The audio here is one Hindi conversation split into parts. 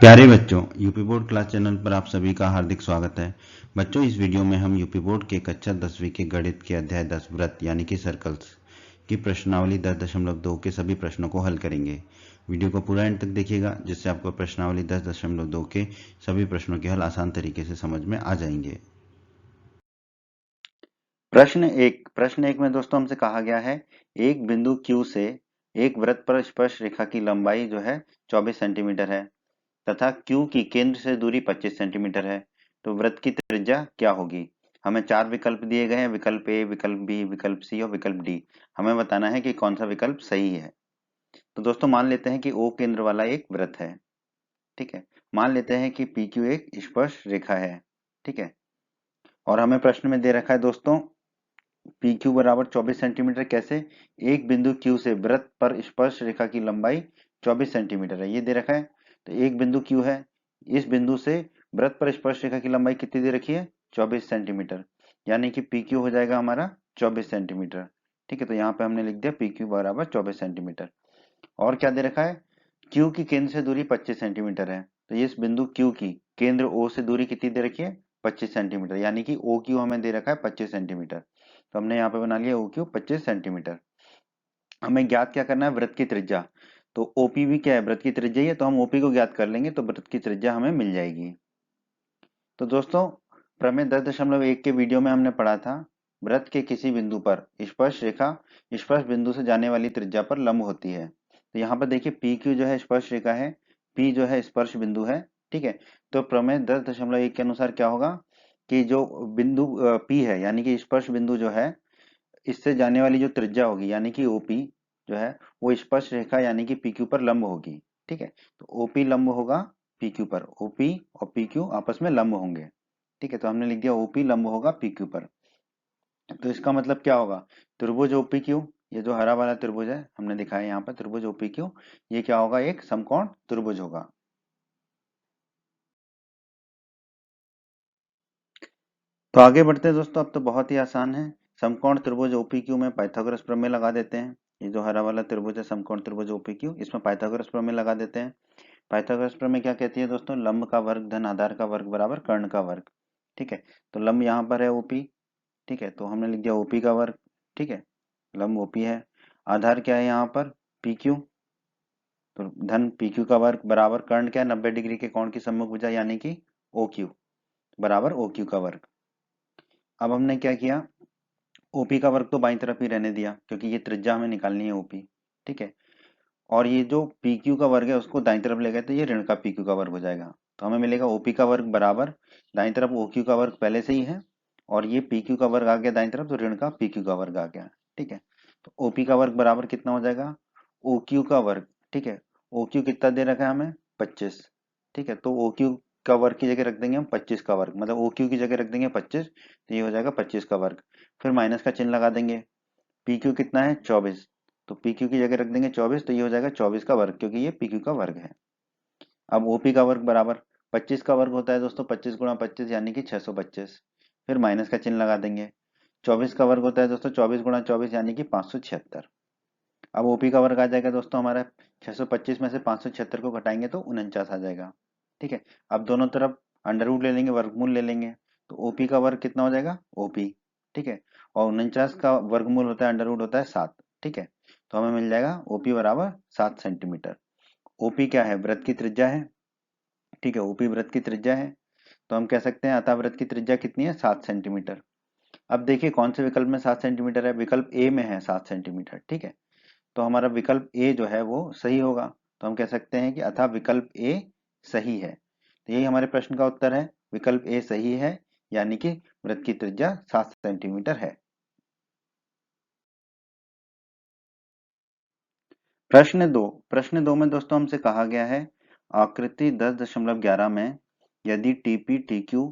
प्यारे बच्चों, यूपी बोर्ड क्लास चैनल पर आप सभी का हार्दिक स्वागत है। बच्चों, इस वीडियो में हम यूपी बोर्ड के कक्षा 10वीं के गणित के अध्याय 10 व्रत यानी कि सर्कल्स की प्रश्नावली 10.2 के सभी प्रश्नों को हल करेंगे। वीडियो को पूरा एंड तक देखिएगा, जिससे आपको प्रश्नावली 10.2 के सभी प्रश्नों के हल आसान तरीके से समझ में आ जाएंगे। प्रश्न एक में दोस्तों हमसे कहा गया है, एक बिंदु Q से एक वृत्त पर स्पर्श रेखा की लंबाई जो है 24 सेंटीमीटर है तथा Q की केंद्र से दूरी 25 सेंटीमीटर है, तो वृत्त की त्रिज्या क्या होगी। हमें चार विकल्प दिए गए हैं, विकल्प ए, विकल्प बी, विकल्प सी और विकल्प डी। हमें बताना है कि कौन सा विकल्प सही है। तो दोस्तों मान लेते हैं कि O केंद्र वाला एक वृत्त है, ठीक है। मान लेते हैं कि PQ एक स्पर्श रेखा है, ठीक है। और हमें प्रश्न में दे रखा है दोस्तों PQ बराबर 24 सेंटीमीटर। कैसे? एक बिंदु Q से वृत्त पर स्पर्श रेखा की लंबाई 24 सेंटीमीटर है, ये दे रखा है। तो एक बिंदु Q है, इस बिंदु से वृत्त पर स्पर्श रेखा की लंबाई कितनी दे रखी है? 24 सेंटीमीटर, यानी कि PQ हो जाएगा हमारा 24 सेंटीमीटर, ठीक है। तो यहाँ पे हमने लिख दिया PQ बराबर 24 सेंटीमीटर। और क्या दे रखा है? Q की केंद्र से दूरी 25 सेंटीमीटर है, तो ये इस बिंदु Q की केंद्र O से दूरी कितनी दे रखी है? 25 सेंटीमीटर, यानी कि OQ हमें दे रखा है 25 सेंटीमीटर। तो हमने यहाँ पे बना लिया OQ 25 सेंटीमीटर। हमें ज्ञात क्या करना है? वृत्त की त्रिज्या। तो OP भी क्या है? वृत्त की त्रिज्या ही है, तो हम OP को ज्ञात कर लेंगे, तो वृत्त की त्रिज्या हमें मिल जाएगी। तो दोस्तों प्रमेय 10.1 के वीडियो में हमने पढ़ा था, वृत्त के किसी बिंदु पर स्पर्श रेखा स्पर्श बिंदु से जाने वाली त्रिज्या पर लंब होती है। तो यहाँ पर देखिए PQ जो है स्पर्श रेखा है, P जो है स्पर्श बिंदु है, ठीक है। तो प्रमेय 10.1 के अनुसार क्या होगा कि जो बिंदु P है यानी कि स्पर्श बिंदु जो है, इससे जाने वाली जो त्रिज्या होगी यानी कि OP जो है वो स्पर्श रेखा यानी कि PQ पर लंब होगी, ठीक है। तो OP लंब होगा PQ पर, OP और PQ आपस में लंब होंगे, ठीक है। तो हमने लिख दिया OP लंब होगा PQ पर। तो इसका मतलब क्या होगा? त्रिभुज OPQ, ये जो हरा वाला त्रिभुज है हमने दिखाया यहाँ पर त्रिभुज OPQ, ये क्या होगा? एक समकोण त्रिभुज होगा। तो आगे बढ़ते हैं दोस्तों, अब तो बहुत ही आसान है। समकोण त्रिभुज OPQ में पाइथागोरस प्रमेय लगा देते हैं। ये जो हरा वाला त्रिभुज है समकोण त्रिभुज OPQ, इसमें पाइथागोरस प्रमेय लगा देते हैं। पाइथागोरस प्रमेय क्या कहती है दोस्तों? लंब का वर्ग धन आधार का वर्ग बराबर कर्ण का वर्ग, ठीक है। तो लंब यहाँ पर है OP, ठीक है, तो हमने लिख दिया OP का वर्ग, ठीक है। लंब OP है। आधार क्या है यहाँ पर? PQ, तो धन PQ का वर्ग बराबर कर्ण क्या है? 90 डिग्री के कोण की सम्मुख भुजा यानी कि OQ बराबर OQ का वर्ग। अब हमने क्या किया? OP का वर्ग तो बाईं तरफ ही रहने दिया, क्योंकि ये त्रिज्या हमें निकालनी है OP, ठीक है। और ये जो PQ का वर्ग है उसको दाईं तरफ ले गए तो ये ऋण का PQ का वर्ग हो जाएगा। तो हमें मिलेगा OP का वर्ग बराबर दाईं तरफ OQ का वर्ग पहले से ही है, और ये PQ का वर्ग आ गया दाईं तरफ, तो ऋण का PQ का वर्ग आ गया, ठीक है। तो OP का वर्ग बराबर कितना हो जाएगा? OQ का वर्ग, ठीक है। OQ कितना दे रखा है हमें? 25, ठीक है। तो OQ का वर्ग की जगह रख देंगे हम 25 का वर्ग, मतलब OQ की जगह रख देंगे 25, तो ये हो जाएगा 25 का वर्ग। फिर माइनस का चिन्ह लगा देंगे। PQ कितना है? 24, तो PQ की जगह रख देंगे 24, तो ये हो जाएगा 24 का वर्ग, क्योंकि ये PQ का वर्ग है। अब OP का वर्ग बराबर 25 का वर्ग होता है दोस्तों 25 गुणा 25 यानी कि 625, फिर माइनस का चिन्ह लगा देंगे। 24 का वर्ग होता है दोस्तों 24 गुणा 24 यानी कि 576। अब OP का वर्ग आ जाएगा दोस्तों हमारा 625 में से 576 को घटाएंगे तो 49 आ जाएगा, ठीक है। अब दोनों तरफ अंडर रूट ले लेंगे, वर्गमूल ले लेंगे, तो OP का वर्ग कितना हो जाएगा? OP, ठीक है। और 49 का वर्गमूल होता है अंडर रूट होता है 7, ठीक है। तो हमें मिल जाएगा OP बराबर 7 सेंटीमीटर। OP क्या है? वृत्त की त्रिज्या है, ठीक है। OP वृत्त की त्रिज्या है, तो हम कह सकते हैं अतः वृत्त की त्रिज्या कितनी है? 7 सेंटीमीटर। अब देखिए कौन से विकल्प में 7 सेंटीमीटर है? विकल्प ए में है 7 सेंटीमीटर, ठीक है। तो हमारा विकल्प ए जो है वो सही होगा, तो हम कह सकते हैं कि अतः विकल्प ए सही है। तो यही हमारे प्रश्न का उत्तर है, विकल्प ए सही है, यानी कि वृत्त की त्रिज्या 7 सेंटीमीटर है। प्रश्न दो में दोस्तों हमसे कहा गया है, आकृति 10.11 में यदि टीपी टीक्यू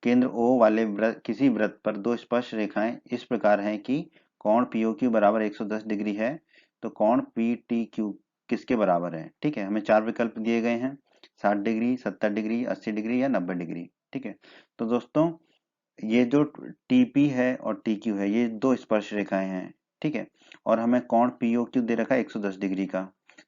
केंद्र O वाले किसी वृत्त पर दो स्पर्श रेखाएं इस प्रकार हैं कि कोण POQ बराबर 110 डिग्री है, तो कोण PTQ किसके बराबर है? ठीक है, हमें चार विकल्प दिए गए हैं, 60 डिग्री, 70 डिग्री, 80 डिग्री या 90 डिग्री, ठीक है। तो दोस्तों ये जो TP है और TQ है ये दो स्पर्श रेखाएं हैं, ठीक है। और हमें कोण POQ दे रखा है 110 डिग्री का।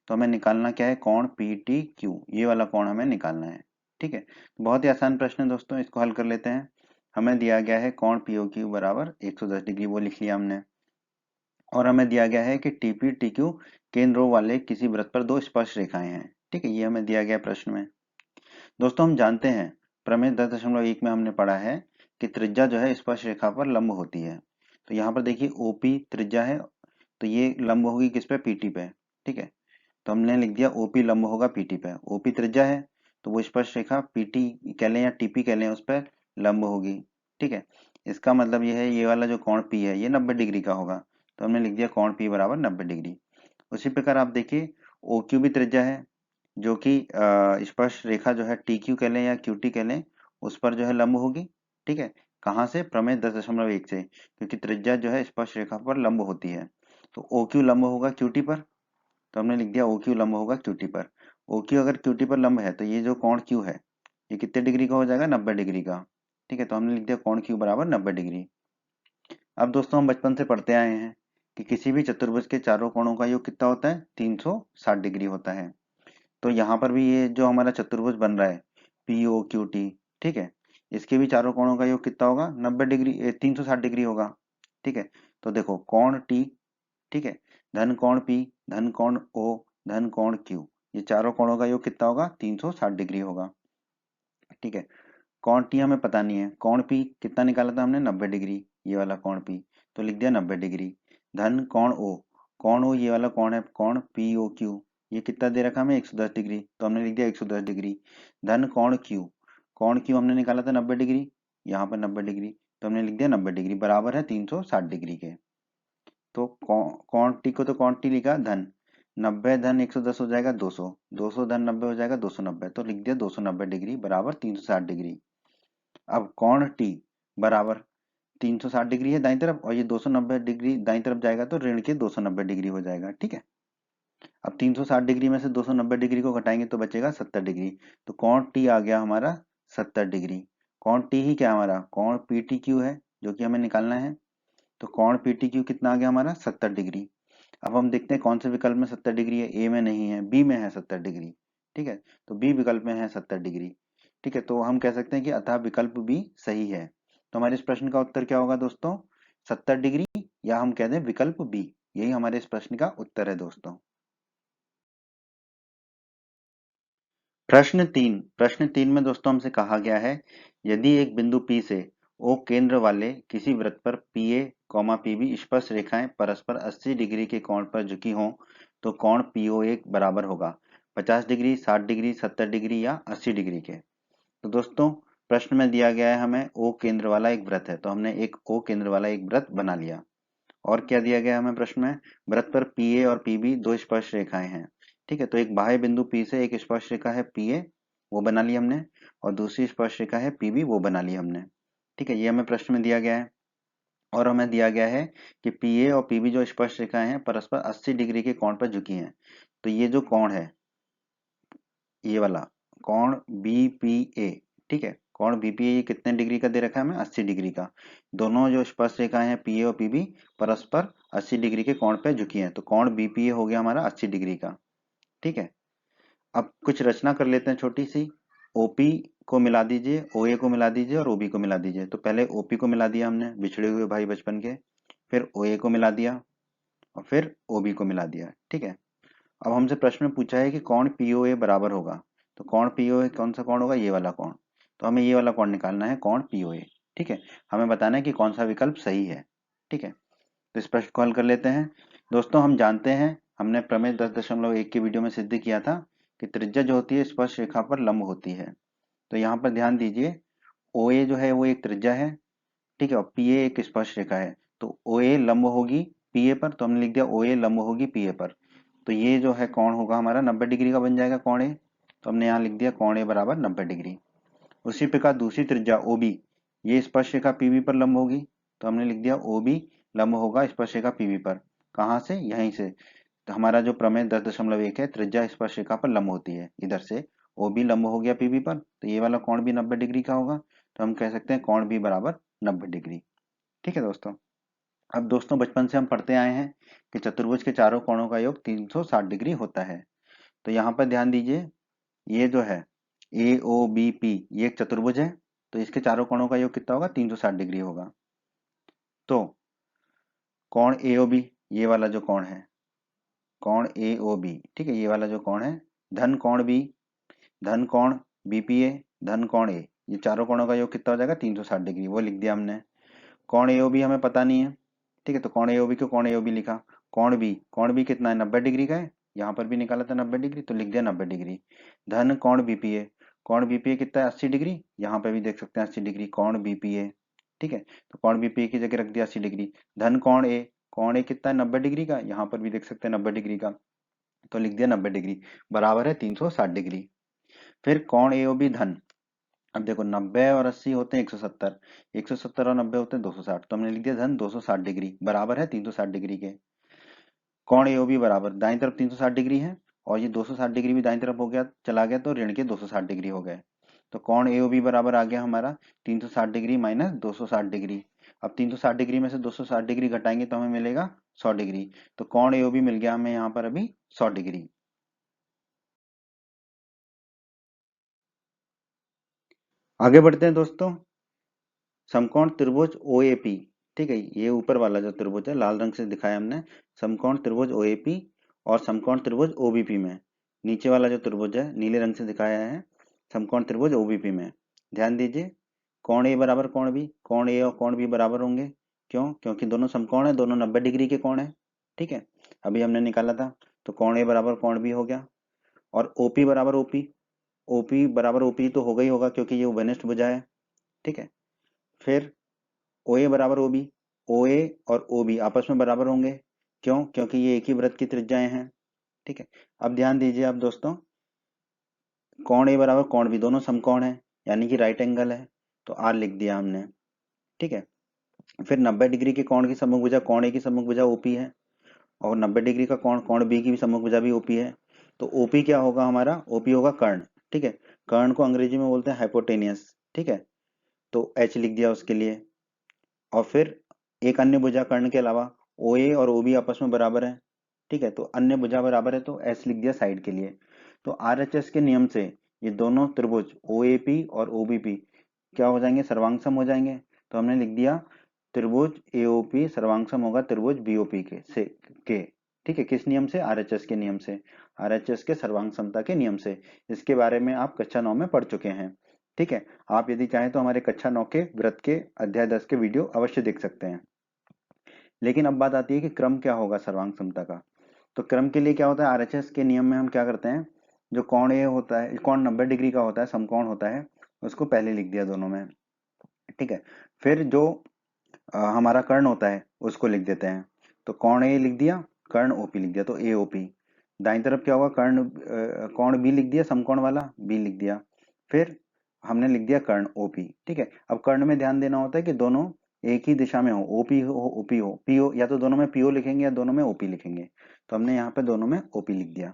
तो हमें निकालना क्या है, कोण PTQ, ये वाला कोण हमें निकालना है। ठीक है, बहुत ही आसान प्रश्न है दोस्तों, इसको हल कर लेते हैं। हमें दिया गया है कोण POQ बराबर 110 डिग्री, वो लिख लिया हमने। और हमें दिया गया है कि TPTQ केंद्रों वाले किसी वृत्त पर दो स्पर्श रेखाएं हैं। ठीक है, ये हमें दिया गया प्रश्न में। दोस्तों हम जानते हैं प्रमेय 10.1 में हमने पढ़ा है कि त्रिज्या जो है स्पर्श रेखा पर लंब होती है। तो यहाँ पर देखिए OP त्रिज्या है, तो ये लंब होगी किस पे, PT पे। ठीक है, तो हमने लिख दिया OP लंब होगा PT पे। OP त्रिज्या है तो वो स्पर्श रेखा PT कह लें या TP कह लें, उस पर लंब होगी। ठीक है, इसका मतलब ये है ये वाला जो कोण P है ये 90 डिग्री का होगा, तो हमने लिख दिया कोण P बराबर 90 डिग्री। उसी प्रकार आप देखिए OQ भी त्रिज्या है, जो कि स्पर्श रेखा जो है TQ कह लें या QT कह लें, उस पर जो है लंब होगी। ठीक है, कहाँ से, प्रमेय 10.1 से, क्योंकि त्रिज्या जो है स्पर्श रेखा पर लंब होती है। तो OQ लंब होगा QT पर, तो हमने लिख दिया OQ लंब होगा QT पर। OQ अगर QT पर लंब है तो ये जो कोण Q है ये कितने डिग्री का हो जाएगा, 90 डिग्री का। ठीक है, तो हमने लिख दिया कोण Q बराबर 90 डिग्री। अब दोस्तों हम बचपन से पढ़ते आए हैं कि किसी भी चतुर्भुज के चारों कोणों का योग कितना होता है, 360 डिग्री होता है। तो यहाँ पर भी ये जो हमारा चतुर्भुज बन रहा है POQT, ठीक है, इसके भी चारों कोणों का योग कितना होगा, 90 डिग्री 360 डिग्री होगा। ठीक है, तो देखो कोण T, ठीक है, धन कोण P, धन कोण O, धन कोण Q, ये चारों कोणों का योग कितना होगा, 360 डिग्री होगा। ठीक है, कोण T हमें पता नहीं है, कोण P कितना निकाला था हमने, 90 डिग्री, ये वाला कोण P, तो लिख दिया 90 डिग्री। धन कोण O, कोण O ये वाला कोण है कोण POQ, ये कितना दे रखा हमें, 110 डिग्री, तो हमने लिख दिया 110 डिग्री। धन कोण Q, कोण Q हमने निकाला था 90 डिग्री, यहाँ पर 90 डिग्री, तो हमने लिख दिया 90 डिग्री बराबर है 360 डिग्री के। तो कोण T को तो कोण T लिखा धन, 90 धन 110 हो जाएगा 200, 200 धन 90 हो जाएगा 290, तो लिख दिया 290 डिग्री बराबर 360 डिग्री। अब कोण T बराबर 360 डिग्री है दाईं तरफ, और ये 290 डिग्री दाईं तरफ जाएगा तो ऋण के 290 डिग्री हो जाएगा। ठीक है, अब 360 डिग्री में से 290 डिग्री को घटाएंगे तो बचेगा 70 डिग्री, तो कोण T आ गया हमारा 70 डिग्री। कोण T ही क्या हमारा, कोण PTQ है जो कि हमें निकालना है। तो कोण PTQ कितना आ गया हमारा, 70 डिग्री। अब हम देखते हैं कौन से विकल्प में 70 डिग्री है, ए में नहीं है, बी में है 70 डिग्री। ठीक है, तो बी विकल्प में है 70 डिग्री। ठीक है, तो हम कह सकते हैं कि अतः विकल्प बी सही है। तो हमारे इस प्रश्न का उत्तर क्या होगा दोस्तों, 70 डिग्री, या हम कह दें विकल्प बी, यही हमारे इस प्रश्न का उत्तर है दोस्तों। प्रश्न 3 में दोस्तों हमसे कहा गया है यदि एक बिंदु P से O केंद्र वाले किसी वृत्त पर PA, PB स्पर्श रेखाएं परस्पर 80 डिग्री के कोण पर झुकी हों तो कोण POA बराबर होगा 50 डिग्री, 60 डिग्री, 70 डिग्री या 80 डिग्री के। तो दोस्तों प्रश्न में दिया गया है हमें O केंद्र वाला एक वृत्त है, तो हमने एक O केंद्र वाला एक वृत्त बना लिया। और क्या दिया गया हमें प्रश्न में, वृत्त पर PA और PB दो स्पर्श रेखाएं हैं। ठीक है, तो एक बाह्य बिंदु P से एक स्पर्श रेखा है PA, वो बना ली हमने, और दूसरी स्पर्श रेखा है PB, वो बना ली हमने। ठीक है, ये हमें प्रश्न में दिया गया है। और हमें दिया गया है कि PA और PB जो स्पर्श रेखाएं हैं परस्पर 80 डिग्री के कोण पर झुकी हैं। तो ये जो कोण है ये वाला कोण BPA, ठीक है, कोण BPA ये कितने डिग्री का दे रखा है हमें, 80 डिग्री का। दोनों जो स्पर्श रेखाएं हैं PA और PB परस्पर 80 डिग्री के कोण पे झुकी हैं, तो कोण BPA हो गया हमारा 80 डिग्री का। ठीक है, अब कुछ रचना कर लेते हैं छोटी सी। OP को मिला दीजिए, OA को मिला दीजिए और OB को मिला दीजिए। तो पहले OP को मिला दिया हमने, बिछड़े हुए भाई बचपन के, फिर OA को मिला दिया और फिर OB को मिला दिया। ठीक है, अब हमसे प्रश्न में पूछा है कि कौन POA बराबर होगा, तो कौन POA कौन सा कौन होगा, ये वाला कौन, तो हमें ये वाला कौन निकालना है, कौन POA। ठीक है, हमें बताना है कि कौन सा विकल्प सही है। ठीक है, तो इस प्रश्न को हल कर लेते हैं। दोस्तों हम जानते हैं, हमने प्रमेय 10.1 के वीडियो में सिद्ध किया था कि त्रिज्या जो होती है स्पर्श रेखा पर लंब होती है। तो यहाँ पर ध्यान दीजिए, OA जो है वो एक त्रिज्या है, ठीक है, और PA एक स्पर्श रेखा है। तो OA लंब होगी PA पर, तो हमने लिख दिया OA लंब होगी PA पर। तो ये जो है कोण होगा हमारा 90 डिग्री का बन जाएगा कोण A, तो हमने यहाँ लिख दिया कोण A बराबर 90 डिग्री। उसी प्रकार दूसरी त्रिज्या OB, ये स्पर्श रेखा PB पर लंब होगी, तो हमने लिख दिया OB लंब होगा स्पर्श रेखा PB पर। कहाँ से, यहीं से। तो हमारा जो प्रमेय 10.1 है, त्रिज्या स्पर्श रेखा पर लंब होती है, इधर से OB लंब हो गया PB पर, तो ये वाला कोण भी 90 डिग्री का होगा, तो हम कह सकते हैं कोण B बराबर 90 डिग्री। ठीक है दोस्तों, अब दोस्तों बचपन से हम पढ़ते आए हैं कि चतुर्भुज के चारों कोणों का योग 360 डिग्री होता है। तो यहाँ पर ध्यान दीजिए, ये जो है ए ओ बी पी ये एक चतुर्भुज है, तो इसके चारों कोणों का योग कितना होगा, 360 डिग्री होगा। तो कोण ए ओ बी, ये वाला जो कोण है, कोण ए ओ बी, ठीक है, ये वाला जो कोण है, धन कोण बी, धन कोण बीपीए, धन कोण ए, ये चारों कोणों का योग कितना हो जाएगा, 360 डिग्री, वो लिख दिया हमने। कोण ए ओ बी हमें पता नहीं है, ठीक है, तो कोण ए ओ बी को कोण ए ओ बी लिखा। कोण बी कितना है, 90 डिग्री का है, यहाँ पर भी निकाला था 90 डिग्री, तो लिख दिया 90 डिग्री। धन कोण बीपीए, कोण बीपीए कितना है, 80 डिग्री, यहाँ पे भी देख सकते हैं 80 डिग्री कोण बीपीए, ठीक है, तो कोण बीपीए की जगह रख दिया 80 डिग्री। धन कोण ए कितना है, 90 डिग्री का, यहाँ पर भी देख सकते हैं 90 डिग्री का, तो लिख दिया 90 डिग्री, बराबर है 360 डिग्री। फिर कोण एओबी धन, अब देखो 90 और 80 होते हैं 170, 170 और 90 होते हैं 260, तो हमने लिख दिया धन 260 डिग्री, बराबर है 360 डिग्री के। कोण एओबी बराबर, दाईं तरफ 360 डिग्री है और ये 260 डिग्री भी दाईं तरफ हो गया, चला गया, तो ऋण के 260 डिग्री हो गए। तो कोण एओबी बराबर आ गया हमारा 360 डिग्री माइनस 260 डिग्री। अब 360 डिग्री में से 260 डिग्री घटाएंगे तो हमें मिलेगा 100 डिग्री, तो कोण एओबी मिल गया हमें यहाँ पर अभी 100 डिग्री। आगे बढ़ते हैं दोस्तों, समकोण त्रिभुज ओएपी, ठीक है, ये ऊपर वाला जो त्रिभुज है लाल रंग से दिखाया हमने, समकोण त्रिभुज ओएपी और समकोण त्रिभुज ओबीपी में, नीचे वाला जो त्रिभुज है नीले रंग से दिखाया है समकोण त्रिभुज ओबीपी में। ध्यान दीजिए, कोण ए बराबर कोण बी, कोण ए और कोण बी बराबर होंगे, क्यों, क्योंकि दोनों समकोण है, दोनों 90 डिग्री के कोण है, ठीक है, अभी हमने निकाला था, तो कोण ए बराबर कोण बी हो गया। और ओपी बराबर ओपी, ओपी बराबर ओपी तो होगा ही होगा क्योंकि ये उभयनिष्ठ भुजा है, ठीक है। फिर ओ ए बराबर ओ बी, ओ ए और ओ बी आपस में बराबर होंगे, क्यों, क्योंकि ये एक ही वृत्त की त्रिज्याएं हैं, ठीक है। अब ध्यान दीजिए आप दोस्तों, कोण ए बराबर कोण बी दोनों समकोण है, यानी कि राइट एंगल है, तो आर लिख दिया हमने, ठीक है। फिर 90 डिग्री के कोण की सम्मुख भुजा कोण ए की सम्मुख भुजा ओपी है, और 90 डिग्री का कोण कोण बी की भी सम्मुख भुजा भी ओपी है, तो ओपी क्या होगा हमारा, ओपी होगा कर्ण, ठीक है, कर्ण को अंग्रेजी में बोलते हैं हाइपोटेनियस, ठीक है, तो एच लिख दिया उसके लिए। और फिर एक अन्य भुजा कर्ण के अलावा ओ ए और ओ बी आपस में बराबर है, ठीक है, तो अन्य भुजा बराबर है तो एस लिख दिया साइड के लिए। तो आर एच एस के नियम से ये दोनों त्रिभुज ओ ए पी और ओ बी पी क्या हो जाएंगे, सर्वांग सम हो जाएंगे, तो हमने लिख दिया त्रिभुज एओपी सर्वांग सम होगा त्रिभुज बीओपी के, ठीक है, किस नियम से, आरएचएस के नियम से, आरएचएस के सर्वांग समता के नियम से। इसके बारे में आप कक्षा 9 में पढ़ चुके हैं, ठीक है। आप यदि चाहें तो हमारे कक्षा 9 के व्रत के अध्याय 10 के वीडियो अवश्य देख सकते हैं। लेकिन अब बात आती है कि क्रम क्या होगा सर्वांग समता का। तो क्रम के लिए क्या होता है, आरएचएस के नियम में हम क्या करते हैं, जो कोण ए होता है, कोण 90 डिग्री का होता है, समकोण होता है, उसको पहले लिख दिया दोनों में, ठीक है। फिर जो हमारा कर्ण होता है उसको लिख देते हैं, तो कोण ए लिख दिया, कर्ण ओपी लिख दिया, तो ए ओपी। दाईं तरफ क्या होगा, कोण बी लिख दिया, समकोण वाला बी लिख दिया। फिर हमने लिख दिया कर्ण ओपी, ठीक है। अब कर्ण में ध्यान देना होता है कि दोनों एक ही दिशा में हो, ओपी हो ओपी हो, पीओ, या तो दोनों में पीओ लिखेंगे या दोनों में ओपी लिखेंगे, तो हमने यहाँ पे दोनों में ओपी लिख दिया।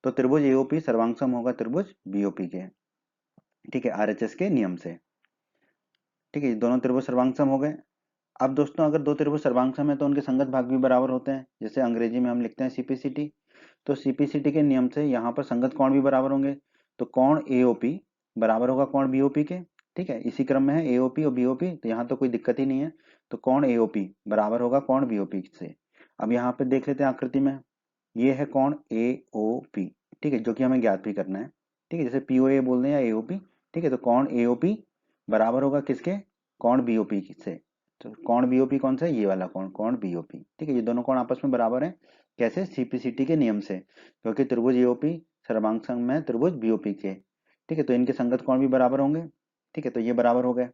तो त्रिभुज एओपी सर्वांग सम होगा त्रिभुज बीओपी के, ठीक है, आरएचएस के नियम से, ठीक है, ये दोनों त्रिभुज सर्वांग सम हो गए। अब दोस्तों अगर दो त्रिभुज सर्वांग है तो उनके संगत भाग भी बराबर होते हैं, जैसे अंग्रेजी में हम लिखते हैं सीपीसीटी। तो सीपीसीटी के नियम से यहाँ पर संगत कोण भी बराबर होंगे, तो कोण एओपी बराबर होगा कोण बीओपी के, ठीक है, इसी क्रम में है एओपी और बीओपी, तो यहाँ तो कोई दिक्कत ही नहीं है, तो कोण एओपी बराबर होगा कोण बीओपी से। अब यहाँ पे देख लेते हैं आकृति में, ये है कोण एओपी, ठीक है, जो कि हमें ज्ञात भी करना है, ठीक है, जैसे पीओए बोल दें या एओपी, ठीक है, तो कोण एओपी बराबर होगा किसके, कोण बीओपी से। तो कोण बीओपी कौन सा है, ये वाला कोण, कोण बीओपी, ठीक है, ये दोनों कोण आपस में बराबर हैं, कैसे, सीपीसीटी के नियम से, क्योंकि त्रिभुज एओपी सर्वांग सम है त्रिभुज बीओपी के, ठीक है, तो इनके संगत कोण भी बराबर होंगे, ठीक है, तो ये बराबर हो गए।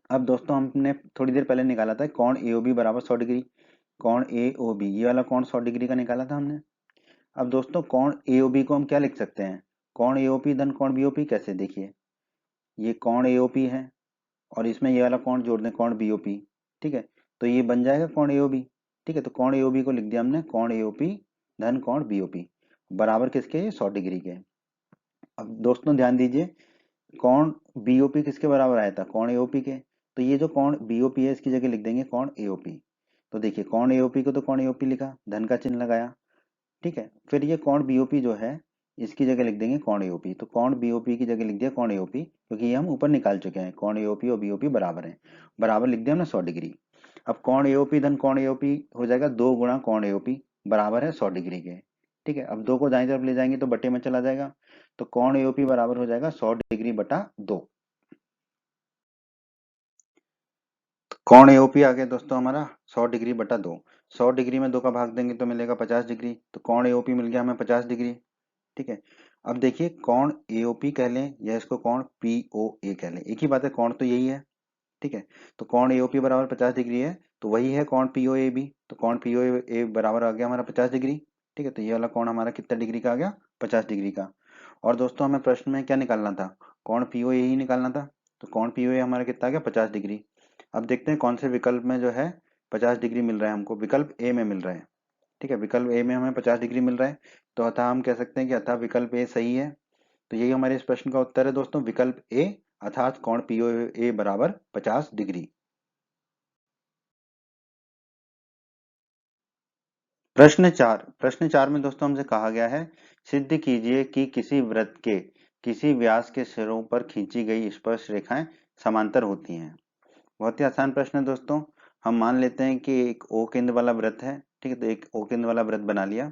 अब दोस्तों हमने थोड़ी देर पहले निकाला था कोण एओबी बराबर 100 डिग्री, कोण एओबी ये वाला कोण 100 डिग्री का निकाला था हमने। अब दोस्तों कोण एओबी को हम क्या लिख सकते हैं, कोण एओपी धन कोण बीओपी, कैसे, देखिए, ये कोण एओपी है और इसमें ये वाला कोण जोड़ दें कोण बीओपी, ठीक है, तो ये बन जाएगा कोण एओबी, ठीक है, तो कोण एओबी को लिख दिया हमने कोण एओपी धन कोण बीओपी, बराबर किसके, 100 डिग्री के। अब दोस्तों ध्यान दीजिए, कोण बीओपी किसके बराबर आया था, कोण एओपी के, तो ये जो कोण बीओपी है इसकी जगह लिख देंगे कोण एओपी। तो देखिए कोण एओपी को तो कोण एओपी लिखा, धन का चिन्ह लगाया, ठीक है। फिर ये कोण बीओपी जो है इसकी जगह लिख देंगे कोण एओपी। तो कोण बीओपी की जगह लिख दिया कोण एओपी, क्योंकि ये हम ऊपर निकाल चुके हैं, कोण एओपी और बीओपी बराबर है, बराबर लिख दिया हमने 100 डिग्री। अब कोण एओपी धन कोण एओपी हो जाएगा 2 गुणा कोण एओपी बराबर है 100 डिग्री के। ठीक है, अब 2 को दाईं तरफ ले जाएंगे तो बटे में चला जाएगा, तो कोण एओपी बराबर हो जाएगा 100 डिग्री बटा 2। कोण एओपी आ गया दोस्तों हमारा 100 डिग्री बटा 2। 100 डिग्री में 2 का भाग देंगे तो मिलेगा 50 डिग्री, तो कोण एओपी मिल गया हमें 50 डिग्री। ठीक है, अब देखिए कोण एओपी कह लें या इसको कोण पीओए कह लें, एक ही बात है, कोण तो यही है। ठीक है, तो कोण एओपी बराबर 50 डिग्री है, तो वही है कोण पीओए भी, तो कोण पीओए बराबर आ गया हमारा 50 डिग्री। ठीक है, तो ये वाला कोण हमारा कितना डिग्री का आ गया, 50 डिग्री का। और दोस्तों हमें प्रश्न में क्या निकालना था, कोण पीओए ही निकालना था, तो कोण पीओए हमारा कितना आ गया, 50 डिग्री। अब देखते हैं कौन से विकल्प में जो है 50 डिग्री मिल रहा है हमको, विकल्प ए में मिल रहा है। ठीक है, विकल्प ए में हमें 50 डिग्री मिल रहा है, तो अतः हम कह सकते हैं कि अतः विकल्प ए सही है। तो यही हमारे इस प्रश्न का उत्तर है दोस्तों, विकल्प ए, अर्थात कोण पीओए बराबर 50 डिग्री। प्रश्न 4 में दोस्तों हमसे कहा गया है, सिद्ध कीजिए कि किसी वृत्त के किसी व्यास के सिरों पर खींची गई स्पर्श रेखाएं समांतर होती हैं। बहुत ही आसान प्रश्न है दोस्तों। हम मान लेते हैं कि एक ओ केंद्र वाला वृत्त है। ठीक है, तो एक ओ केंद्र वाला वृत्त बना लिया।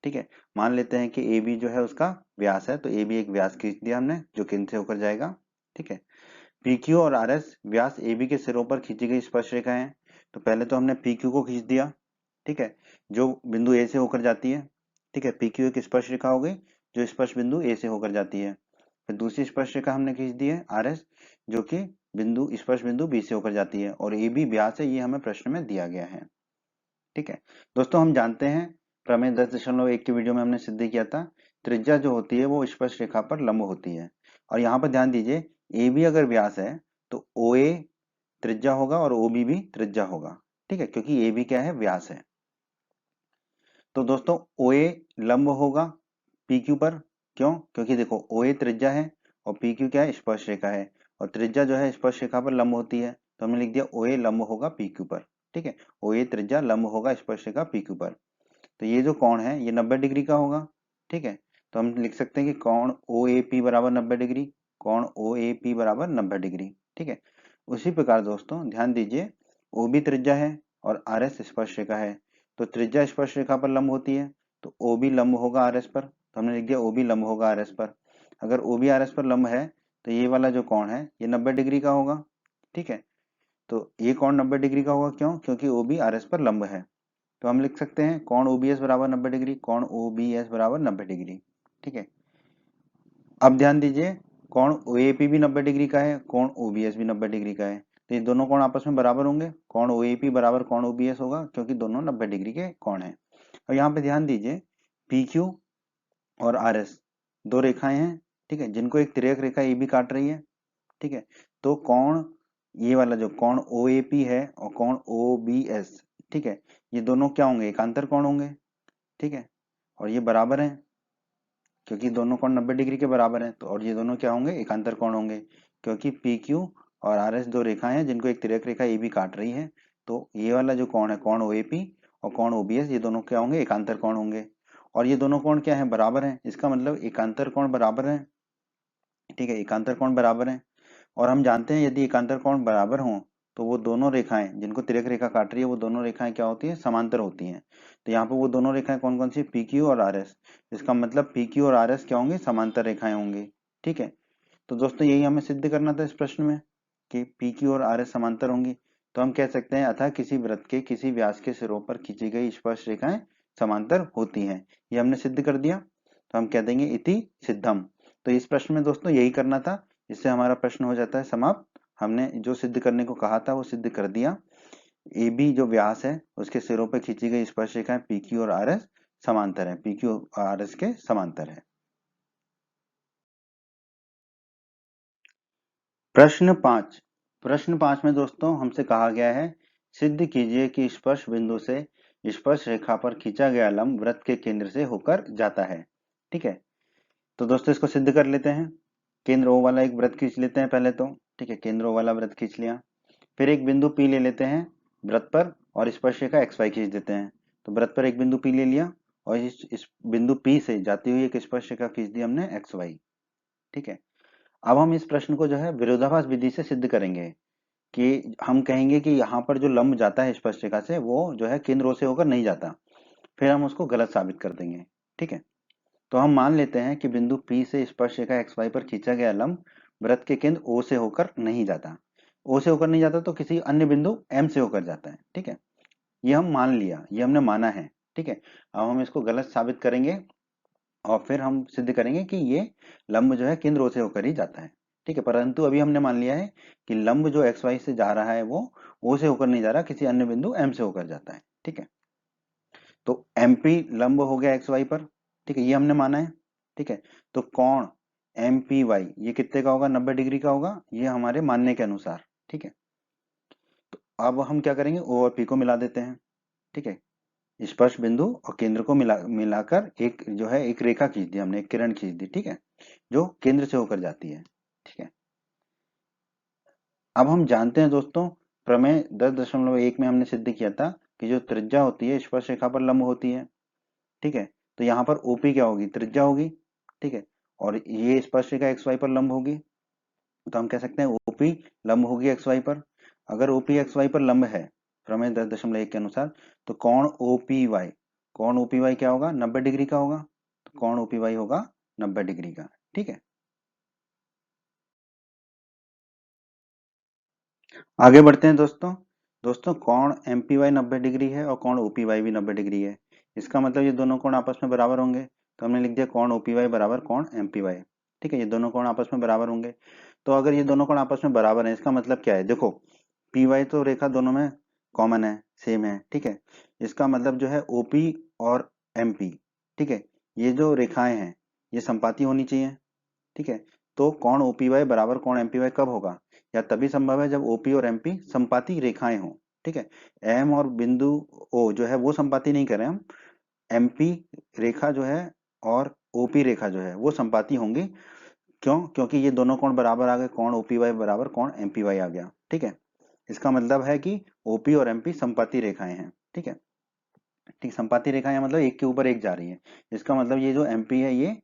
ठीक है, मान लेते हैं कि ए बी जो है उसका व्यास है, तो ए बी एक व्यास खींच दिया हमने जो केंद्र से होकर जाएगा। ठीक है, पी क्यू और आर एस व्यास ए बी के सिरों पर खींची गई स्पर्श रेखाएं हैं। तो पहले तो हमने पी क्यू को खींच दिया। ठीक है, जो बिंदु ए से होकर जाती है। ठीक है, पी क्यू एक स्पर्श रेखा हो गई जो स्पर्श बिंदु ए से होकर जाती है। फिर दूसरी स्पर्श रेखा हमने खींच दी है आर एस, जो कि बिंदु स्पर्श बिंदु बी से होकर जाती है, और ए बी व्यास है, ये हमें प्रश्न में दिया गया है। ठीक है दोस्तों, हम जानते हैं प्रमेय 10.1 की वीडियो में हमने सिद्ध किया था, त्रिज्या जो होती है वो स्पर्श रेखा पर लंब होती है। और यहाँ पर ध्यान दीजिए, ए बी अगर व्यास है तो ओ ए त्रिज्या होगा और ओ बी भी त्रिज्या होगा। ठीक है, क्योंकि ए बी क्या है, व्यास है। तो दोस्तों ओ ए लंब होगा पी क्यू पर, क्यों, क्योंकि देखो ओ ए त्रिज्या है और पी क्यू क्या है, स्पर्श रेखा है, और त्रिज्या जो है स्पर्श रेखा पर लंब होती है, तो हमने लिख दिया ओ ए लंब होगा पी क्यू पर। ठीक है, ओ ए त्रिज्या लंब होगा स्पर्श रेखा पी क्यू पर, तो ये जो कोण है ये 90 डिग्री का होगा। ठीक है, तो हम लिख सकते हैं कि कोण ओ ए पी बराबर 90 डिग्री, कोण ओ ए पी बराबर 90 डिग्री। ठीक है, उसी प्रकार दोस्तों ध्यान दीजिए, ओ बी त्रिज्या है और आर एस स्पर्श रेखा है, तो त्रिज्या स्पर्श रेखा पर लंब होती है, तो ओ बी लंब होगा आर एस पर, तो हमने लिख दिया ओ बी लंब होगा आर एस पर। अगर ओ बी आर एस पर लंब है तो ये वाला जो कोण है ये 90 डिग्री का होगा। ठीक है, तो ये कोण 90 डिग्री का होगा, क्यों, क्योंकि ओ बी आर एस पर लंब है। तो हम लिख सकते हैं कोण ओबीएस बराबर 90 डिग्री, कोण ओबीएस बराबर 90 डिग्री। ठीक है, अब ध्यान दीजिए, कोण ओएपी भी 90 डिग्री का है, कोण ओबीएस भी 90 डिग्री का है, तो ये दोनों कोण आपस में बराबर होंगे, कोण ओएपी बराबर कोण ओबीएस होगा, क्योंकि दोनों 90 डिग्री के कोण हैं। और यहाँ पे ध्यान दीजिए, पी क्यू और आर एस दो रेखाएं हैं। ठीक है, जिनको एक तिर्यक रेखा ए बी काट रही है। ठीक है, तो कोण ये वाला जो कोण ओ ए पी है और कोण ओ बी एस, ठीक है, ये दोनों क्या होंगे, एकांतर कोण होंगे। ठीक है, और ये बराबर है, क्योंकि दोनों कोण 90 डिग्री के बराबर हैं, तो और ये दोनों क्या होंगे, एकांतर कोण होंगे, क्योंकि पी क्यू और आर एस दो रेखाएं हैं जिनको एक तिर्यक रेखा ए बी काट रही है। तो ये वाला जो कोण है कोण ओ ए पी और कोण ओ बी एस, ये दोनों क्या होंगे, एकांतर कोण होंगे। और ये दोनों कोण क्या है, बराबर है, इसका मतलब एकांतर कोण बराबर है। ठीक है, एकांतर कोण बराबर है, और हम जानते हैं यदि एकांतर कोण बराबर हों तो वो दोनों रेखाएं जिनको तिर्यक रेखा काट रही है वो दोनों रेखाएं क्या होती है, समांतर होती हैं। तो यहाँ पे वो दोनों रेखाएं कौन कौन सी, पी क्यू और आर एस, इसका मतलब पी क्यू और आर एस क्या होंगे, समांतर रेखाएं होंगी। ठीक है, तो दोस्तों यही हमें सिद्ध करना था इस प्रश्न में कि पी क्यू और आर एस समांतर होंगी। तो हम कह सकते हैं अतः किसी वृत्त के किसी व्यास के सिरों पर खींची गई स्पर्श रेखाएं समांतर होती हैं, ये हमने सिद्ध कर दिया। तो हम कह देंगे इति सिद्धम। तो इस प्रश्न में दोस्तों यही करना था, इससे हमारा प्रश्न हो जाता है समाप्त। हमने जो सिद्ध करने को कहा था वो सिद्ध कर दिया। ए बी जो व्यास है उसके सिरों पर खींची गई स्पर्श रेखाएं पी क्यू और आर एस समांतर है, पी क्यू और आर एस के समांतर है। प्रश्न 5 में दोस्तों हमसे कहा गया है, सिद्ध कीजिए कि स्पर्श बिंदु से स्पर्श रेखा पर खींचा गया लंब वृत्त के केंद्र से होकर जाता है। ठीक है, तो दोस्तों इसको सिद्ध कर लेते हैं। केंद्र ओ वाला एक वृत्त खींच लेते हैं पहले तो। ठीक है, केंद्र ओ वाला वृत्त खींच लिया, फिर एक बिंदु P ले लेते हैं वृत्त पर और स्पर्श रेखा XY खींच देते हैं। तो वृत्त पर एक बिंदु P ले लिया और इस बिंदु P से जाती हुई एक स्पर्श रेखा खींच दी हमने XY। ठीक है, अब हम इस प्रश्न को जो है विरोधाभास विधि से सिद्ध करेंगे कि हम कहेंगे कि यहाँ पर जो लंब जाता है स्पर्श रेखा से वो जो है केंद्र O से होकर नहीं जाता, फिर हम उसको गलत साबित कर देंगे। ठीक है, तो हम मान लेते हैं कि बिंदु P से स्पर्श रेखा XY पर खींचा गया लंब वृत्त के केंद्र O से होकर नहीं जाता। O से होकर नहीं जाता तो किसी अन्य बिंदु M से होकर जाता है। ठीक है, ये हम मान लिया, ये हमने माना है। ठीक है, अब हम इसको गलत साबित करेंगे और फिर हम सिद्ध करेंगे कि ये लंब जो है केंद्र O से होकर ही जाता है। ठीक है, परंतु अभी हमने मान लिया है कि लंब जो XY से जा रहा है वो O से होकर नहीं जा रहा, किसी अन्य बिंदु M से होकर जाता है। ठीक है, तो MP लंब हो गया XY पर। ठीक है, ये हमने माना है। ठीक है, तो कोण MPY ये कितने का होगा? 90 डिग्री का होगा, ये हमारे मानने के अनुसार। ठीक है, तो अब हम क्या करेंगे, O और P को मिला देते हैं। ठीक है, स्पर्श बिंदु और केंद्र को मिलाकर एक जो है एक रेखा खींच दी हमने, एक किरण खींच दी। ठीक है, जो केंद्र से होकर जाती है। ठीक है, अब हम जानते हैं दोस्तों, प्रमेय 10.1 में हमने सिद्ध किया था कि जो त्रिज्या होती है स्पर्श रेखा पर लंब होती है। ठीक है, तो यहाँ पर OP क्या होगी? त्रिज्या होगी। ठीक है, और ये स्पर्श रेखा XY पर लंब होगी, तो हम कह सकते हैं OP लंब होगी XY पर। अगर OP XY पर लंब है प्रमेय 10.1 के अनुसार, तो कोण OPY, कोण OPY क्या होगा? 90 डिग्री का होगा। तो कोण OPY होगा 90 डिग्री का। ठीक है, आगे बढ़ते हैं दोस्तों। दोस्तों कोण MPY 90 डिग्री है और कोण OPY भी 90 डिग्री है। इसका मतलब ये दोनों कोण आपस में बराबर होंगे, तो हमने लिख दिया कोण OPY बराबर कोण MPY। ठीक है, ये दोनों कोण आपस में बराबर होंगे। तो अगर ये दोनों कोण आपस में बराबर हैं, इसका मतलब क्या है? देखो, PY तो रेखा दोनों में कॉमन है, सेम है। ठीक है, इसका मतलब जो है OP और MP, ठीक है, ये जो रेखाएं हैं ये संपाती होनी चाहिए। ठीक है, तो कोण OPY बराबर कोण MPY कब होगा? या तभी संभव है जब OP और MP संपाती रेखाएं हों। ठीक है, M और बिंदु O जो है वो संपाती नहीं कर रहे हम, MP रेखा जो है और OP रेखा जो है वो संपाती होंगी। क्यों? क्योंकि ये दोनों कोण बराबर आ गए, कोण OPY बराबर कोण MPY आ गया। ठीक है, इसका मतलब है कि OP और MP संपाती रेखाएं हैं। ठीक है, ठीक, संपाती रेखाएं मतलब एक के ऊपर एक जा रही है। इसका मतलब ये जो MP है ये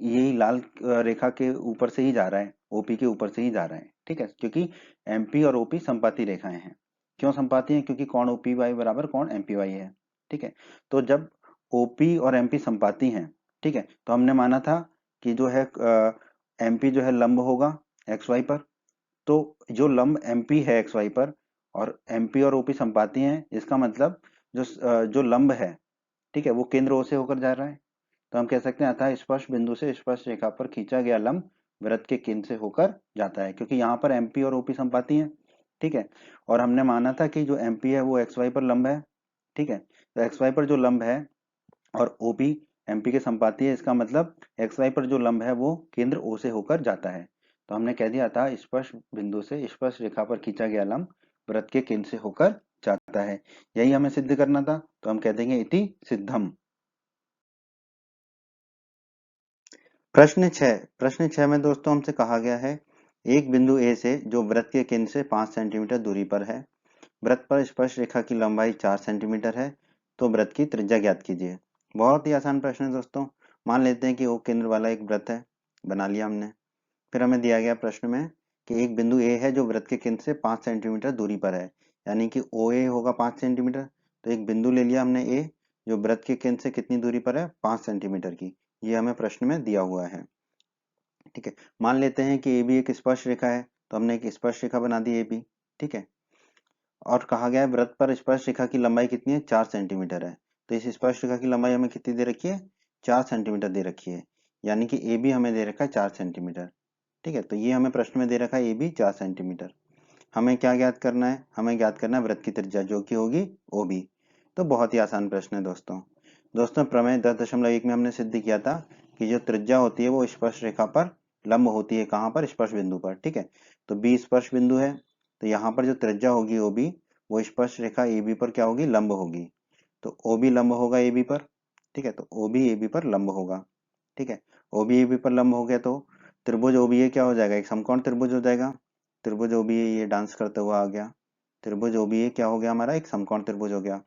यही लाल रेखा के ऊपर से ही जा रहा है, OP के ऊपर से ही जा रहा है। ठीक है, क्योंकि MP और OP संपाती रेखाएं हैं। क्यों संपाती हैं? क्योंकि कोण OPY बराबर कोण MPY है। ठीक है, तो जब OP और MP संपाती हैं, ठीक है, तो हमने माना था कि जो है MP जो है लंब होगा XY पर। तो जो लंब MP है XY पर और MP और OP संपाती हैं, इसका मतलब जो लंब है, ठीक है, वो केंद्र O से होकर जा रहा है। तो हम कह सकते हैं अतः स्पर्श बिंदु से स्पर्श रेखा पर खींचा गया लंब वृत्त के केंद्र से होकर जाता है, क्योंकि यहाँ पर MP और OP संपाती हैं। ठीक है, और हमने माना था कि जो MP है वो XY पर लंब है। ठीक है, तो XY पर जो लंब है और OP MP के संपाती है, इसका मतलब XY पर जो लंब है वो केंद्र O से होकर जाता है। तो हमने कह दिया था स्पर्श बिंदु से स्पर्श रेखा पर खींचा गया लंब वृत्त के केंद्र से होकर जाता है। यही हमें सिद्ध करना था, तो हम कह देंगे इति सिद्धम। प्रश्न 6 में दोस्तों हमसे कहा गया है, एक बिंदु ए से जो वृत्त के केंद्र से 5 सेंटीमीटर दूरी पर है, वृत्त पर स्पर्श रेखा की लंबाई 4 सेंटीमीटर है, तो वृत्त की त्रिज्या ज्ञात कीजिए। बहुत ही आसान प्रश्न है दोस्तों। मान लेते हैं कि ओ केंद्र वाला एक वृत्त है, बना लिया हमने। फिर हमें दिया गया प्रश्न में कि एक बिंदु ए है जो वृत्त के केंद्र से 5 सेंटीमीटर दूरी पर है, यानी कि ओ ए होगा 5 सेंटीमीटर। तो एक बिंदु ले लिया हमने ए, जो वृत्त के केंद्र से कितनी दूरी पर है? 5 सेंटीमीटर की। ये हमें प्रश्न में दिया हुआ है। ठीक है, मान लेते हैं कि ए बी एक स्पर्श रेखा है, तो हमने एक स्पर्श रेखा बना दी ए बी। ठीक है, और कहा गया है वृत्त पर स्पर्श रेखा की लंबाई कितनी है? 4 सेंटीमीटर है। तो इस स्पर्श रेखा की लंबाई हमें कितनी दे रखी है? 4 सेंटीमीटर दे रखी है, यानी कि ए बी हमें दे रखा है 4 सेंटीमीटर। ठीक है, तो ये हमें प्रश्न में दे रखा है ए बी 4 सेंटीमीटर। हमें क्या ज्ञात करना है? हमें ज्ञात करना है वृत्त की त्रिज्या, जो कि होगी ओ बी। तो बहुत ही आसान प्रश्न है दोस्तों। दोस्तों प्रमेय 10.1 में हमने सिद्ध किया था कि जो त्रिज्या होती है वो स्पर्श रेखा पर लंब होती है। कहाँ पर? स्पर्श बिंदु पर। ठीक है, तो बी स्पर्श बिंदु है, तो यहाँ पर जो त्रिज्या होगी ओ बी, वो स्पर्श रेखा ए बी पर क्या होगी? लंब होगी। तो ओ बी लंब होगा ए बी पर। ठीक है, तो ओ बी ए बी पर लंब होगा। ठीक है, ओ बी ए बी पर लंब हो गया तो त्रिभुज ओ बी ए क्या हो जाएगा? एक समकोण त्रिभुज हो जाएगा। त्रिभुज ओ बी ए ये डांस करते हुआ आ गया। त्रिभुज ओ बी ए क्या हो गया हमारा? एक समकोण त्रिभुज हो गया।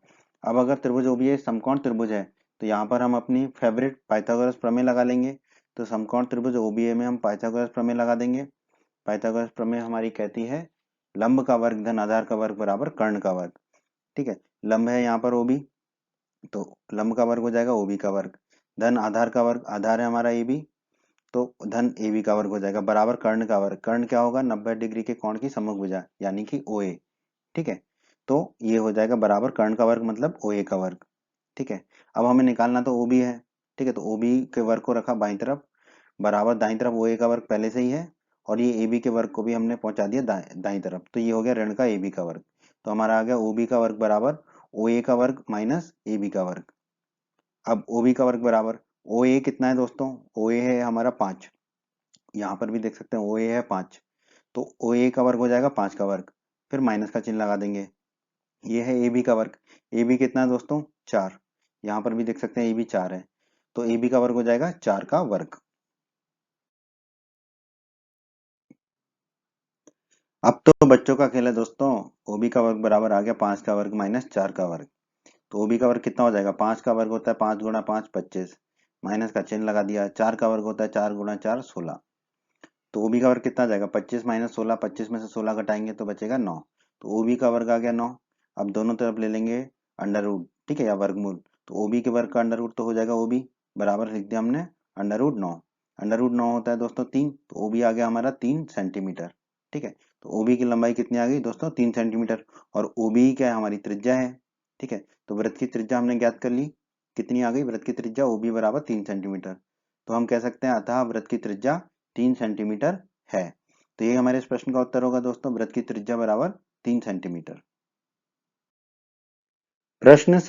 अब अगर त्रिभुज ओ बी ए समकोण त्रिभुज है, तो यहाँ पर हम अपनी फेवरेट पाइथागोरस प्रमेय लगा लेंगे। तो समकोण त्रिभुज OBA में हम पाइथागोरस प्रमेय लगा देंगे। पाइथागोरस प्रमेय हमारी कहती है लंब का वर्ग धन आधार का वर्ग बराबर कर्ण का वर्ग। ठीक है, लंब है यहाँ पर OB, तो लंब का वर्ग हो जाएगा OB का वर्ग, धन आधार का वर्ग, आधार है हमारा AB, तो धन AB का वर्ग हो जाएगा, बराबर कर्ण का वर्ग। कर्ण क्या होगा? 90 डिग्री के कोण की सम्मुख भुजा यानी कि OA। ठीक है, तो ये हो जाएगा बराबर कर्ण का वर्ग मतलब OA का वर्ग। ठीक है, अब हमें निकालना तो OB है। ठीक है, तो OB के वर्ग को रखा बाईं तरफ, बराबर दाईं तरफ OA का वर्ग पहले से ही है, और ये AB के वर्ग को भी हमने पहुंचा दिया दाईं तरफ, तो ये हो गया ऋण का AB का वर्ग। तो हमारा आ गया OB का वर्ग बराबर OA का वर्ग माइनस AB का वर्ग। अब OB का वर्ग बराबर OA कितना है दोस्तों? OA है हमारा 5, यहाँ पर भी देख सकते हैं OA है 5, तो OA का वर्ग हो जाएगा 5 का वर्ग, फिर माइनस का चिन्ह लगा देंगे। ये है AB का वर्ग, AB कितना है दोस्तों? 4, यहाँ पर भी देख सकते हैं AB 4 है, तो AB का वर्ग हो जाएगा 4 का वर्ग। अब तो बच्चों का खेल है दोस्तों। OB का वर्ग बराबर आ गया 5 का वर्ग माइनस 4 का वर्ग। तो OB का वर्ग कितना हो जाएगा? 5 का वर्ग होता है 5 गुणा 5 25, माइनस का चिन्ह लगा दिया। 4 का वर्ग होता है 4 गुणा 4 16, तो OB का वर्ग कितना आ जाएगा? 25 माइनस 16, 25 में से 16 घटाएंगे तो बचेगा 9, तो OB का वर्ग आ गया 9। अब दोनों तरफ ले लेंगे अंडर रूट, ठीक है, या वर्गमूल, तो OB के वर्ग का अंडर रूट तो हो जाएगा OB, बराबर लिख दिया हमने अंडर रूट 9। अंडर रूट 9 होता है दोस्तों 3, तो OB आ गया हमारा 3 सेंटीमीटर। ठीक है, तो OB की लंबाई कितनी आ गई दोस्तों? 3 सेंटीमीटर, और OB क्या है? हमारी त्रिज्या है। ठीक है, तो वृत्त की त्रिज्या हमने ज्ञात कर ली, कितनी आ गई? वृत्त की त्रिज्या OB बराबर 3 सेंटीमीटर। तो हम कह सकते हैं अतः वृत्त की त्रिज्या 3 सेंटीमीटर है। तो ये हमारे इस प्रश्न का उत्तर होगा दोस्तों, वृत्त की त्रिज्या बराबर 3 सेंटीमीटर। प्रश्न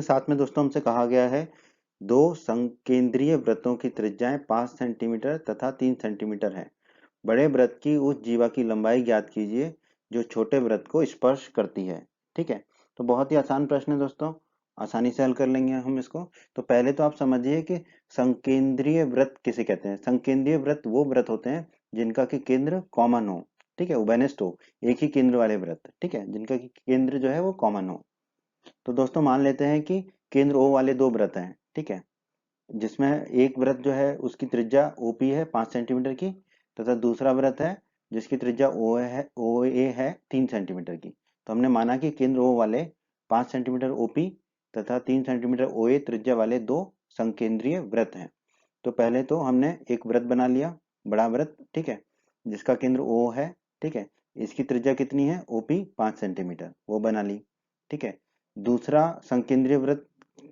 7 में दोस्तों हमसे कहा गया है दो संकेंद्रीय वृत्तों की त्रिज्याएं 5 सेंटीमीटर तथा 3 सेंटीमीटर है। बड़े वृत्त की उस जीवा की लंबाई ज्ञात कीजिए जो छोटे वृत्त को स्पर्श करती है। ठीक है, तो बहुत ही आसान प्रश्न है दोस्तों, आसानी से हल कर लेंगे हम इसको। तो पहले तो आप समझिए कि संकेंद्रीय वृत्त किसे कहते हैं। संकेंद्रीय वृत्त वो वृत्त होते हैं जिनका कि केंद्र कॉमन हो, ठीक है, उभयनिष्ठ हो, एक ही केंद्र वाले वृत्त, ठीक है, जिनका कि केंद्र जो है वो कॉमन हो। तो दोस्तों मान लेते हैं कि केंद्र O वाले दो वृत्त हैं, ठीक है, जिसमें एक वृत्त जो है उसकी त्रिज्या OP है 5 सेंटीमीटर की, तथा दूसरा वृत्त है जिसकी त्रिज्या OA है 3 सेंटीमीटर की। तो हमने माना कि केंद्र O वाले 5 सेंटीमीटर OP तथा 3 सेंटीमीटर OA त्रिज्या वाले दो संकेंद्रीय वृत्त हैं। तो पहले तो हमने एक वृत्त बना लिया, बड़ा वृत्त, ठीक है, जिसका केंद्र O है, ठीक है, इसकी त्रिज्या कितनी है? OP 5 सेंटीमीटर, वो बना ली। ठीक है, दूसरा संकेंद्रीय वृत्त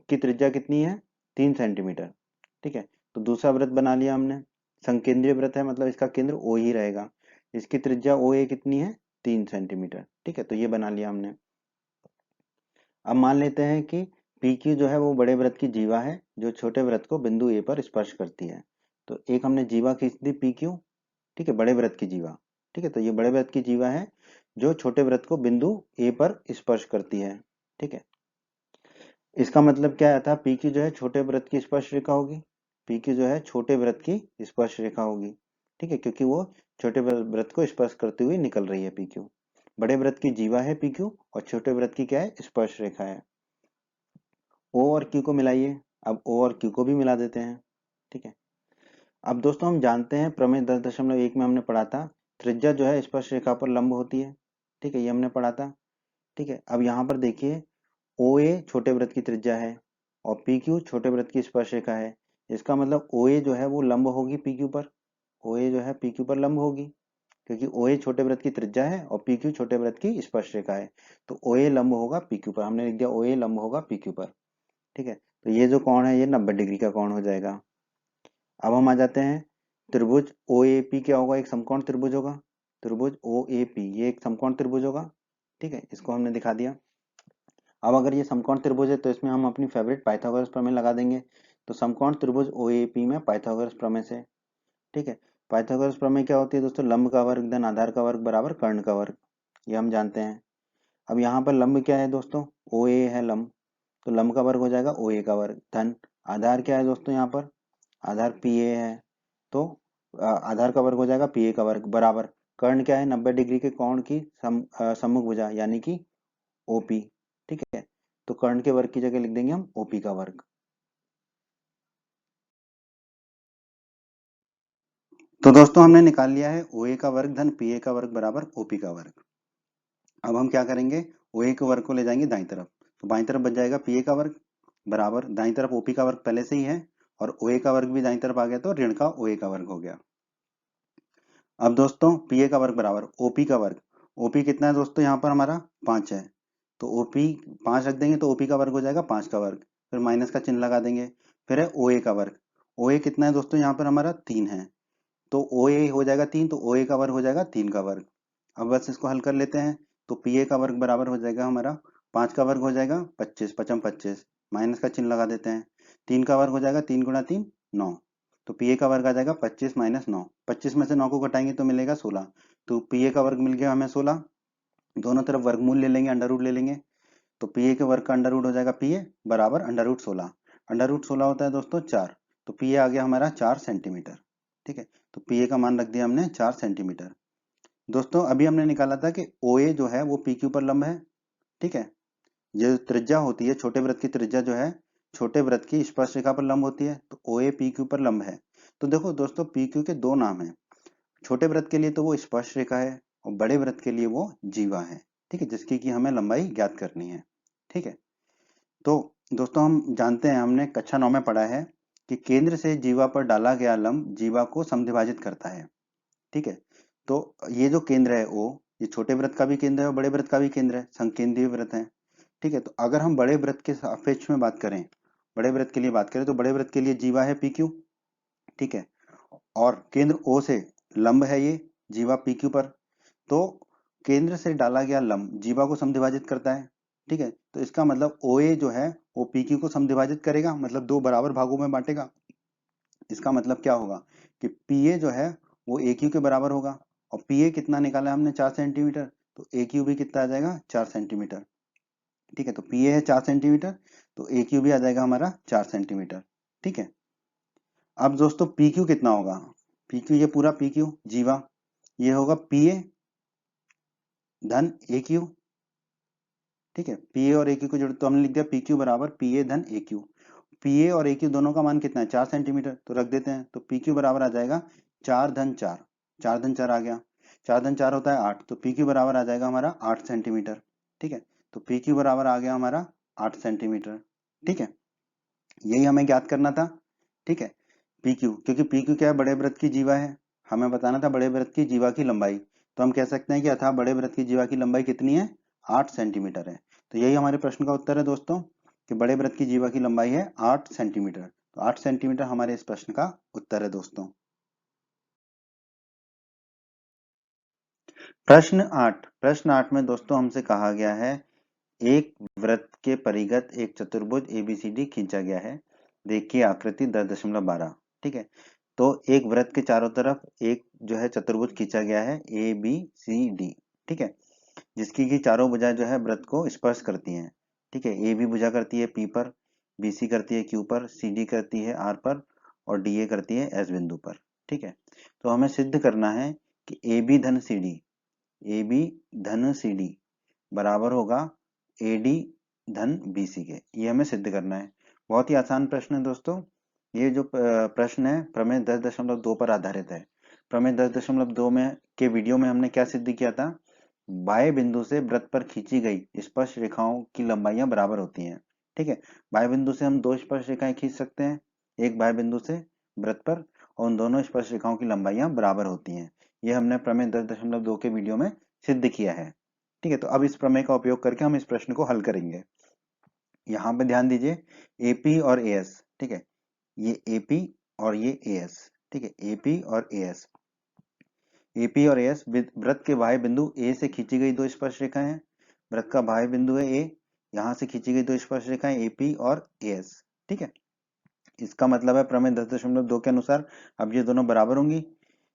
की त्रिज्या कितनी है? 3 सेंटीमीटर। ठीक है, तो दूसरा वृत्त बना लिया हमने, संकेंद्रीय वृत्त है मतलब इसका केंद्र O ही रहेगा, इसकी त्रिज्या OA कितनी है? 3 सेंटीमीटर। ठीक है, तो ये बना लिया हमने। अब मान लेते हैं कि PQ जो है वो बड़े वृत्त की जीवा है जो छोटे वृत्त को बिंदु A पर स्पर्श करती है। तो एक हमने जीवा खींच दी PQ, ठीक है, बड़े वृत्त की जीवा। ठीक है, तो ये बड़े वृत्त की जीवा है जो छोटे वृत्त को बिंदु A पर स्पर्श करती है। ठीक है, इसका मतलब क्या था? PQ जो है छोटे वृत्त की स्पर्श रेखा होगी, PQ जो है छोटे वृत्त की स्पर्श रेखा होगी। ठीक है, क्योंकि वो छोटे वृत्त को स्पर्श करती हुई निकल रही है PQ। बड़े वृत्त की जीवा है PQ और छोटे वृत्त की क्या है? स्पर्श रेखा है। O और Q को मिलाइए, अब O और Q को भी मिला देते हैं। ठीक है, अब दोस्तों हम जानते हैं प्रमेय 10.1 में हमने पढ़ा था त्रिज्या जो है स्पर्श रेखा पर लंब होती है। ठीक है, ये हमने पढ़ा था। ठीक है, अब यहाँ पर देखिए OA छोटे वृत्त की त्रिज्या है और PQ छोटे वृत्त की स्पर्श रेखा है। इसका मतलब OA जो है वो लंब होगी PQ पर, OA जो है PQ पर लंब होगी, क्योंकि OA छोटे वृत्त की त्रिज्या है और PQ छोटे वृत्त की स्पर्श रेखा है। तो OA लंब होगा PQ पर, हमने लिख दिया OA लंब होगा PQ पर। ठीक है, तो ये जो कोण है ये 90 डिग्री का कोण हो जाएगा। अब हम आ जाते हैं त्रिभुज OAP क्या होगा? एक समकोण त्रिभुज होगा। त्रिभुज OAP ये एक समकोण त्रिभुज होगा। ठीक है, इसको हमने दिखा दिया। अब अगर ये समकोण त्रिभुज है तो इसमें हम अपनी फेवरेट पाइथागोरस प्रमेय लगा देंगे। तो समकोण त्रिभुज OAP में पाइथागोरस प्रमेय से, ठीक है, पाइथागोरस प्रमेय क्या होती है दोस्तों? लंब का वर्ग धन आधार का वर्ग बराबर कर्ण का वर्ग, ये हम जानते हैं। अब यहाँ पर लंब क्या है दोस्तों? OA है लंब, तो लंब का वर्ग हो जाएगा OA का वर्ग, धन आधार क्या है दोस्तों? यहाँ पर आधार PA है, तो आधार का वर्ग हो जाएगा PA का वर्ग, बराबर कर्ण क्या है? 90 डिग्री के कोण की सम्मुख भुजा यानी कि OP। ठीक है, तो कर्ण के वर्ग की जगह लिख देंगे हम OP का वर्ग। तो दोस्तों हमने निकाल लिया है OA का वर्ग धन PA का वर्ग बराबर OP का वर्ग। अब हम क्या करेंगे, OA के वर्ग को ले जाएंगे दाईं तरफ, तो बाईं तरफ बच जाएगा PA का वर्ग बराबर, दाईं तरफ OP का वर्ग पहले से ही है और OA का वर्ग भी दाईं तरफ आ गया तो ऋण का OA का वर्ग हो गया। अब दोस्तों PA का वर्ग बराबर OP का वर्ग। OP कितना है दोस्तों, यहाँ पर हमारा 5 है, तो OP 5 रख देंगे तो OP का वर्ग हो जाएगा 5 का वर्ग, फिर माइनस का चिन्ह लगा देंगे। फिर है OA का वर्ग। OA कितना है दोस्तों, यहाँ पर हमारा 3 है, तो OA हो जाएगा 3, तो OA का वर्ग हो जाएगा 3 का वर्ग। अब बस इसको हल कर लेते हैं, तो PA का वर्ग बराबर हो जाएगा हमारा 5 का वर्ग हो जाएगा 25, 55 25, माइनस का चिन्ह लगा देते हैं। 3 का वर्ग हो जाएगा 3 गुणा 3 9, तो PA का वर्ग आ जाएगा 25 माइनस 9, 25 में से 9 को घटाएंगे तो मिलेगा 16, तो PA का वर्ग मिल गया हमें 16। दोनों तरफ वर्गमूल ले लेंगे, अंडर रूट ले लेंगे, तो PA के वर्ग का अंडर रूट हो जाएगा PA बराबर अंडर रूट 16। अंडर रूट 16 होता है दोस्तों 4, तो PA आ गया हमारा 4 सेंटीमीटर। ठीक है, तो PA का मान रख दिया हमने 4 सेंटीमीटर। दोस्तों अभी हमने निकाला था कि OA जो है वो PQ पर लंब है। ठीक है, जो त्रिज्या होती है, छोटे वृत्त की त्रिज्या जो है छोटे वृत्त की स्पर्श रेखा पर लंब होती है, तो OA PQ पर लंब है। तो देखो दोस्तों PQ के दो नाम हैं, छोटे वृत्त के लिए तो वो स्पर्श रेखा है और बड़े वृत्त के लिए वो जीवा है। ठीक है, जिसकी कि हमें लंबाई ज्ञात करनी है। ठीक है, तो दोस्तों हम जानते हैं, हमने कक्षा 9 में पढ़ा है कि केंद्र से जीवा पर डाला गया लंब जीवा को समद्विभाजित करता है। ठीक है, तो ये जो केंद्र है O, ये छोटे वृत्त का भी केंद्र है और बड़े वृत्त का भी केंद्र है, संकेंद्रीय वृत्त है। ठीक है, तो अगर हम बड़े वृत्त के सापेक्ष में बात करें, बड़े वृत्त के लिए बात करें, तो बड़े वृत्त के लिए जीवा है PQ। ठीक है, और केंद्र O से लंब है ये जीवा PQ पर, तो केंद्र से डाला गया लंब जीवा को समद्विभाजित करता है। ठीक है, तो इसका मतलब OA जो है वो PQ को समद्विभाजित करेगा, मतलब दो बराबर भागों में बांटेगा। इसका मतलब क्या होगा कि PA जो है वो AQ के बराबर होगा, और PA कितना निकाला है हमने 4 सेंटीमीटर, तो AQ भी कितना आ जाएगा 4 सेंटीमीटर। ठीक है, तो PA है 4 सेंटीमीटर, तो AQ भी आ जाएगा हमारा 4 सेंटीमीटर। ठीक है, अब दोस्तों PQ कितना होगा, PQ ये पूरा PQ जीवा, ये होगा PA धन AQ। ठीक है, PA और AQ को जोड़ तो हमने लिख दिया PQ बराबर PA धन AQ। PA और AQ दोनों का मान कितना है 4 सेंटीमीटर, तो रख देते हैं, तो PQ बराबर आ जाएगा 4 धन 4, 4 धन 4 आ गया, 4 धन 4 होता है 8, तो PQ बराबर आ जाएगा हमारा 8 सेंटीमीटर। ठीक है, तो PQ बराबर आ गया हमारा 8 सेंटीमीटर। ठीक है, यही हमें ज्ञात करना था। ठीक है, PQ, क्योंकि PQ क्या है, बड़े वृत्त की जीवा है, हमें बताना था बड़े वृत्त की जीवा की लंबाई, तो हम कह सकते हैं कि अतः बड़े वृत्त की जीवा की लंबाई कितनी है 8 सेंटीमीटर है। तो यही हमारे प्रश्न का उत्तर है दोस्तों, कि बड़े वृत्त की जीवा की लंबाई है 8 सेंटीमीटर। तो 8 सेंटीमीटर हमारे इस प्रश्न का उत्तर है दोस्तों। प्रश्न 8 में दोस्तों हमसे कहा गया है एक वृत्त के परिगत एक चतुर्भुज ABCD खींचा गया है, देखिए आकृति 10.12। ठीक है, तो एक वृत्त के चारों तरफ एक जो है चतुर्भुज खींचा गया है ABCD। ठीक है, जिसकी की चारों भुजाएं जो है वृत्त को स्पर्श करती हैं। ठीक है, AB भुजा करती है P पर, BC करती है Q पर, CD करती है R पर और DA करती है S बिंदु पर। ठीक है, तो हमें सिद्ध करना है कि AB धन CD बराबर होगा AD धन BC के, ये हमें सिद्ध करना है। बहुत ही आसान प्रश्न है दोस्तों। ये जो प्रश्न है प्रमेय 10.2 पर आधारित है। प्रमेय 10.2 में के वीडियो में हमने क्या सिद्ध किया था, बाएं बिंदु से वृत्त पर खींची गई स्पर्श रेखाओं की लंबाइयां बराबर होती हैं। ठीक है, बाएं बिंदु से हम दो स्पर्श रेखाएं खींच सकते हैं, एक बाएं बिंदु से वृत्त पर, और उन दोनों स्पर्श रेखाओं की लंबाइयां बराबर होती हैं। ये हमने प्रमेय 10.2 के वीडियो में सिद्ध किया है। ठीक है, तो अब इस प्रमेय का उपयोग करके हम इस प्रश्न को हल करेंगे। यहाँ पे ध्यान दीजिए AP और AS। ठीक है, ये AP और ये AS। ठीक है, AP और AS, AP और AS वृत्त के बाह्य बिंदु A से खींची गई दो स्पर्श रेखाएं हैं। वृत्त का बाह्य बिंदु है A, यहाँ से खींची गई दो स्पर्श रेखाएं AP और AS। ठीक है, इसका मतलब है प्रमेय 10.2 के अनुसार अब ये दोनों बराबर होंगी,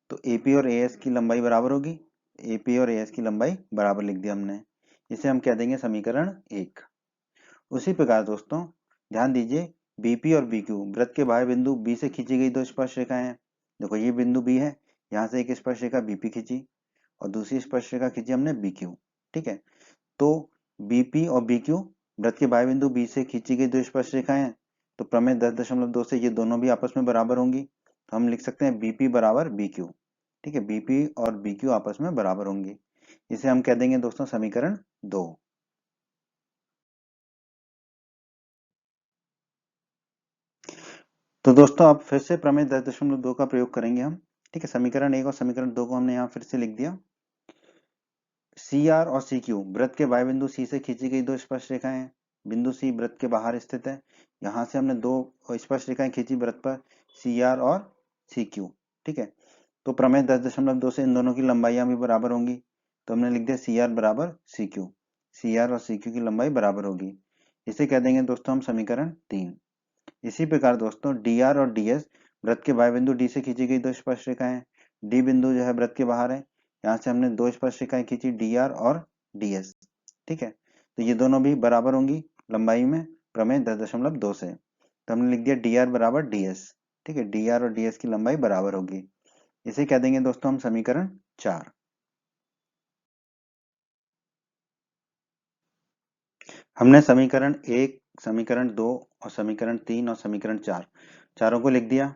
तो AP और AS की लंबाई बराबर होगी। AP और AS की लंबाई बराबर लिख दिया हमने, इसे हम कह देंगे समीकरण 1। उसी प्रकार दोस्तों ध्यान दीजिए BP और BQ वृत्त के बाह्य बिंदु B से खींची गई दो स्पर्श रेखाएं हैं। देखो ये बिंदु B है, यहाँ से एक स्पर्श रेखा BP खींची और दूसरी स्पर्श रेखा खींची हमने BQ। ठीक है, तो BP और BQ वृत्त के बाह्य बिंदु B से खींची गई दो स्पर्श रेखाएं हैं, तो प्रमेय 10.2 से ये दोनों भी आपस में बराबर होंगी, तो हम लिख सकते हैं BP बराबर BQ। ठीक है, बीपी और बीक्यू आपस में बराबर होंगी। इसे हम कह देंगे दोस्तों समीकरण 2। तो दोस्तों अब फिर से प्रमेय 10.2 का प्रयोग करेंगे हम। ठीक है, समीकरण 1 और समीकरण 2 को हमने यहाँ फिर से लिख दिया। सी आर और सी क्यू वृत्त के वाय बिंदु सी से खींची गई दो स्पर्श रेखाएं हैं। बिंदु सी वृत्त के बाहर स्थित है। यहाँ से हमने दो स्पर्श रेखाएं खींची वृत्त पर, सी आर और सी क्यू। ठीक है, तो प्रमेय 10.2 से इन दोनों की लंबाइयां भी बराबर होंगी। तो हमने लिख दिया सी आर बराबर सी क्यू। सी आर और सी क्यू की लंबाई बराबर होगी। इसे कह देंगे दोस्तों हम समीकरण 3। इसी प्रकार दोस्तों डी आर और डी एस वृत्त के वाय बिंदु डी से खींची गई दो स्पर्श रेखाएं हैं। डी बिंदु जो है वृत्त के बाहर है। यहाँ से हमने दो स्पर्श रेखाएं खींची डी आर और डी एस। ठीक है, तो ये दोनों भी बराबर होंगी लंबाई में प्रमेय 10.2 से। तो हमने लिख दिया डी आर बराबर डी एस। ठीक है, डी आर और डी एस की लंबाई बराबर होगी। इसे कह देंगे दोस्तों हम समीकरण 4। हमने समीकरण 1, समीकरण 2 और समीकरण 3 और समीकरण 4 चारों को लिख दिया।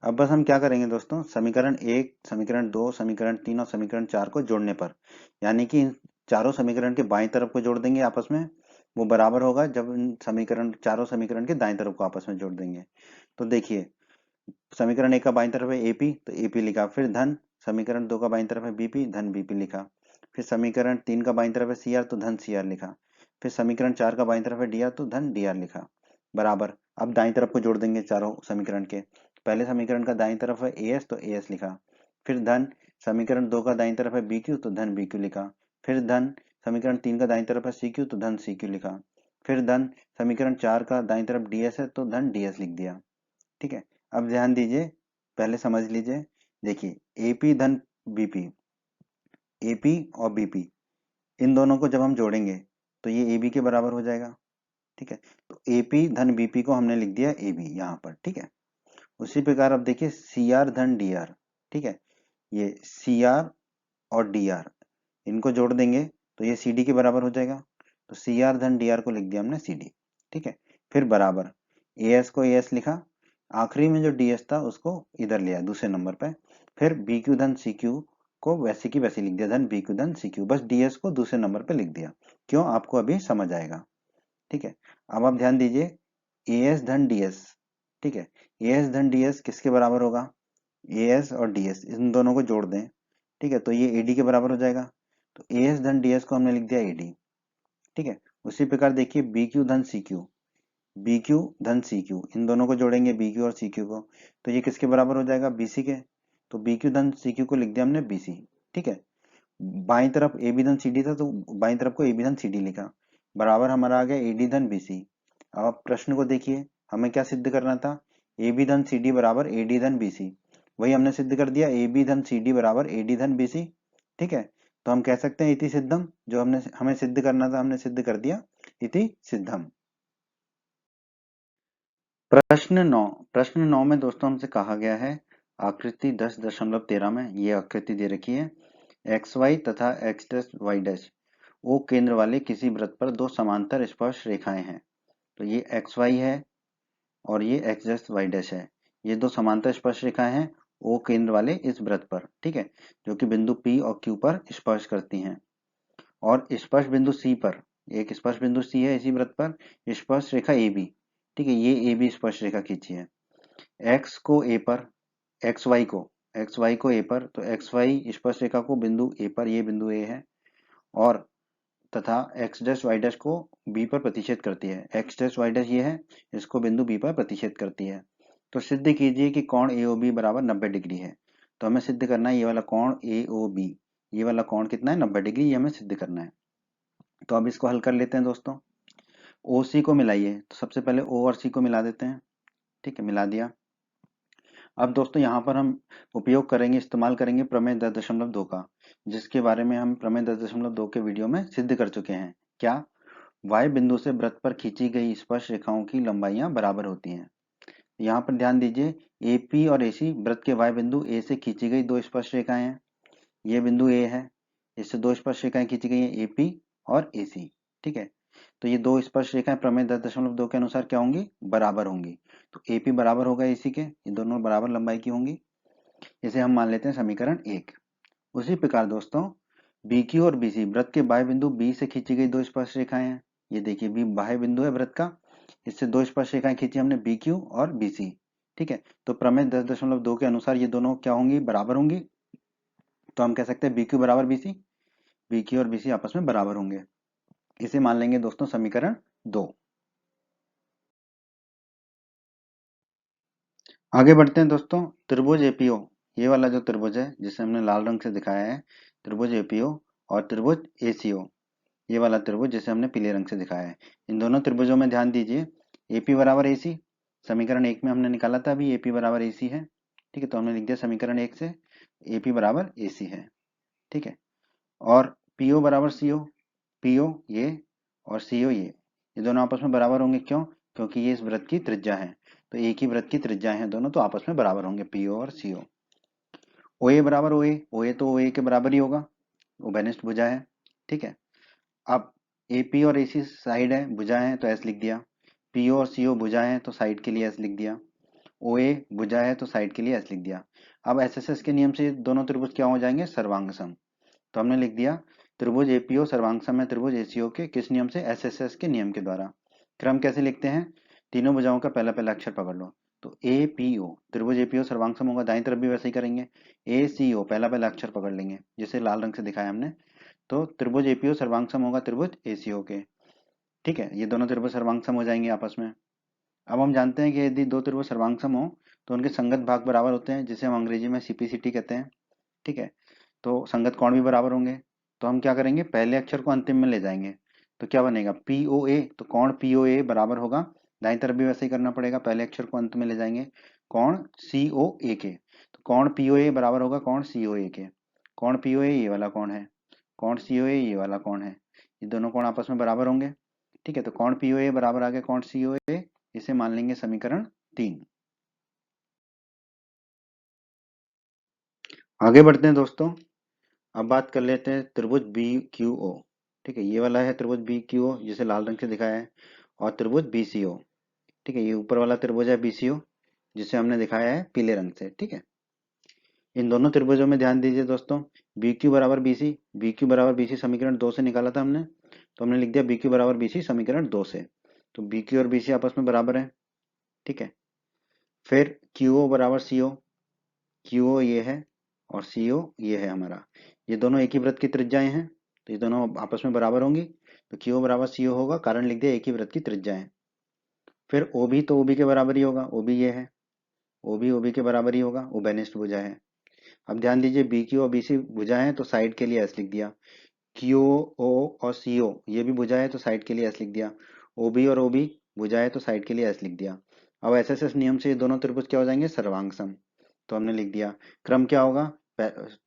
अब बस हम क्या करेंगे दोस्तों, समीकरण 1, समीकरण 2, समीकरण 3 और समीकरण 4 को जोड़ने पर, यानी कि इन चारों समीकरण के बाईं तरफ को जोड़ देंगे आपस में। वो बराबर होगा जब इन समीकरण चारों समीकरण के दाईं तरफ को आपस में जोड़ देंगे। तो देखिए, समीकरण 1 का बाईं तरफ है एपी, तो एपी लिखा, फिर धन समीकरण 2 का बाईं तरफ है बीपी, धन बीपी लिखा। फिर समीकरण 3 का बाईं तरफ है सीआर, तो धन सीआर लिखा। फिर समीकरण 4 का बाईं तरफ है डीआर, तो धन डीआर लिखा, बराबर। अब दाईं तरफ को जोड़ देंगे चारों समीकरण के। पहले समीकरण का दाईं तरफ है एएस, तो एएस लिखा। फिर धन समीकरण 2 का दाईं तरफ है बीक्यू, तो धन बीक्यू लिखा। फिर धन समीकरण 3 का दाईं तरफ है सीक्यू, तो धन सीक्यू लिखा। फिर धन समीकरण 4 का दाईं तरफ डीएस है, तो धन डीएस लिख दिया। ठीक है, अब ध्यान दीजिए, पहले समझ लीजिए। देखिए एपी धन बीपी, एपी और बीपी इन दोनों को जब हम जोड़ेंगे तो ये एबी के बराबर हो जाएगा। ठीक है, तो एपी धन बीपी को हमने लिख दिया एबी यहाँ पर। ठीक है, उसी प्रकार अब देखिए सी आर धन डी आर। ठीक है, ये सी आर और डी आर इनको जोड़ देंगे तो ये सी डी के बराबर हो जाएगा। तो सी आर धन डी आर को लिख दिया हमने सी डी। ठीक है, फिर बराबर ए एस को ए एस लिखा, आखिरी में जो डी एस था उसको इधर लिया दूसरे नंबर पे। फिर बी क्यू धन सी क्यू को वैसे की वैसे लिख दिया, धन बी क्यू धन सी क्यू, बस डी एस को दूसरे नंबर पे लिख दिया। क्यों, आपको अभी समझ आएगा। ठीक है, अब आप ध्यान दीजिए ए एस धन डी एस। ठीक है, ए एस धन डी एस किसके बराबर होगा, ए एस और डी एस इन दोनों को जोड़ दें। ठीक है, तो ये ए डी के बराबर हो जाएगा। तो ए एस धन डी एस को हमने लिख दिया ए डी। ठीक है, उसी प्रकार देखिए बी क्यू धन सी क्यू, बी क्यू धन सी क्यू इन दोनों को जोड़ेंगे बी क्यू और सी क्यू को, तो ये किसके बराबर हो जाएगा, बीसी के। तो बी क्यू धन सी क्यू को लिख दिया हमने बीसी। ठीक है, बाईं तरफ ए बी धन सी डी था तो बाईं तरफ को ए बी धन सी डी लिखा, बराबर हमारा आ गया ए डी धन बी सी। अब आप प्रश्न को देखिए, हमें क्या सिद्ध करना था, ए बी धन सी डी बराबर ए डी धन बी सी। वही हमने सिद्ध कर दिया, ए बी धन सी डी बराबर ए डी धन बी सी। ठीक है, तो हम कह सकते हैं इति सिद्धम, जो हमने हमें सिद्ध करना था हमने सिद्ध कर दिया, इति सिद्धम। प्रश्न 9 में दोस्तों हमसे कहा गया है, आकृति 10.13 में ये आकृति दे रखी है, एक्स वाई तथा X dash Y dash O केंद्र वाले किसी वृत्त पर दो समांतर स्पर्श रेखाएं हैं। तो ये एक्स वाई है और ये एक्स डैश वाई डैश है। ये दो समांतर स्पर्श रेखाएं हैं ओ केंद्र वाले इस वृत्त पर। ठीक है, जो कि बिंदु पी और क्यू पर स्पर्श करती हैं। और स्पर्श बिंदु सी पर, एक स्पर्श बिंदु सी है इसी वृत्त पर, स्पर्श रेखा ए बी। ठीक है, ये ए बी स्पर्श रेखा खींची है। एक्स को ए पर, एक्स वाई को, एक्स वाई को ए पर, तो एक्स वाई स्पर्श रेखा को बिंदु ए पर, ये बिंदु ए है, और तथा एक्स डैश वाई डैश को बी पर प्रतिच्छेद करती है। एक्स डैश वाई डैश ये है, इसको बिंदु बी पर प्रतिच्छेद करती है। तो सिद्ध कीजिए कि कोण ए ओ बी बराबर 90 डिग्री है। तो हमें सिद्ध करना है ये वाला कोण ए ओ बी, ये वाला कोण कितना है, 90 डिग्री, ये हमें सिद्ध करना है। तो अब इसको हल कर लेते हैं दोस्तों। ओ सी को मिलाइए, तो सबसे पहले ओ और सी को मिला देते हैं। ठीक है, मिला दिया। अब दोस्तों यहाँ पर हम उपयोग करेंगे, इस्तेमाल करेंगे प्रमेय 10.2 का, जिसके बारे में हम प्रमेय 10.2 के वीडियो में सिद्ध कर चुके हैं। क्या, वाई बिंदु से वृत्त पर खींची गई स्पर्श रेखाओं की लंबाइयां बराबर होती हैं। यहाँ पर ध्यान दीजिए, एपी और एसी वृत्त के वाई बिंदु ए से खींची गई दो स्पर्श रेखाएं हैं। ये बिंदु ए है, इससे दो स्पर्श रेखाएं खींची गई हैं एपी और एसी। ठीक है, तो ये दो स्पर्श रेखाएं प्रमेय 10.2 के अनुसार क्या होंगी, बराबर होंगी। तो एपी बराबर होगा एसी के, ये दोनों बराबर लंबाई की होंगी। इसे हम मान लेते हैं समीकरण 1। उसी प्रकार दोस्तों बी क्यू और बी सी वृत्त के बाह्य बिंदु बी से खींची गई दो स्पर्श रेखाएं हैं। ये देखिए बी बाह्य बिंदु है वृत्त का, इससे दो स्पर्श रेखाएं खींची हमने बी क्यू और बी सी। ठीक है, तो प्रमेय 10.2 के अनुसार ये दोनों क्या होंगी, बराबर होंगी। तो हम कह सकते हैं बी क्यू बराबर बी सी, बी क्यू और बी सी आपस में बराबर होंगे। इसे मान लेंगे दोस्तों समीकरण 2। आगे बढ़ते हैं दोस्तों, त्रिभुज एपीओ, ये वाला जो त्रिभुज है जिसे हमने लाल रंग से दिखाया है, त्रिभुज एपीओ और त्रिभुज एसीओ, ये वाला त्रिभुज जिसे हमने पीले रंग से दिखाया है। इन दोनों त्रिभुजों में ध्यान दीजिए, एपी बराबर एसी, समीकरण 1 में हमने निकाला था अभी एपी बराबर एसी है। ठीक है, तो हमने लिख दिया समीकरण 1 से एपी बराबर एसी है। ठीक है, और पीओ बराबर सीओ, पीओ ये और सीओ ये दोनों आपस में बराबर होंगे। क्यों? क्योंकि ये इस वृत्त की त्रिज्या है, तो एक ही वृत्त की त्रिज्या है दोनों, तो आपस में बराबर होंगे पीओ और सीओ। ओए बराबर ओए, ओए तो ओए के बराबर ही होगा, वो बेनिस्ट भुजा है। ठीक है, अब एपी और एसी साइड है, भुजा है, तो एस लिख दिया। पीओ और सीओ भुजा है, तो साइड के लिए एस लिख दिया। ओए भुजा है, तो साइड के लिए एस लिख दिया। अब एसएसएस के नियम से दोनों त्रिभुज क्या हो जाएंगे, सर्वांग सम। तो हमने लिख दिया त्रिभुज एपीओ सर्वांग सम है त्रिभुज एसीओ के किस नियम से, एसएसएस के नियम के द्वारा। क्रम कैसे लिखते हैं, तीनों भुजाओं का पहला पहला अक्षर पकड़ लो। तो एपीओ त्रिभुज एपीओ सर्वांग सम होगा, दाईं तरफ भी वैसे ही करेंगे। एसीओ पहला पहला अक्षर पकड़ लेंगे जिसे लाल रंग से दिखाया हमने, तो त्रिभुज एपीओ सर्वांग सम होगा त्रिभुज एसीओ के। ठीक है, ये दोनों त्रिभुज सर्वांग सम हो जाएंगे आपस में। अब हम जानते हैं कि यदि दो त्रिभुज सर्वांग सम हो तो उनके संगत भाग बराबर होते हैं, जिसे हम अंग्रेजी में सीपीसीटी कहते हैं। ठीक है, तो संगत कोण भी बराबर होंगे। तो हम क्या करेंगे, पहले अक्षर को अंतिम में ले जाएंगे, तो क्या बनेगा पी ओ ए, तो कोण पी ओ ए बराबर होगा, दाईं तरफ भी वैसे ही करना पड़ेगा, पहले अक्षर को अंत में ले जाएंगे, कोण सी ओ ए के। तो कोण पी ओ ए बराबर होगा कोण सी ओ ए के। कोण पी ओ ए ये वाला कोण है, कोण सी ओ ए ये वाला कोण है, ये दोनों कोण आपस में बराबर होंगे। ठीक है, तो कोण पी ओ ए बराबर आ गया कोण सी ओ ए, इसे मान लेंगे समीकरण 3। आगे बढ़ते हैं दोस्तों, अब बात कर लेते हैं त्रिभुज बी क्यू ओ। ठीक है, ये वाला है त्रिभुज बी क्यू ओ जिसे लाल रंग से दिखाया है, और त्रिभुज बी सी ओ। ठीक है, ये ऊपर वाला त्रिभुज है बी सी ओ जिसे हमने दिखाया है पीले रंग से। ठीक है, इन दोनों त्रिभुजों में ध्यान दीजिए दोस्तों, बी क्यू बराबर बी सी, बी क्यू बराबर बी सी समीकरण 2 से निकाला था हमने, तो हमने लिख दिया बी क्यू बराबर बी सी समीकरण 2 से। तो बी क्यू और बी सी आपस में बराबर है। ठीक है, फिर क्यू ओ बराबर सी ओ, क्यू ओ ये है और सी ओ ये है हमारा, ये दोनों एक ही वृत्त की त्रिज्याएं हैं, तो ये दोनों आपस में बराबर होंगी, तो क्यू ओ बराबर सी ओ होगा, कारण लिख दिया एक ही वृत्त की त्रिज्याएं। फिर ओ बी, तो ओ बी के बराबर ही होगा, ओ बी ये है, ओ बी के बराबर ही होगा, वो बेनिस्ट भुजा है। अब ध्यान दीजिए बी क्यू और बी सी भुजा है, तो साइड के लिए एस लिख दिया। क्यू ओ और सी ओ ये भी भुजा है, तो साइड के लिए एस लिख दिया। ओ बी और ओ बी भुजा है, तो साइड के लिए एस लिख दिया। अब एस एस एस नियम से ये दोनों त्रिभुज क्या हो जाएंगे, सर्वांग सम। तो हमने लिख दिया, क्रम क्या होगा,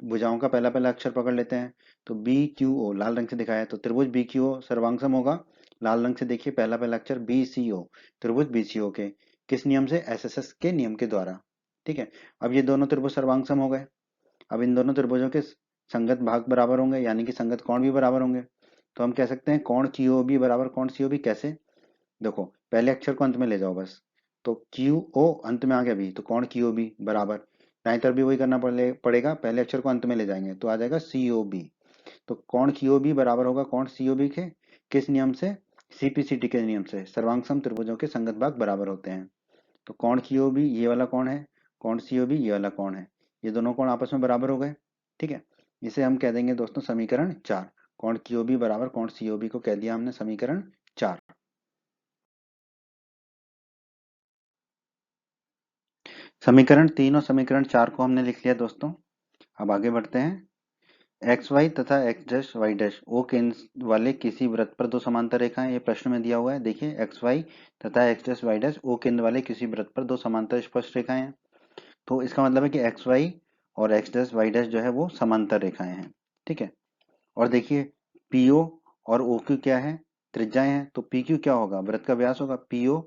भुजाओं का पहला पहला अक्षर पकड़ लेते हैं। तो बी क्यू ओ लाल रंग से दिखाया है, तो त्रिभुज बी क्यू ओ सर्वांग सम होगा, लाल रंग से देखिए पहला पहला अक्षर बी सी ओ, त्रिभुज बी सी ओ के किस नियम से, एस एस एस के नियम के द्वारा। ठीक है, अब ये दोनों त्रिभुज सर्वांग सम हो गए। अब इन दोनों त्रिभुजों के संगत भाग बराबर होंगे, यानी कि संगत कोण भी बराबर होंगे। तो हम कह सकते हैं कोण क्यू ओ बी बराबर कोण सी ओ बी। कैसे, देखो पहले अक्षर को अंत में ले जाओ बस, तो क्यू ओ अंत में आ गया भी, तो कोण क्यू ओ बी बराबर, दाईं तरफ भी वही करना पड़ेगा, पहले अक्षर को अंत में ले जाएंगे तो आ जाएगा सी ओ बी। तो कोण क्यू ओ बी बराबर होगा कोण सी ओ बी के किस नियम से, सीपीसीटी के नियम से, सर्वांग सम त्रिभुजों के संगत भाग बराबर होते हैं। तो कोण क्यू ओ बी ये वाला कोण है, कोण सी ओ बी ये वाला कोण है, ये दोनों कोण आपस में बराबर हो गए। ठीक है, इसे हम कह देंगे दोस्तों समीकरण 4। कोण क्यू ओ बी बराबर कोण सी ओ बी को कह दिया हमने समीकरण 4। समीकरण 3 और समीकरण 4 को हमने लिख लिया दोस्तों। अब आगे बढ़ते हैं, एक्स वाई तथा X dash Y dash O केंद्र वाले किसी वृत्त पर दो समांतर रेखाएं, ये प्रश्न में दिया हुआ है। देखिए एक्स वाई तथा X dash Y dash O केंद्र वाले किसी वृत्त पर दो समांतर स्पर्श रेखाएं हैं। तो इसका मतलब है कि एक्स वाई और एक्स डैश वाई डैश जो है वो समांतर रेखाएं हैं। ठीक है, और देखिए पीओ और ओ क्यू क्या है, त्रिज्याएं हैं, तो पी क्यू क्या होगा, वृत्त का व्यास होगा, पीओ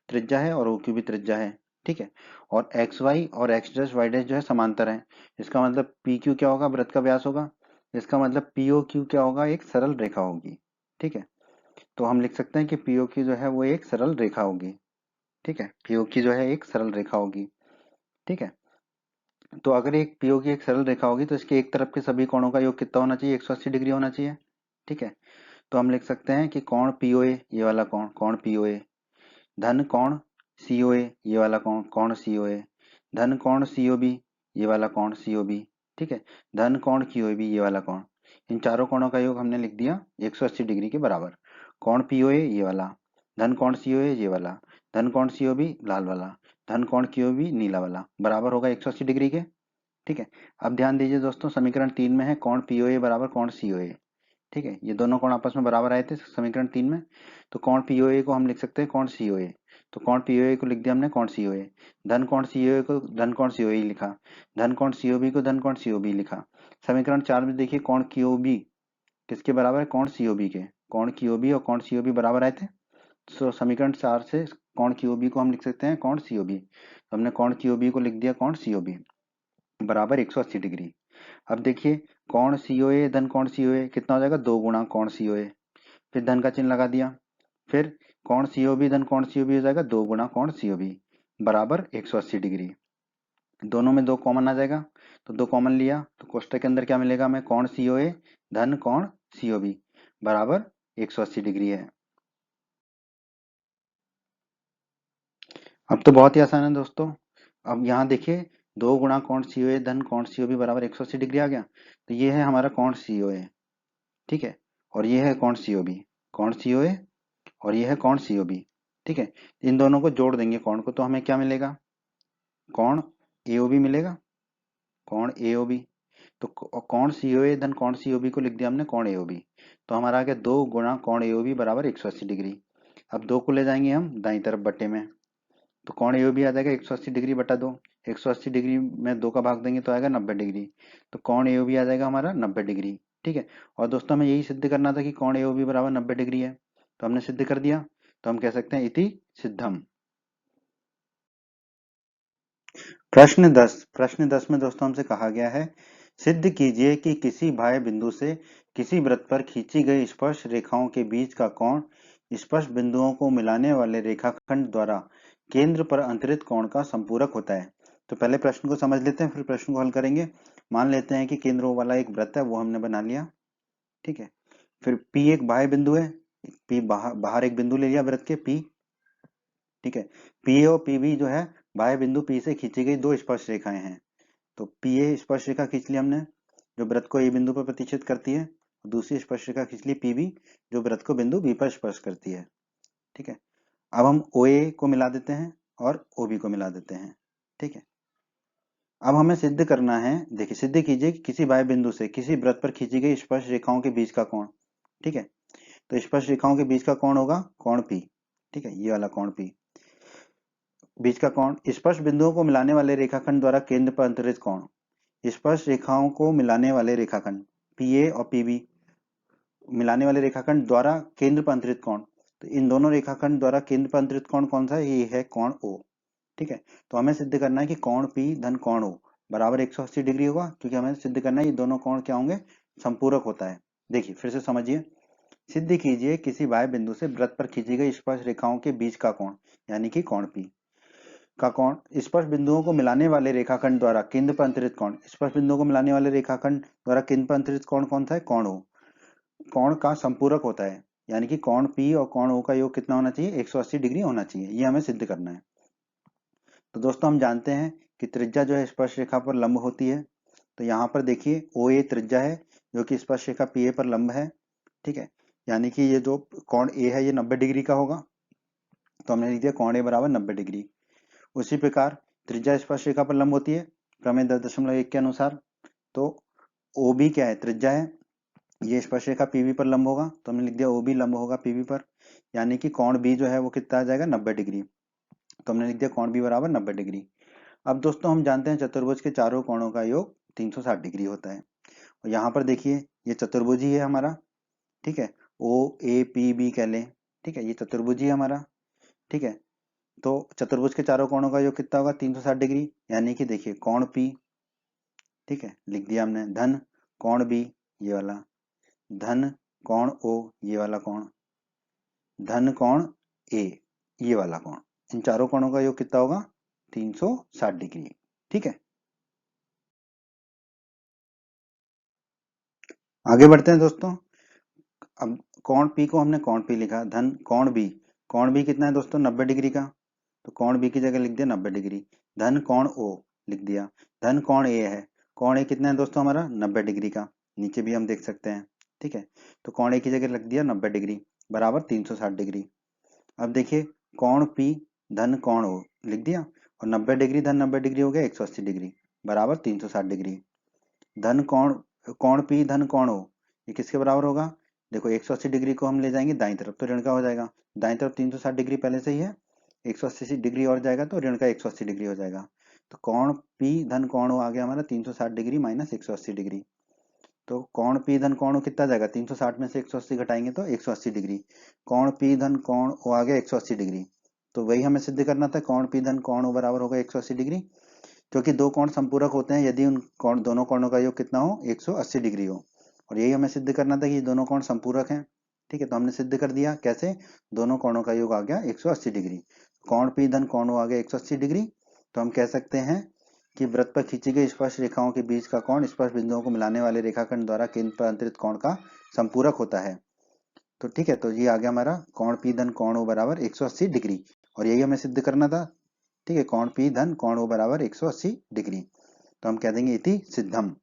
त्रिज्या है और ओ क्यू भी त्रिज्या है। ठीक है, और एक्स वाई और एक्स डैश वाई डैश जो है समांतर है, इसका मतलब पी क्यू क्या होगा, वृत्त का व्यास होगा, इसका मतलब पीओ क्यू क्या होगा, एक सरल रेखा होगी। ठीक है, तो हम लिख सकते हैं कि पीओ क्यू जो है वो एक सरल रेखा होगी। ठीक है, पीओ क्यू जो है एक सरल रेखा होगी। ठीक है, तो अगर एक पीओ की एक सरल रेखा होगी तो इसके एक तरफ के सभी कोणों का योग कितना होना चाहिए, 180 डिग्री होना चाहिए। ठीक है, तो हम लिख सकते हैं कि कोण पीओए, ये वाला कोण, कोण पीओए, धन कोण सीओए, ये वाला कोण, कोण सीओए, धन कोण सीओबी, ये वाला कोण सीओबी। ठीक है, धन कोण क्यूओबी, ये वाला कोण। इन चारों कोणों का योग हमने लिख दिया 180 डिग्री के बराबर। कोण पीओए ये वाला, धन कोण सीओए ये वाला, धन कोण सीओबी लाल वाला, धन कोण क्यूओबी नीला वाला, बराबर होगा 180 डिग्री के। ठीक है, अब ध्यान दीजिए दोस्तों, समीकरण 3 में है कोण पीओए बराबर कोण सीओए। ठीक है, ये दोनों कोण आपस में बराबर आए थे समीकरण 3 में, तो कोण पीओए को हम लिख सकते हैं कोण सीओए। तो कोण पीओए को लिख दिया हमने कोण सीओए, धन कोण सीओए को धन कोण सीओए लिखा, धन कोण सीओबी को धन कोण सीओबी लिखा। समीकरण 4 में देखिए कोण क्यूओबी किसके बराबर है, कोण सीओबी के। कोण क्यूओबी और कोण सीओबी बराबर आए थे, तो समीकरण 4 से कोण क्यूओबी को हम लिख सकते हैं कोण सीओबी। तो हमने कोण क्यूओबी को लिख दिया कोण सीओबी बराबर 180 डिग्री। अब देखिए कोण सीओए धन कोण सीओए कितना हो जाएगा, 2 गुणा कोण सीओए, फिर धन का चिन्ह लगा दिया, फिर कोण सीओबी धन कोण सीओबी हो जाएगा 2 गुणा कोण सीओबी बराबर 180 डिग्री। दोनों में 2 कॉमन आ जाएगा, तो 2 कॉमन लिया तो कोष्टक के अंदर क्या मिलेगा हमें, कोण सीओए धन कोण सीओबी बराबर 180 डिग्री है। अब तो बहुत ही आसान है दोस्तों। अब यहाँ देखिए 2 गुणा कोण सीओए धन कोण सीओबी बराबर 180 डिग्री आ गया, तो ये है हमारा कोण सीओए। ठीक है, और ये है कोण सीओबी, कोण सीओए और ये है कोण सीओबी। ठीक है, इन दोनों को जोड़ देंगे कोण को, तो हमें क्या मिलेगा, कोण एओबी मिलेगा, कोण एओबी। तो कोण सीओए धन कोण सीओबी को लिख दिया हमने कोण एओबी, तो हमारा आ गया 2 गुणा कोण एओबी बराबर 180 डिग्री। अब 2 को ले जाएंगे हम दाई तरफ बट्टे में, तो कोण एओबी आ जाएगा 180 डिग्री बटा 2। 180 डिग्री में 2 का भाग देंगे तो आएगा 90 डिग्री, तो कोण एओबी आ जाएगा हमारा 90 डिग्री। ठीक है, और दोस्तों हमें यही सिद्ध करना था कि कोण एओबी बराबर 90 डिग्री है, तो हमने सिद्ध कर दिया। तो हम कह सकते हैं इति सिद्धम। प्रश्न 10 में दोस्तों हमसे कहा गया है, सिद्ध कीजिए कि किसी बाह्य बिंदु से किसी वृत्त पर खींची गई स्पर्श रेखाओं के बीच का कोण स्पर्श बिंदुओं को मिलाने वाले रेखाखंड द्वारा केंद्र पर अंतरित कोण का संपूरक होता है। तो पहले प्रश्न को समझ लेते हैं, फिर प्रश्न को हल करेंगे। मान लेते हैं कि केंद्र वाला एक वृत्त है, वो हमने बना लिया। ठीक है, फिर P एक बाह्य बिंदु है, P बाहर एक बिंदु ले लिया वृत्त के P। ठीक है, पी ए और पीबी जो है बाह्य बिंदु पी से खींची गई 2 स्पर्श रेखाएं हैं। तो पी ए स्पर्श रेखा खींच ली हमने जो वृत्त को ए बिंदु पर प्रतिच्छेद करती है, दूसरी स्पर्श रेखा खींच ली पीबी जो वृत्त को बिंदु बी पर स्पर्श करती है। ठीक है, अब हम ओ ए को मिला देते हैं और ओ बी को मिला देते हैं। ठीक है, अब हमें सिद्ध करना है, देखिए सिद्ध कीजिए कि किसी बाह्य बिंदु से किसी वृत्त पर खींची गई स्पर्श रेखाओं के बीच का कोण। ठीक है, तो स्पर्श रेखाओं के बीच का कोण होगा कोण पी। ठीक है, ये वाला कोण पी, बीच का कोण स्पर्श बिंदुओं को मिलाने वाले रेखाखंड द्वारा केंद्र पर अंतरित कोण, स्पर्श रेखाओं को मिलाने वाले रेखाखंड पी ए और पीबी मिलाने वाले रेखाखंड द्वारा केंद्र पर अंतरित कोण, तो इन दोनों रेखाखंड द्वारा केंद्र पर अंतरित कोण कौन सा है, ये है कोण ओ। ठीक है, तो हमें सिद्ध करना है कि कोण पी धन कोण ओ बराबर 180 डिग्री होगा, क्योंकि हमें सिद्ध करना है ये दोनों कोण क्या होंगे, संपूरक होता है। देखिए फिर से समझिए, सिद्ध कीजिए किसी बाह्य बिंदु से वृत्त पर खींची गई स्पर्श रेखाओं के बीच का कोण यानी कि कोण पी का कोण स्पर्श बिंदुओं को मिलाने वाले रेखाखंड द्वारा केंद्र पर अंतरित कोण, स्पर्श बिंदुओं को मिलाने वाले रेखाखंड द्वारा केंद्र पर अंतरित कोण कौन सा है, कोण ओ, कोण का संपूरक होता है, यानी कि कोण पी और कोण ओ का योग कितना होना चाहिए, 180 डिग्री होना चाहिए। ये हमें सिद्ध करना है। तो दोस्तों हम जानते हैं कि त्रिज्या जो है स्पर्श रेखा पर लंब होती है, तो यहाँ पर देखिए ओ ए त्रिज्या है जो कि स्पर्श रेखा पी ए पर लंब है। ठीक है, यानी कि ये जो कोण ए है ये 90 डिग्री का होगा, तो हमने लिख दिया कोण ए बराबर 90 डिग्री। उसी प्रकार त्रिज्या स्पर्श रेखा पर लंब होती है प्रमेय 10.1 के अनुसार, तो ओ बी क्या है, त्रिज्या है, ये स्पर्श रेखा पीबी पर लंब होगा, तो हमने लिख दिया ओ बी लंब होगा पीबी पर, यानी कि कोण बी जो है वो कितना आ जाएगा, 90 डिग्री, तो हमने लिख दिया कोण बी बराबर 90 डिग्री। अब दोस्तों हम जानते हैं चतुर्भुज के चारों कोणों का योग 360 डिग्री होता है, और यहाँ पर देखिए ये चतुर्भुज ही है हमारा। ठीक है, ओ ए पी बी कह लें। ठीक है, ये चतुर्भुज ही है हमारा। ठीक है, तो चतुर्भुज के चारों कोणों का योग कितना होगा, 360 डिग्री, यानी कि देखिए कोण पी, ठीक है लिख दिया हमने, धन कोण बी ये वाला, धन कोण ओ ये वाला कोण, धन कोण ए ये वाला कोण, इन चारों कोणों का योग कितना होगा, 360 डिग्री। ठीक है, आगे बढ़ते हैं दोस्तों। अब कोण P को हमने कोण P लिखा, धन कोण B कितना है दोस्तों 90 डिग्री का, तो कोण B की जगह लिख दिया 90 डिग्री। धन कोण O लिख दिया। धन कोण A है, कोण A कितना है दोस्तों हमारा 90 डिग्री का, नीचे भी हम देख सकते हैं। ठीक है, तो कोण A की जगह लिख दिया 90 डिग्री बराबर 360 डिग्री। अब देखिए कोण P धन कोण O लिख दिया, और 90 डिग्री धन 90 डिग्री हो गया 180 डिग्री बराबर 360 डिग्री। धन कोण P धन कोण O ये किसके बराबर होगा? देखो 180 डिग्री को हम ले जाएंगे दाईं तरफ तो ऋण का हो जाएगा, दाईं तरफ 360 डिग्री पहले से ही है, 180 डिग्री और जाएगा तो ऋण का 180 डिग्री हो जाएगा। तो कोण P धन कोण O आ गया हमारा 360 डिग्री माइनस 180 डिग्री। तो कोण P धन कोण O कितना जाएगा, 360 में से 180 घटाएंगे तो 180 डिग्री। कोण P धन कोण O आ गया 180 डिग्री। तो वही हमें सिद्ध करना था, कोण P धन कोण O बराबर होगा 180 डिग्री, क्योंकि दो कोण संपूरक होते हैं यदि उन दोनों कोणों का योग कितना हो 180 डिग्री हो, और यही हमें सिद्ध करना था कि दोनों कोण संपूरक हैं। ठीक है, तो हमने सिद्ध कर दिया कैसे, दोनों कोणों का योग आ गया 180 डिग्री। कोण P धन कोण O आ गया 180 डिग्री। तो हम कह सकते हैं कि वृत्त पर खींची गई स्पर्श रेखाओं के बीच का कोण स्पर्श बिंदुओं को मिलाने वाले रेखाखंड द्वारा केंद्र पर अंतरित कोण का संपूरक होता है। तो ठीक है, तो ये आ गया हमारा कोण P धन कोण O बराबर 180 डिग्री, और यही हमें सिद्ध करना था। ठीक है, कोण P धन कोण O बराबर 180 डिग्री, तो हम कह देंगे इति सिद्धम।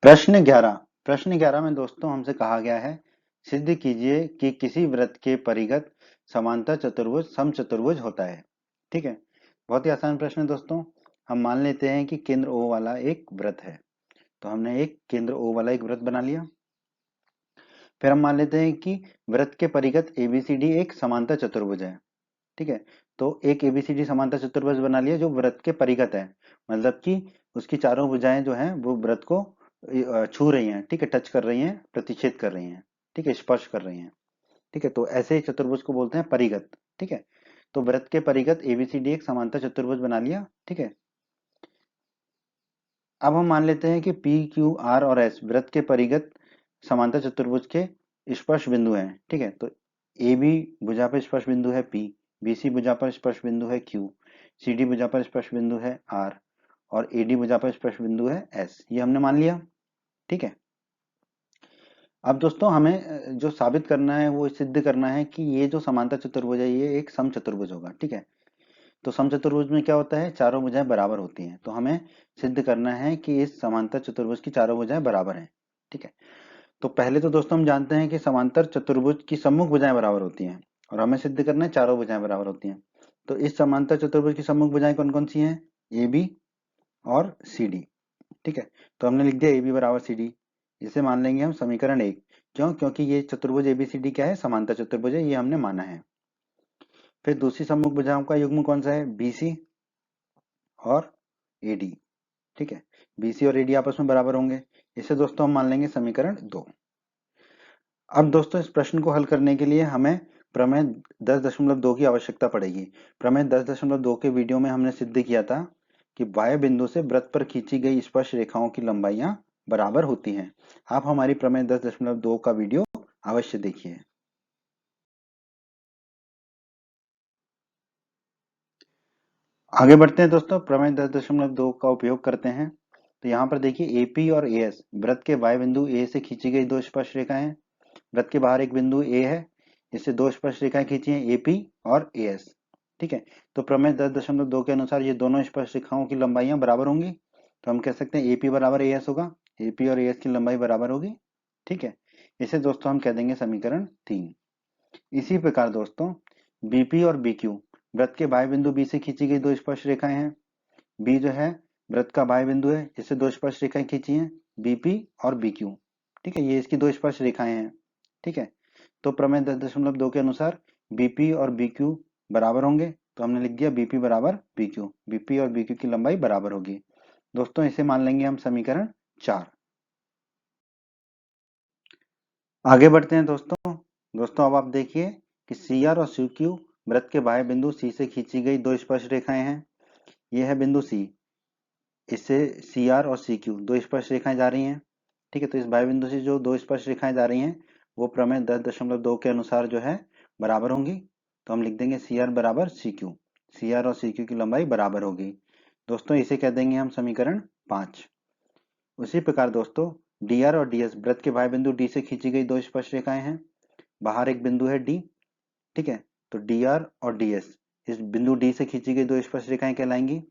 प्रश्न 11 में दोस्तों हमसे कहा गया है सिद्ध कीजिए कि किसी वृत्त के परिगत समांतर चतुर्भुज समचतुर्भुज होता है। ठीक है, बहुत ही आसान प्रश्न है दोस्तों। हम मान लेते हैं कि केंद्र O वाला एक वृत्त है, तो हमने एक केंद्र O वाला एक वृत्त बना लिया। फिर हम मान लेते हैं कि वृत्त के परिगत ABCD एक समांतर चतुर्भुज है। ठीक है, तो एक ABCD समांतर चतुर्भुज बना लिया जो वृत्त के परिगत है, मतलब कि उसकी चारों भुजाएं जो हैं वो वृत्त को छू रही हैं। ठीक है, टच कर रही हैं, प्रतिच्छेद कर रही हैं। ठीक है, स्पर्श कर रही हैं। ठीक है, तो ऐसे चतुर्भुज को बोलते हैं परिगत। ठीक है, तो वृत्त के परिगत ABCD एक समांतर चतुर्भुज बना लिया। ठीक है, अब हम मान लेते हैं कि PQR और S वृत्त के परिगत समांतर चतुर्भुज के स्पर्श बिंदु हैं। ठीक है, तो AB भुजा पर स्पर्श बिंदु है P, BC भुजा पर स्पर्श बिंदु है Q, CD भुजा पर स्पर्श बिंदु है R, और AD भुजा पर स्पर्श बिंदु है S। ये हमने मान लिया। ठीक है, अब दोस्तों हमें जो साबित करना है वो सिद्ध करना है कि ये जो समांतर चतुर्भुज है ये एक समचतुर्भुज होगा। ठीक है, तो समचतुर्भुज में क्या होता है, चारों भुजाएं बराबर होती हैं, तो हमें सिद्ध करना है कि इस समांतर चतुर्भुज की चारों भुजाएं बराबर हैं। ठीक है, तो पहले तो दोस्तों हम जानते हैं कि समांतर चतुर्भुज की सम्मुख भुजाएं बराबर होती हैं, और हमें सिद्ध करना है चारों भुजाएं बराबर होती हैं। तो इस समांतर चतुर्भुज की सम्मुख भुजाएं कौन कौन सी हैं, ए बी और सी डी। ठीक है, तो हमने लिख दिया ए बी बराबर सी डी, इसे मान लेंगे हम समीकरण 1। क्यों? क्योंकि ये चतुर्भुज एबीसीडी क्या है, समांतर चतुर्भुज है, ये हमने माना है। फिर दूसरी सम्मुख भुजाओं का युग्म कौन सा है, बीसी और एडी। ठीक है, बीसी और एडी आपस में बराबर होंगे, इसे दोस्तों हम मान लेंगे समीकरण 2। अब दोस्तों इस प्रश्न को हल करने के लिए हमें प्रमेय 10.2 की आवश्यकता पड़ेगी। प्रमेय 10.2 के वीडियो में हमने सिद्ध किया था कि वाय बिंदु से वृत्त पर खींची गई स्पर्श रेखाओं की लंबाइयां बराबर होती हैं। आप हमारी प्रमेय 10.2 का वीडियो अवश्य देखिए। आगे बढ़ते हैं दोस्तों, प्रमेय 10.2 का उपयोग करते हैं। तो यहाँ पर देखिए एपी और एएस वृत्त के वाय बिंदु ए से खींची गई दो स्पर्श रेखाएं हैं। वृत्त के बाहर एक बिंदु ए है, इससे दो स्पर्श रेखाएं खींची हैं एपी और एएस। ठीक है, तो प्रमेय 10.2 के अनुसार ये दोनों स्पर्श रेखाओं की लंबाइयां बराबर होंगी, तो हम कह सकते हैं एपी बराबर एएस होगा, एपी और एएस की लंबाई बराबर होगी। ठीक है, इसे दोस्तों हम कह देंगे समीकरण 3। इसी प्रकार दोस्तों बीपी और बीक्यू वृत्त के बाह्य बिंदु बी से खींची गई दो स्पर्श रेखाएं हैं। बी जो है वृत्त का बाह्य बिंदु है, इससे दो स्पर्श रेखाएं खींची हैं बीपी और बीक्यू। ठीक है, ये इसकी दो स्पर्श रेखाएं हैं। ठीक है, तो प्रमेय 10.2 के अनुसार बीपी और बीक्यू बराबर होंगे, तो हमने लिख दिया बीपी बराबर बीक्यू, बीपी और बीक्यू की लंबाई बराबर होगी। दोस्तों इसे मान लेंगे हम समीकरण 4। आगे बढ़ते हैं दोस्तों। दोस्तों अब आप देखिए कि सी आर और सी क्यू वृत्त के बाह्य बिंदु सी से खींची गई दो स्पर्श रेखाएं हैं। यह है बिंदु सी, इससे सी आर और सी क्यू दो स्पर्श रेखाएं जा रही हैं। ठीक है, तो इस बाह्य बिंदु से जो दो स्पर्श रेखाएं जा रही हैं वो प्रमेय 10.2 के अनुसार जो है बराबर होंगी, तो हम लिख देंगे सी आर बराबर सी क्यू, सी आर और सी क्यू की लंबाई बराबर होगी। दोस्तों इसे कह देंगे हम समीकरण 5। उसी प्रकार दोस्तों dr और ds वृत्त के बाह्य बिंदु D से खींची गई दो स्पर्श रेखाएं हैं। बाहर एक बिंदु है D, ठीक है, तो dr और ds इस बिंदु D से खींची गई दो स्पर्श रेखाएं कहलाएंगी।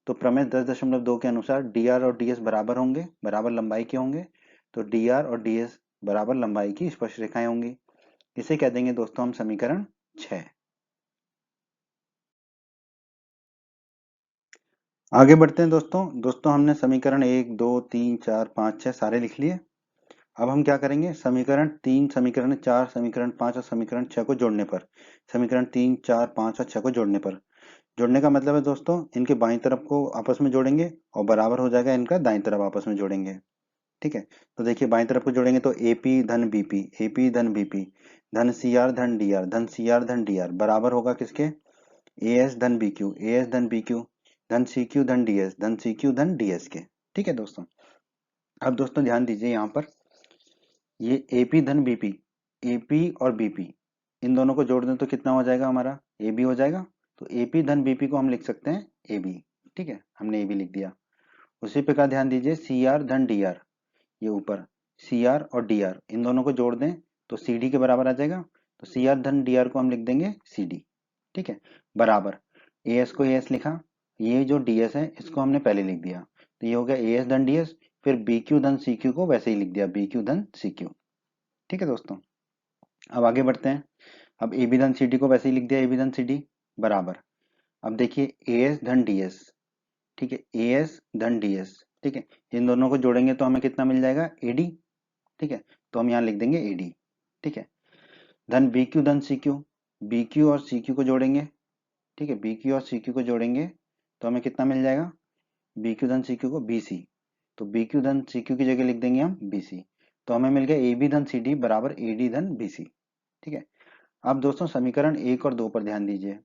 तो प्रमेय 10.2 के अनुसार dr और ds बराबर होंगे, बराबर लंबाई के होंगे। तो dr और ds बराबर लंबाई की स्पर्श रेखाएं होंगी। इसे कह देंगे दोस्तों हम समीकरण 6। आगे बढ़ते हैं दोस्तों हमने समीकरण 1, 2, 3, 4, 5, 6 सारे लिख लिए। अब हम क्या करेंगे, समीकरण 3, समीकरण 4, समीकरण 5 और समीकरण 6 को जोड़ने पर, समीकरण 3, 4, 5 और 6 को जोड़ने पर, जोड़ने का मतलब है दोस्तों इनके बाईं तरफ को आपस में जोड़ेंगे और बराबर हो जाएगा इनका दाईं तरफ आपस में जोड़ेंगे। ठीक है, तो देखिए बाईं तरफ को जोड़ेंगे तो AP धन BP, AP धन BP धन CR धन DR, धन CR धन DR बराबर होगा किसके, AS धन BQ, AS धन BQ धन CQ धन DS, धन CQ धन DS के। ठीक है दोस्तों, अब दोस्तों ध्यान दीजिए यहाँ पर ये AP धन BP, AP और BP इन दोनों को जोड़ दें तो कितना हो जाएगा हमारा, AB हो जाएगा। तो AP धन BP को हम लिख सकते हैं AB। ठीक है, हमने AB लिख दिया। उसी प्रकार ध्यान दीजिए CR धन DR, ये ऊपर CR और DR इन दोनों को जोड़ दें तो CD के बराबर आ जाएगा। तो CR धन DR को हम लिख देंगे CD। ठीक है, बराबर AS को AS लिखा, ये जो DS है इसको हमने पहले लिख दिया, तो ये हो गया AS धन DS। फिर BQ धन CQ को वैसे ही लिख दिया, BQ धन CQ। ठीक है दोस्तों, अब आगे बढ़ते हैं। अब AB धन CD को वैसे ही लिख दिया, AB धन CD बराबर। अब देखिए AS धन DS, ठीक है, AS धन DS, ठीक है, इन दोनों को जोड़ेंगे तो हमें कितना मिल जाएगा, AD। ठीक है, तो हम यहाँ लिख देंगे AD। ठीक है, धन BQ धन CQ, BQ और CQ को जोड़ेंगे। ठीक है, BQ और CQ को जोड़ेंगे तो हमें कितना मिल जाएगा, BQ धन CQ को BC, तो BQ धन CQ की जगह लिख देंगे हम BC। तो हमें मिल गया AB धन CD बराबर AD धन BC। ठीक है, अब दोस्तों समीकरण 1 और 2 पर ध्यान दीजिए।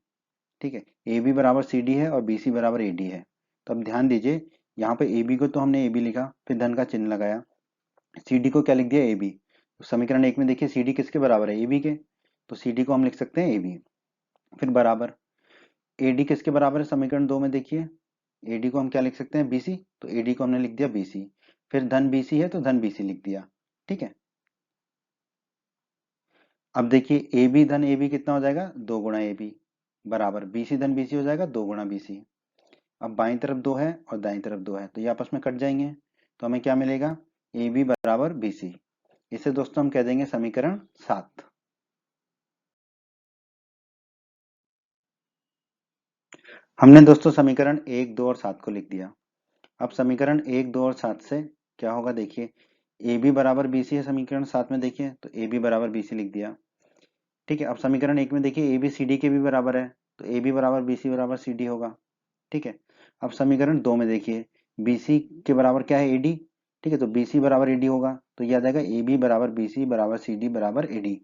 ठीक है, AB बराबर CD है और BC बराबर AD है। तो अब ध्यान दीजिए यहाँ पे AB को तो हमने AB लिखा, फिर धन का चिन्ह लगाया, CD को क्या लिख दिया, AB। तो समीकरण 1 में देखिए CD किसके बराबर है, AB के, तो CD को हम लिख सकते हैं AB। फिर बराबर AD किसके बराबर है, समीकरण 2 में देखिए AD को हम क्या लिख सकते हैं, BC, तो AD को हमने लिख दिया BC। फिर धन BC है तो धन BC लिख दिया। ठीक है, अब देखिए AB धन AB कितना हो जाएगा, 2 गुणा AB बराबर BC धन BC हो जाएगा 2 गुणा BC। अब बाईं तरफ 2 है और दाईं तरफ 2 है तो ये आपस में कट जाएंगे, तो हमें क्या मिलेगा, AB बराबर BC। इसे दोस्तों हम कह देंगे समीकरण 7। हमने दोस्तों समीकरण 1, 2 और 7 को लिख दिया। अब समीकरण 1, 2 और 7 से क्या होगा, देखिए AB बराबर BC है समीकरण 7 में, देखिए तो AB बराबर BC लिख दिया। ठीक है, अब समीकरण 1 में देखिए AB CD के भी बराबर है, तो AB बराबर BC बराबर CD होगा। ठीक है, अब समीकरण 2 में देखिए BC के बराबर क्या है, AD। ठीक है, तो BC बराबर AD होगा, तो याद आएगा AB बराबर BC बराबर CD बराबर AD।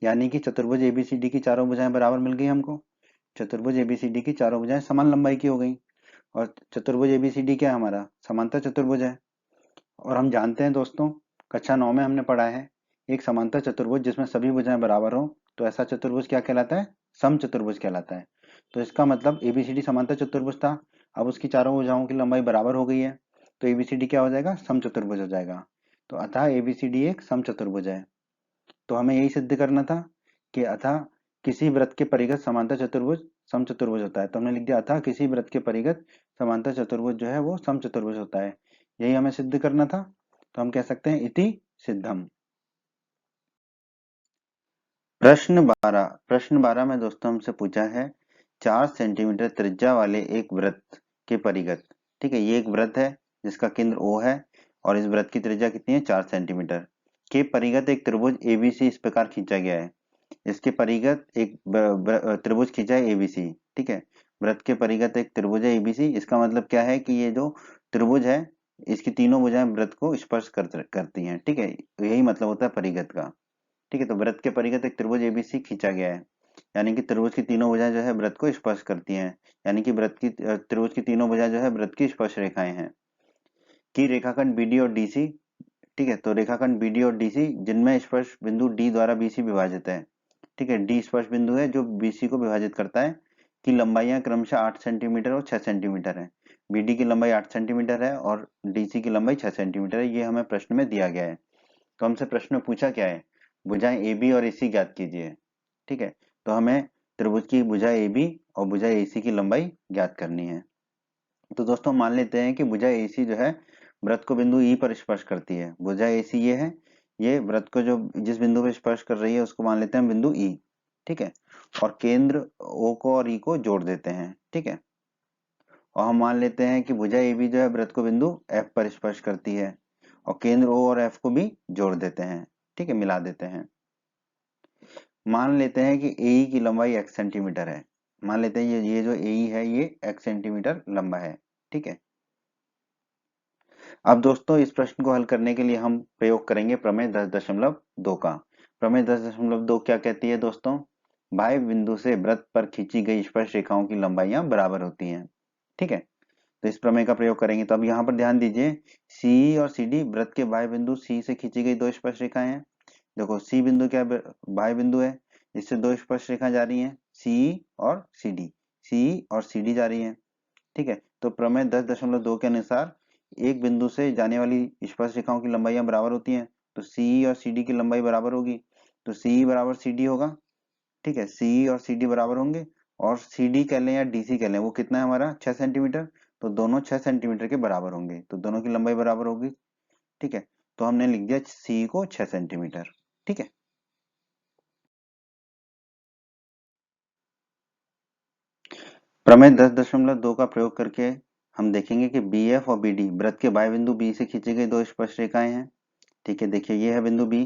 यानी कि चतुर्भुज ABCD की चारों भुजाएं बराबर मिल गई हमको। चतुर्भुज ABCD की चारों भुजाएं समान लंबाई की हो गई। और चतुर्भुज ABCD क्या है हमारा, समांतर चतुर्भुज है। और हम जानते हैं दोस्तों कक्षा 9 में हमने पढ़ा है एक समांतर चतुर्भुज जिसमें सभी भुजाएं बराबर हो तो ऐसा चतुर्भुज क्या कहलाता है, समचतुर्भुज कहलाता है। तो इसका मतलब ABCD समांतर चतुर्भुज था, अब उसकी चारों भुजाओं की लंबाई बराबर हो गई है, तो ABCD क्या हो जाएगा, समचतुर्भुज हो जाएगा। तो अतः ABCD एक समचतुर्भुज है। तो हमें यही सिद्ध करना था कि अतः किसी वृत्त के परिगत समांतर चतुर्भुज समचतुर्भुज होता है। तो हमने लिख दिया अतः किसी वृत्त के परिगत समांतर चतुर्भुज जो है वो समचतुर्भुज होता है। यही हमें सिद्ध करना था, तो हम कह सकते हैं इति सिद्धम। प्रश्न 12 में दोस्तों हमसे पूछा है 4 सेंटीमीटर त्रिज्या वाले एक वृत्त के परिगत, ठीक है, ये एक वृत्त है जिसका केंद्र O है और इस वृत्त की त्रिज्या कितनी है, 4 सेंटीमीटर के परिगत एक त्रिभुज ABC इस प्रकार खींचा गया है। इसके परिगत एक त्रिभुज खींचा है ABC। ठीक है, वृत्त के परिगत एक त्रिभुज है ABC, इसका मतलब क्या है कि ये जो त्रिभुज है इसकी तीनों भुजाएं वृत्त को स्पर्श करती हैं। ठीक है, यही मतलब होता है परिगत का। ठीक है, तो वृत्त के परिगत एक त्रिभुज ABC खींचा गया है, यानी कि त्रिभुज की तीनों भुजाएं जो है वृत्त को स्पर्श करती हैं, यानी कि त्रिभुज की तीनों भुजाएं जो है वृत्त की स्पर्श रेखाएं हैं। कि रेखाखंड BD और DC, ठीक है, तो रेखाखंड BD और DC जिनमें स्पर्श बिंदु D द्वारा BC विभाजित है। ठीक है, D स्पर्श बिंदु है जो BC को विभाजित करता है, की लंबाइयां क्रमशः 8 सेंटीमीटर और 6 सेंटीमीटर है। BD की लंबाई 8 सेंटीमीटर है और DC की लंबाई 6 सेंटीमीटर है। ये हमें प्रश्न में दिया गया है। तो हमसे प्रश्न में पूछा क्या है, भुजाएं AB और AC ज्ञात कीजिए। ठीक है, तो हमें त्रिभुज की भुजा AB और भुजा AC की लंबाई ज्ञात करनी है। तो दोस्तों मान लेते हैं कि भुजा AC जो है वृत्त को बिंदु E पर स्पर्श करती है। भुजा AC ये है, ये वृत्त को जो जिस बिंदु पर स्पर्श कर रही है उसको मान लेते हैं बिंदु E। ठीक है, और केंद्र O को और E को जोड़ देते हैं। ठीक है, और हम मान लेते हैं कि भुजा AB जो है वृत्त को बिंदु F पर स्पर्श करती है और केंद्र O और F को भी जोड़ देते हैं। ठीक है, मिला देते हैं। मान लेते हैं कि AE की लंबाई x सेंटीमीटर है। मान लेते हैं ये जो AE है ये x सेंटीमीटर लंबा है। ठीक है, अब दोस्तों इस प्रश्न को हल करने के लिए हम प्रयोग करेंगे प्रमेय 10.2 का। प्रमेय 10.2 क्या कहती है दोस्तों, बाह्य बिंदु से वृत्त पर खींची गई स्पर्श रेखाओं की लंबाइयां बराबर होती हैं। ठीक है, तो इस प्रमेय का प्रयोग करेंगे। तो अब यहाँ पर ध्यान दीजिए, CE और CD वृत्त के बाह्य बिंदु C से खींची गई दो स्पर्श रेखाएं हैं। देखो C बिंदु क्या बाह्य बिंदु है, इससे दो स्पर्श रेखा जा रही हैं, CE और CD। CE और CD जा रही हैं। ठीक है, तो प्रमेय 10.2 के अनुसार एक बिंदु से जाने वाली स्पर्श रेखाओं की लंबाइयां बराबर होती हैं। तो CE और CD की लंबाई बराबर होगी, तो CE बराबर CD होगा। ठीक है, CE और CD बराबर होंगे, और CD कह लें या DC कह लें, वो कितना है हमारा 6 सेंटीमीटर। तो दोनों 6 सेंटीमीटर के बराबर होंगे, तो दोनों की लंबाई बराबर होगी। ठीक है, तो हमने लिख दिया CE को 6 सेंटीमीटर। ठीक है, प्रमेय 10.2 का प्रयोग करके हम देखेंगे कि BF और BD वृत्त के बाह्य बिंदु B से खींची गई दो स्पर्श रेखाएं हैं। ठीक है, देखिए ये है बिंदु B,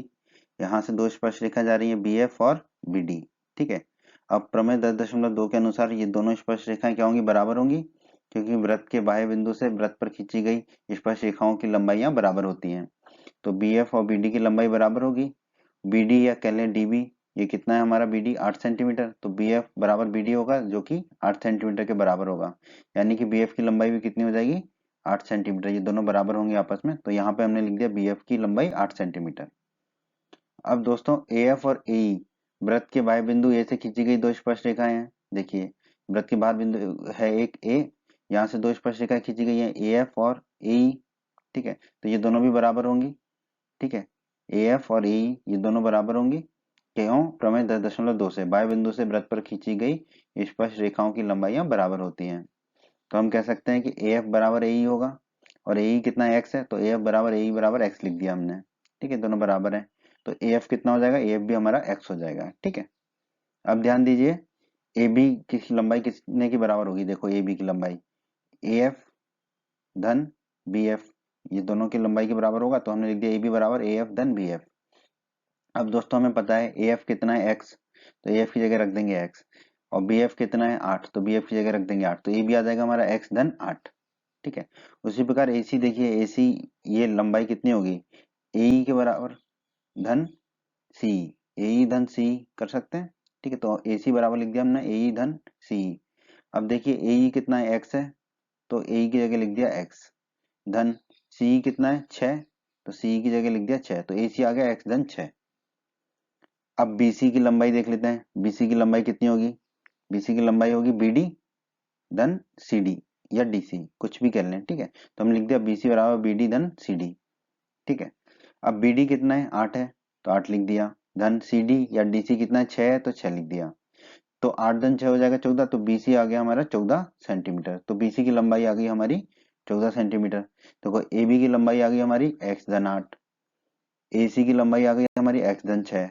यहाँ से दो स्पर्श रेखा जा रही है BF और BD। ठीक है, अब प्रमेय 10.2 के अनुसार ये दोनों स्पर्श रेखाएं क्या होंगी, बराबर होंगी, क्योंकि वृत्त के बाह्य बिंदु से वृत्त पर खींची गई स्पर्श रेखाओं की लंबाइयां बराबर होती हैं। तो BF और BD की लंबाई बराबर होगी। BD या कह लें DB, ये कितना है हमारा BD 8 सेंटीमीटर, तो BF बराबर BD होगा जो कि 8 सेंटीमीटर के बराबर होगा। यानी कि BF की लंबाई भी कितनी हो जाएगी, 8 सेंटीमीटर। ये दोनों बराबर होंगे आपस में, तो यहाँ पे हमने लिख दिया BF की लंबाई 8 सेंटीमीटर। अब दोस्तों AF और AE वृत्त के बाह्य बिंदु A से खींची गई दो स्पर्श रेखाएं हैं। देखिए वृत्त के बाह्य बिंदु है एक A, यहाँ से दो स्पर्श रेखाएं खींची गई हैं AF और AE। ठीक है, तो ये दोनों भी बराबर होंगी। ठीक है, AF और AE ये दोनों बराबर होंगी। क्यों, प्रमेय 10.2 से बाह्य बिंदु से वृत्त पर खींची गई स्पर्श रेखाओं की लंबाइयां बराबर होती हैं। तो हम कह सकते हैं कि AF बराबर AE होगा, और AE कितना x है, तो AF बराबर AE बराबर x लिख दिया हमने। ठीक है, दोनों बराबर है, तो AF कितना हो जाएगा, AF भी हमारा x हो जाएगा। ठीक है, अब ध्यान दीजिए AB की लंबाई कितने की बराबर होगी, देखो AB की लंबाई AF धन BF, ये दोनों की लंबाई के बराबर होगा, तो हमने लिख दिया AB बराबर AF धन BF। अब दोस्तों हमें पता है AF कितना है x, तो AF की जगह रख देंगे x, और BF कितना है 8, तो BF की जगह रख देंगे 8, तो AB आ जाएगा हमारा x धन 8। ठीक है, उसी प्रकार AC देखिए, AC ये लंबाई कितनी होगी, AE के बराबर धन CE, AE धन CE कर सकते हैं। ठीक है, तो AC बराबर लिख दिया हमने AE धन CE। अब देखिए AE कितना है x है, तो AE की जगह लिख दिया x धन CE कितना है 6, तो CE की जगह लिख दिया 6, तो AC आ गया x धन 6। अब BC की लंबाई देख लेते हैं, BC की लंबाई कितनी होगी, BC की लंबाई होगी BD धन CD या DC, कुछ भी कर लें। ठीक है, तो हम लिख दिया BC बराबर BD धन CD। ठीक है, अब BD कितना है 8 है, तो 8 लिख दिया, धन CD या DC कितना है 6 है, तो 6 लिख दिया, तो 8 धन 6 हो जाएगा 14, तो BC आ गया हमारा 14 सेंटीमीटर। तो BC की लंबाई आ गई हमारी 14 सेंटीमीटर। देखो AB की लंबाई आ गई हमारी x धन 8, AC की लंबाई आ गई हमारी x धन 6,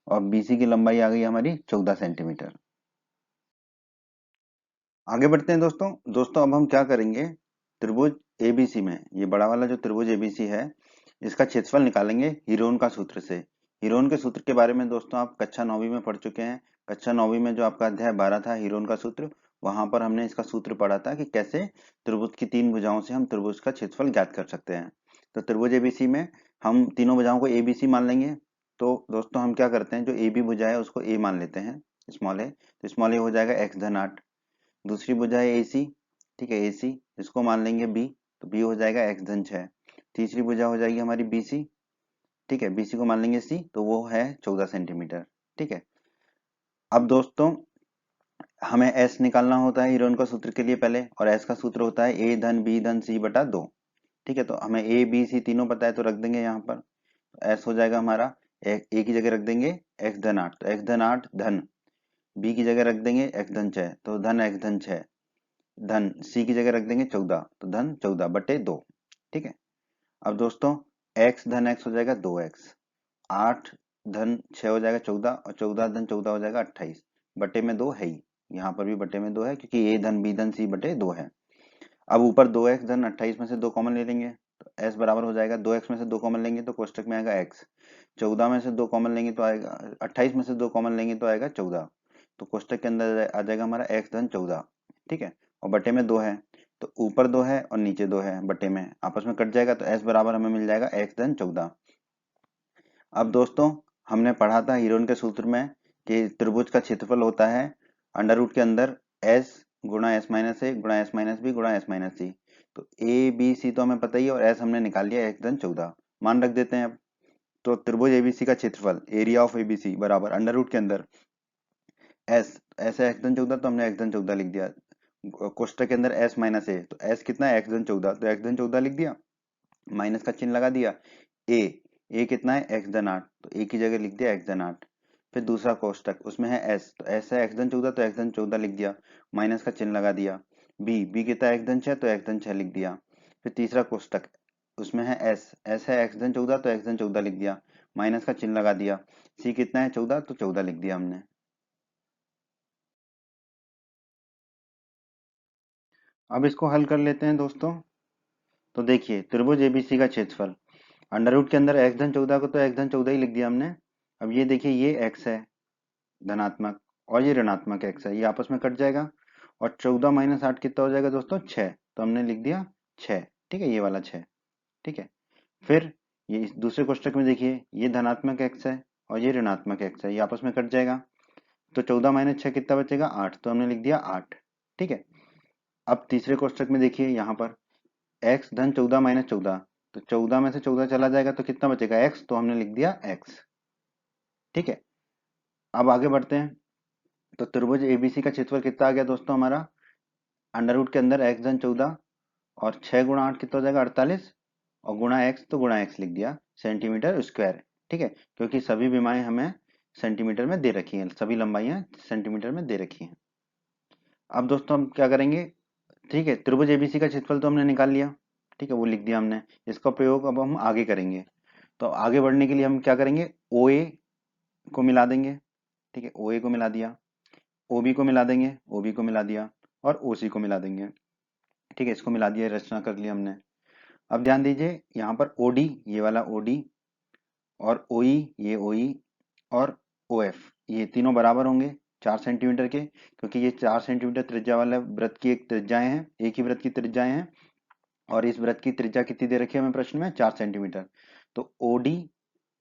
और BC की लंबाई आ गई हमारी 14 सेंटीमीटर। आगे बढ़ते हैं दोस्तों। दोस्तों अब हम क्या करेंगे, त्रिभुज ABC में, ये बड़ा वाला जो त्रिभुज ABC है, इसका क्षेत्रफल निकालेंगे हीरोन का सूत्र से। हीरोन के सूत्र के बारे में दोस्तों आप कक्षा 9वीं में पढ़ चुके हैं। कक्षा 9वीं में जो आपका अध्याय 12 था हीरोन का सूत्र, वहां पर हमने इसका सूत्र पढ़ा था कि कैसे त्रिभुज की तीन भुजाओं से हम त्रिभुज का क्षेत्रफल ज्ञात कर सकते हैं। तो त्रिभुज ABC में हम तीनों भुजाओं को ABC मान लेंगे। तो दोस्तों हम क्या करते हैं, जो AB भुजा है उसको A मान लेते हैं, स्मॉल ए, तो स्मॉल ए हो जाएगा x धन 8। दूसरी भुजा है AC, ठीक है AC, इसको मान लेंगे B, तो B हो जाएगा x धन 6। तीसरी भुजा हो जाएगी हमारी BC, ठीक है BC को मान लेंगे C, तो वो है 14 सेंटीमीटर। ठीक है, अब दोस्तों हमें एस निकालना होता है हीरोन का सूत्र के लिए पहले, और एस का सूत्र होता है ए धन बी धन सी बटा 2। ठीक है, तो हमें ए बी सी तीनों पता है तो रख देंगे यहाँ पर। एस हो जाएगा हमारा ए की जगह रख देंगे एक्स धन 8, तो एक्स धन 8 धन बी की जगह रख देंगे एक्स धन 6, तो धन एक्स धन 6 धन सी की जगह रख देंगे 14, तो धन 14 बटे 2। ठीक है, अब दोस्तों एक्स धन एक्स हो जाएगा 2x, 8 धन 6 हो जाएगा 14, और 14 धन 14 हो जाएगा 28, बटे में 2 है ही, यहाँ पर भी बटे में 2 है क्योंकि ए धन बी धन सी बटे 2 है। अब ऊपर 2x धन 28 में से 2 कॉमन ले लेंगे तो s बराबर हो जाएगा 2x में से 2 कॉमन लेंगे तो कोष्टक में आएगा x, 14 में से 2 कॉमन लेंगे तो आएगा 28 में से 2 कॉमन लेंगे तो आएगा 14, तो कोष्टक के अंदर आ जाएगा हमारा x धन 14। ठीक है, और बटे में 2 है तो ऊपर 2 है और नीचे 2 है, बटे में आपस में कट जाएगा तो s बराबर हमें मिल जाएगा x धन 14। अब दोस्तों हमने पढ़ा था हीरोन के सूत्र में कि त्रिभुज का क्षेत्रफल होता है अंडर रूट के अंदर s गुणा s माइनस ए गुणा s माइनस बी गुणा s माइनस सी। तो ए बी सी तो हमें पता ही है और s हमने निकाल लिया x धन 14 मान रख देते हैं। अब तो त्रिभुज एबीसी का क्षेत्रफल एरिया ऑफ एबीसी बराबर अंडर रूट के अंदर s, ऐसे x धन 14 तो हमने x धन 14 लिख दिया, कोष्टक के अंदर s माइनस ए तो s कितना है x धन 14 तो x धन 14 लिख दिया, माइनस का चिन्ह लगा दिया। ए कितना है एक्स धन 8 तो ए की जगह लिख दिया एक्स धन 8। फिर दूसरा कोष्टक उसमें है एस तो एस है एक्स धन 14 तो एक्स धन 14 लिख दिया, माइनस का चिन्ह लगा दिया। बी कितना है एक्स धन 6 तो एक्स धन 6 लिख दिया। फिर तीसरा कोष्टक उसमें है एस है एक्स धन 14 तो एक्स धन 14 लिख दिया, माइनस का चिन्ह लगा दिया। सी कितना है 14 तो 14 लिख दिया हमने। अब इसको हल कर लेते हैं दोस्तों। तो देखिए त्रिभुज एबीसी का क्षेत्रफल अंडर रूट के अंदर एक्स धन 14 को तो एक्स धन 14 ही लिख दिया हमने। अब ये देखिए ये एक्स है धनात्मक और ये ऋणात्मक एक्स है, ये आपस में कट जाएगा और 14 माइनस 8 कितना हो जाएगा दोस्तों 6, तो हमने लिख दिया 6। ठीक है, ये वाला 6। ठीक है, फिर ये इस दूसरे कोष्टक में देखिए ये धनात्मक एक्स है और ये ऋणात्मक एक्स है, ये आपस में कट जाएगा तो 14 माइनस 6 कितना बचेगा 8, तो हमने लिख दिया 8। ठीक है, अब तीसरे कोष्टक में देखिए यहाँ पर एक्स धन 14 माइनस 14, तो 14 में से 14 चला जाएगा तो कितना बचेगा एक्स, तो हमने लिख दिया एक्स। ठीक है, अब आगे बढ़ते हैं। तो त्रिभुज एबीसी का क्षेत्रफल कितना आ गया दोस्तों हमारा अंडर रूट के अंदर एक्स धन 14 और 6 गुणा 8 कितना हो जाएगा 48, और गुणा एक्स तो गुणा एक्स लिख दिया सेंटीमीटर स्क्वायर। ठीक है, क्योंकि सभी विमाएं हमें सेंटीमीटर में दे रखी हैं, सभी लंबाइयां सेंटीमीटर में दे रखी हैं। अब दोस्तों हम क्या करेंगे, ठीक है त्रिभुज एबीसी का क्षेत्रफल तो हमने निकाल लिया, ठीक है वो लिख दिया हमने, इसका प्रयोग अब हम आगे करेंगे। तो आगे बढ़ने के लिए हम क्या करेंगे ओ ए को मिला देंगे। ठीक है, ओ ए को मिला दिया, ओबी को मिला देंगे, ओबी को मिला दिया और ओसी को मिला देंगे। ठीक है, इसको मिला दिया, रचना कर लिया हमने। अब ध्यान दीजिए यहाँ पर ओडी ये वाला ओडी और ओई ये ओई और ओएफ ये तीनों बराबर होंगे 4 सेंटीमीटर के, क्योंकि ये 4 सेंटीमीटर त्रिज्या वाले वृत्त की एक त्रिज्याएं हैं, एक ही वृत्त की त्रिज्याएं हैं, और इस वृत्त की त्रिज्या कितनी दे रखी है हमें प्रश्न में 4 सेंटीमीटर। तो ओडी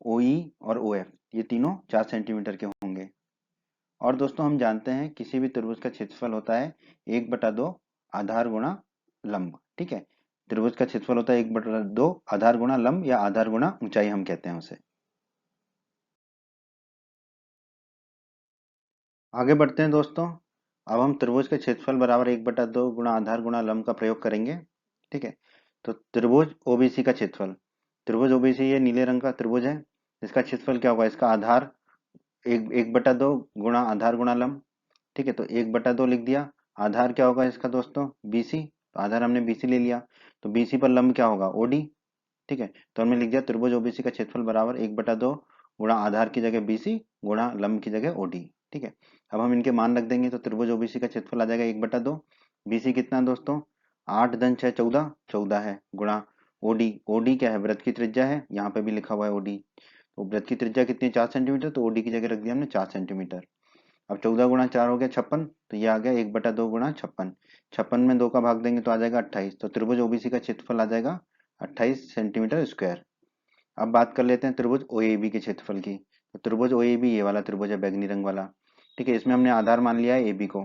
ओई और ओएफ ये तीनों 4 सेंटीमीटर के होंगे। और दोस्तों हम जानते हैं किसी भी त्रिभुज का क्षेत्रफल होता है 1/2 आधार गुणा लंब। ठीक है, त्रिभुज का क्षेत्रफल होता है 1/2 आधार गुणा लंब या आधार गुणा ऊंचाई हम कहते हैं उसे। आगे बढ़ते हैं दोस्तों। अब हम त्रिभुज के क्षेत्रफल बराबर 1/2 गुणा आधार गुणा लंब का प्रयोग करेंगे। ठीक है, तो त्रिभुज ओबीसी का क्षेत्रफल, त्रिभुज ओबीसी ये नीले रंग का त्रिभुज है, इसका क्षेत्रफल क्या होगा, इसका आधार 1/2 गुणा आधार गुणा लंब। ठीक है, तो 1/2 लिख दिया, आधार क्या होगा इसका दोस्तों बीसी, तो आधार हमने बीसी ले लिया, तो बीसी पर लंब क्या होगा ओडी। ठीक है, तो हमने लिख दिया त्रिभुज ओबीसी का क्षेत्रफल बराबर 1/2 गुणा आधार की जगह बीसी गुणा लंब की जगह ओडी। ठीक है, अब हम इनके मान रख देंगे तो त्रिभुज ओबीसी का क्षेत्रफल आ जाएगा 1/2, बीसी कितना है दोस्तों 8 धन 6 14, 14 है गुणा ओडी, ओडी क्या है वृत्त की त्रिज्या है, यहाँ पे भी लिखा हुआ है ओडी, तो वृत्त की त्रिज्या कितनी है 4 सेंटीमीटर, तो ओडी की जगह रख दिया हमने 4 सेंटीमीटर। अब 14 गुणा 4 हो गया 56, तो ये आ गया 1/2 गुणा 56, 56 में 2 का भाग देंगे तो आ जाएगा 28, तो त्रिभुज ओबीसी का क्षेत्रफल आ जाएगा 28 सेंटीमीटर स्क्वायर। अब बात कर लेते हैं त्रिभुज ओएबी के क्षेत्रफल की। तो त्रिभुज ओएबी ये वाला त्रिभुज है बैगनी रंग वाला। ठीक है, इसमें हमने आधार मान लिया है एबी को।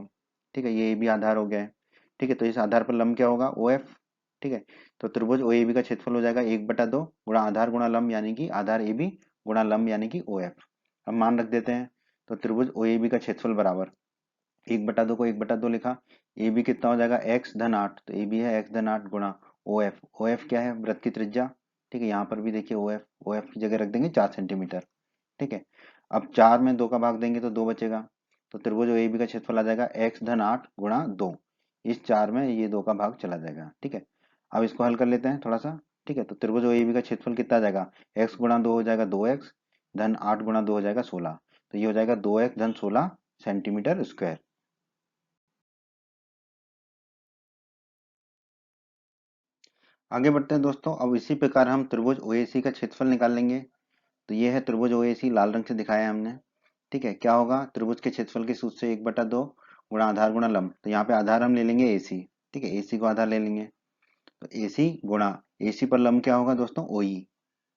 ठीक है, ये एबी आधार हो गया है। ठीक है, तो इस आधार पर लंब क्या होगा ओ एफ। ठीक है, तो त्रिभुज ओएबी का क्षेत्रफल हो जाएगा 1/2 गुणा आधार गुणा लंब यानी कि आधार एबी गुणा लंब यानी कि ओ एफ। अब मान रख देते हैं, तो त्रिभुज ओएबी का क्षेत्रफल बराबर 1/2 को 1/2 लिखा। ए बी कितना हो जाएगा, x धन 8, तो ए बी है x धन 8 गुणा ओ एफ। ओ एफ क्या है, वृत्त की त्रिज्या। ठीक है, यहाँ पर भी देखिए ओ एफ की जगह रख देंगे 4 सेंटीमीटर। ठीक है, अब 4 में 2 का भाग देंगे तो 2 बचेगा। तो त्रिभुज ए बी का क्षेत्रफल आ जाएगा x धन 8 गुणा 2। इस 4 में ये 2 का भाग चला जाएगा। ठीक है, अब इसको हल कर लेते हैं थोड़ा सा। ठीक है, तो त्रिभुज ए बी का क्षेत्रफल कितना आ जाएगा, x गुणा 2 हो जाएगा 2x धन 8 गुणा 2 हो जाएगा 16। तो ये हो जाएगा 2x धन 16 सेंटीमीटर स्क्वायर। आगे बढ़ते हैं दोस्तों। अब इसी प्रकार हम त्रिभुज ओएसी का क्षेत्रफल निकाल लेंगे। तो ये है त्रिभुज ओएसी, लाल रंग से दिखाया है हमने। ठीक है, क्या होगा, त्रिभुज के क्षेत्रफल के सूत्र से 1/2 गुणा आधार गुणा लंब। तो यहाँ पे आधार हम ले लेंगे एसी। ठीक है, एसी को आधार ले लेंगे, तो एसी गुणा एसी पर लंब क्या होगा दोस्तों, ओई।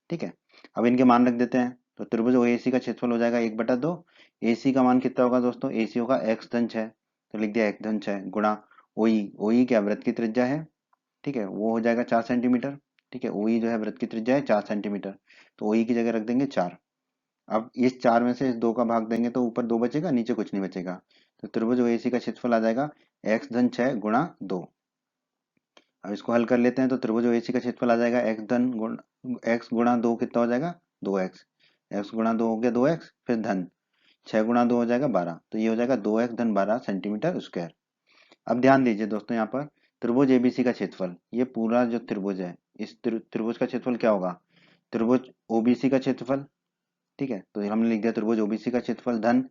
ठीक है, अब इनके मान रख देते हैं। तो त्रिभुज ओएसी का क्षेत्रफल हो जाएगा 1/2। एसी का मान कितना होगा दोस्तों, एसी होगा x धन 6, तो लिख दिया x धन 6 गुणा ओई। ओई क्या, वृत्त की त्रिज्या है। ठीक है, वो हो जाएगा 4 सेंटीमीटर। ठीक है, ओई जो है वृत्त की त्रिज्या है 4 सेंटीमीटर, तो ओई की जगह रख देंगे 4। अब इस 4 में से इस 2 का भाग देंगे तो ऊपर 2 बचेगा, नीचे कुछ नहीं बचेगा। तो त्रिभुज ओएसी का क्षेत्रफल आ जाएगा x धन 6 गुणा 2। अब इसको हल कर लेते हैं। तो त्रिभुज ओएसी का क्षेत्रफल आ जाएगा x गुणा 2 कितना हो जाएगा, 2x। x गुणा 2 हो गया 2x, फिर धन 6 गुणा 2 हो जाएगा 12, तो ये हो जाएगा 2x धन 12 सेंटीमीटर स्क्वायर। अब ध्यान दीजिए दोस्तों, यहाँ पर त्रिभुज एबीसी का क्षेत्रफल, ये पूरा जो त्रिभुज है, इस त्रिभुज का क्षेत्रफल क्या होगा, त्रिभुज ओबीसी का क्षेत्रफल। ठीक है, तो हमने लिख दिया त्रिभुज ओबीसी का क्षेत्रफल धन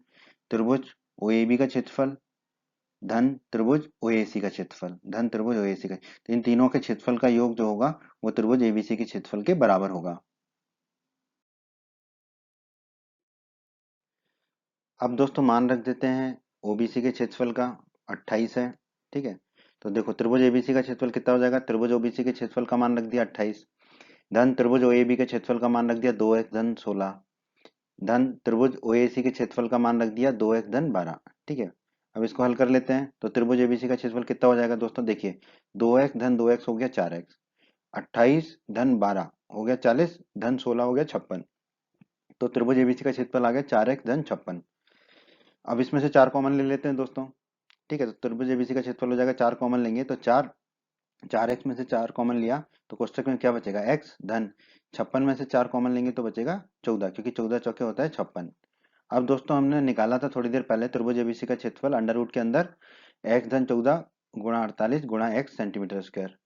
त्रिभुज ओएबी का क्षेत्रफल धन त्रिभुज ओएसी का क्षेत्रफल धन त्रिभुज ओएसी का। तो इन तीनों के क्षेत्रफल का योग जो होगा वो त्रिभुज एबीसी के क्षेत्रफल के बराबर होगा। अब दोस्तों मान रख देते हैं ओबीसी के क्षेत्रफल का 28 है। ठीक है, तो देखो त्रिभुज एबीसी का क्षेत्रफल कितना हो जाएगा, त्रिभुज ओबीसी के क्षेत्रफल का मान रख दिया 28 धन त्रिभुज ओएबी के क्षेत्रफल का मान रख दिया 2x धन 16 धन त्रिभुज ओएसी के क्षेत्रफल का मान रख दिया 2x धन 12। ठीक है, अब इसको हल कर लेते हैं। तो त्रिभुज एबीसी का क्षेत्रफल कितना हो जाएगा दोस्तों, देखिए 2x धन 2x हो गया 4x, 28 धन 12 हो गया 40 धन 16 हो गया 56। तो त्रिभुज एबीसी का क्षेत्रफल आ गया 4x धन 56। अब इसमें से 4 कॉमन ले लेते हैं दोस्तों। ठीक है, तो त्रिभुज एबीसी का क्षेत्रफल हो जाएगा, 4 कॉमन लेंगे तो 4x में से 4 कॉमन लिया तो कोष्टक में क्या बचेगा, x धन 56 में से 4 कॉमन लेंगे तो बचेगा 14, क्योंकि 14 चौके होता है 56। अब दोस्तों हमने निकाला था थोड़ी देर पहले त्रिभुज एबीसी का क्षेत्रफल अंडर रूट के अंदर x धन 14 गुणा 48 गुणा x सेंटीमीटर स्क्वायर।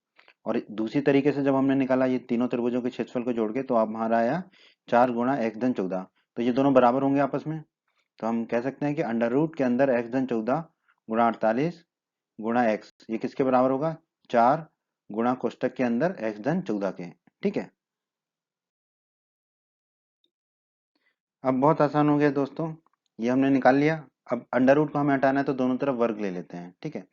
और दूसरी तरीके से जब हमने निकाला ये तीनों त्रिभुजों के क्षेत्रफल को जोड़ के, तो अब हमारा आया 4 गुणा x धन 14। तो ये दोनों बराबर होंगे आपस में। तो हम कह सकते हैं कि अंडर रूट के अंदर x धन 14 गुणा 48 गुणा x ये किसके बराबर होगा, 4 गुणा कोष्टक के अंदर x धन 14 के। ठीक है, अब बहुत आसान हो गया दोस्तों, ये हमने निकाल लिया। अब अंडर रूट को हमें हटाना है तो दोनों तरफ वर्ग ले लेते हैं। ठीक है,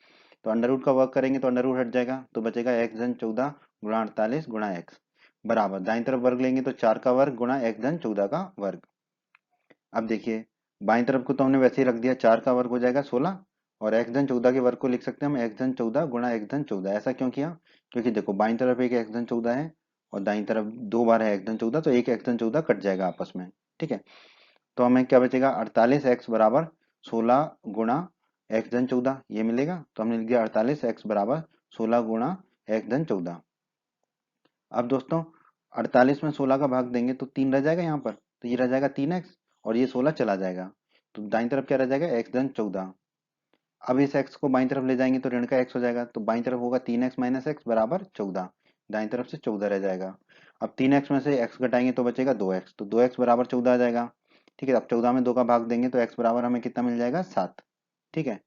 तो अंडर रूट का वर्ग करेंगे तो अंडर रूट हट जाएगा, तो बचेगा x धन 14 गुणा 48 गुणा x बराबर, दाईं तरफ वर्ग लेंगे तो 4 का वर्ग गुणा x धन 14 का वर्ग। अब देखिए बाईं तरफ को तो हमने वैसे ही रख दिया, 4 का वर्ग हो जाएगा 16 और x धन 14 के वर्ग को लिख सकते हैं हम x धन 14 गुणा x धन 14। ऐसा क्यों किया, क्योंकि देखो बाईं तरफ एक x धन 14 है और दाईं तरफ 2 बार है x धन 14, तो एक x धन 14 कट जाएगा आपस में। ठीक है, तो हमें क्या बचेगा, 48x बराबर 16 गुणा x धन 14 ये मिलेगा। तो हमने लिख दिया 48x बराबर 16 गुणा x धन 14। अब दोस्तों 48 में 16 का भाग देंगे तो 3 रह जाएगा यहाँ पर, तो ये रह जाएगा 3x और ये 16 चला जाएगा, तो दाईं तरफ क्या रह जाएगा, x धन 14। अब इस x को बाईं तरफ ले जाएंगे तो ऋण का x हो जाएगा, तो बाईं तरफ होगा 3x माइनस एक्स बराबर 14, दाईं तरफ से 14 रह जाएगा। अब 3x में से x घटाएंगे तो बचेगा 2x, तो 2x बराबर 14 आ जाएगा। ठीक है, अब 14 में 2 का भाग देंगे तो x बराबर हमें कितना मिल जाएगा, 7। ठीक है,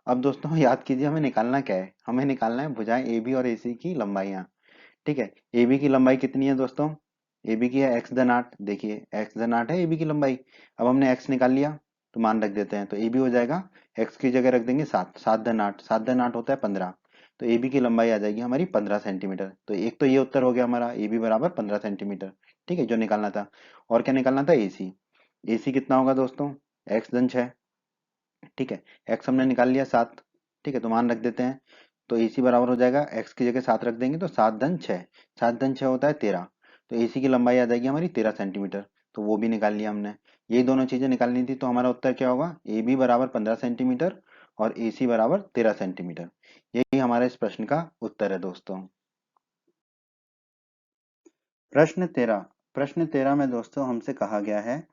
अब दोस्तों याद कीजिए हमें निकालना क्या है, हमें निकालना है भुजाएं AB और AC की लंबाइयाँ। ठीक है, AB की लंबाई कितनी है दोस्तों, AB की है x धन 8, देखिए x धन 8 है AB की लंबाई। अब हमने x निकाल लिया तो मान रख देते हैं, तो AB हो जाएगा x की जगह रख देंगे 7, 7 धन 8, 7 धन 8 होता है 15, तो AB की लंबाई आ जाएगी हमारी 15 सेंटीमीटर। तो एक तो ये उत्तर हो गया हमारा, AB बराबर 15 सेंटीमीटर। ठीक है, जो निकालना था। और क्या निकालना था, AC। AC कितना होगा दोस्तों, x धन 6। ठीक है, x हमने निकाल लिया 7। ठीक है, तो मान रख देते हैं। तो AC बराबर हो जाएगा, x की जगह 7 रख देंगे तो 7 धन 6, 7 धन 6 होता है 13, तो AC की लंबाई आ जाएगी हमारी 13 सेंटीमीटर। तो वो भी निकाल लिया हमने। यही दोनों चीजें निकालनी थी, तो हमारा उत्तर क्या होगा, AB बराबर 15 सेंटीमीटर और AC बराबर 13 सेंटीमीटर। यही हमारे इस प्रश्न का उत्तर है दोस्तों। प्रश्न 13 में दोस्तों हमसे कहा गया है,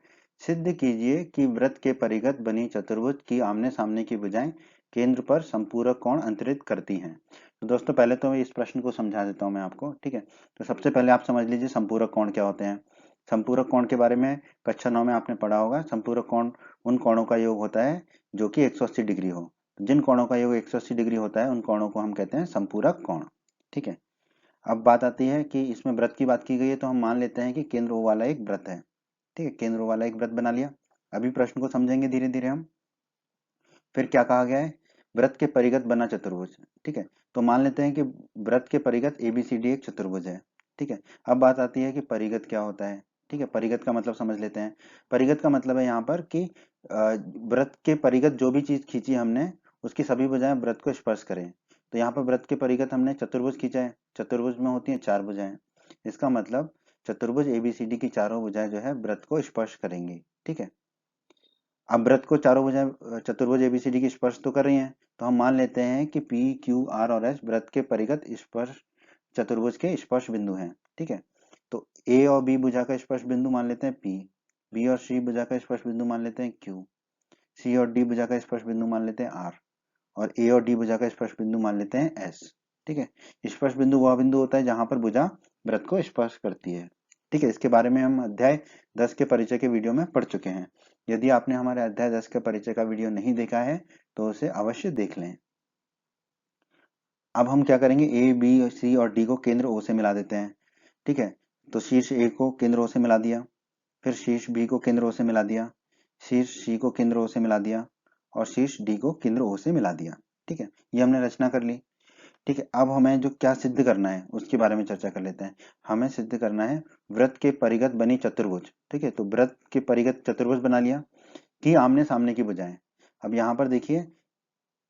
सिद्ध कीजिए कि वृत्त के परिघत बनी चतुर्भुज की आमने सामने की भुजाएं केंद्र पर संपूरक कोण अंतरित करती हैं। तो दोस्तों पहले तो इस प्रश्न को समझा देता हूं मैं आपको, ठीक है। तो सबसे पहले आप समझ लीजिए संपूरक कोण क्या होते हैं। संपूरक कोण के बारे में कक्षा 9 में आपने पढ़ा होगा। संपूरक कोण उन कोणों का योग होता है जो कि 180 डिग्री हो। जिन कोणों का योग 180 डिग्री होता है उन कोणों को हम कहते हैं संपूरक कोण, ठीक है। अब बात आती है कि इसमें व्रत की बात की गई है, तो हम मान लेते हैं कि केंद्र O वाला एक व्रत है, ठीक है। केंद्र O वाला एक व्रत बना लिया। अभी प्रश्न को समझेंगे धीरे धीरे हम। फिर क्या कहा गया है, व्रत के परिघत बना चतुर्भुज, ठीक है। तो मान लेते हैं कि व्रत के परिघत ABCD एक चतुर्भुज है, ठीक है। अब बात आती है कि परिघत क्या होता है, ठीक है। परिघत का मतलब समझ लेते हैं। परिघत का मतलब है यहाँ पर कि व्रत के परिघत जो भी चीज खींची हमने उसकी सभी भुजाएं व्रत को स्पर्श करें। तो यहाँ पर व्रत के परिघत हमने चतुर्भुज खींचा है। चतुर्भुज में होती है 4 भुजाएं। इसका मतलब चतुर्भुज ABCD की चारों भुजाएं जो है व्रत को स्पर्श करेंगी, ठीक है। अब व्रत को चारों भुजाएं चतुर्भुज ABCD की स्पर्श तो कर रही हैं, तो हम मान लेते हैं कि P, Q, R और S व्रत के परिघत स्पर्श चतुर्भुज के स्पर्श बिंदु हैं, ठीक है। तो A और B भुजा का स्पर्श बिंदु मान लेते हैं P, B और C भुजा का स्पर्श बिंदु मान लेते हैं Q, C और D भुजा का स्पर्श बिंदु मान लेते हैं R, और A और D भुजा का स्पर्श बिंदु मान लेते हैं S, ठीक है। स्पर्श बिंदु वह बिंदु होता है जहां पर भुजा व्रत को स्पर्श करती है, ठीक है। इसके बारे में हम अध्याय 10 के परिचय के वीडियो में पढ़ चुके हैं। यदि आपने हमारे अध्याय 10 के परिचय का वीडियो नहीं देखा है तो उसे अवश्य देख लें। अब हम क्या करेंगे, A, B, C और D को केंद्र O से मिला देते हैं, ठीक है। तो शीर्ष A को केंद्र O से मिला दिया, फिर शीर्ष B को केंद्र O से मिला दिया, शीर्ष C को केंद्र O से मिला दिया और शीर्ष D को केंद्र O से मिला दिया, ठीक है। ये हमने रचना कर ली, ठीक है। अब हमें जो क्या सिद्ध करना है उसके बारे में चर्चा कर लेते हैं। हमें सिद्ध करना है व्रत के परिघत बनी चतुर्भुज, ठीक है। तो व्रत के परिघत चतुर्भुज बना लिया कि आमने सामने की भुजाएं। अब यहाँ पर देखिए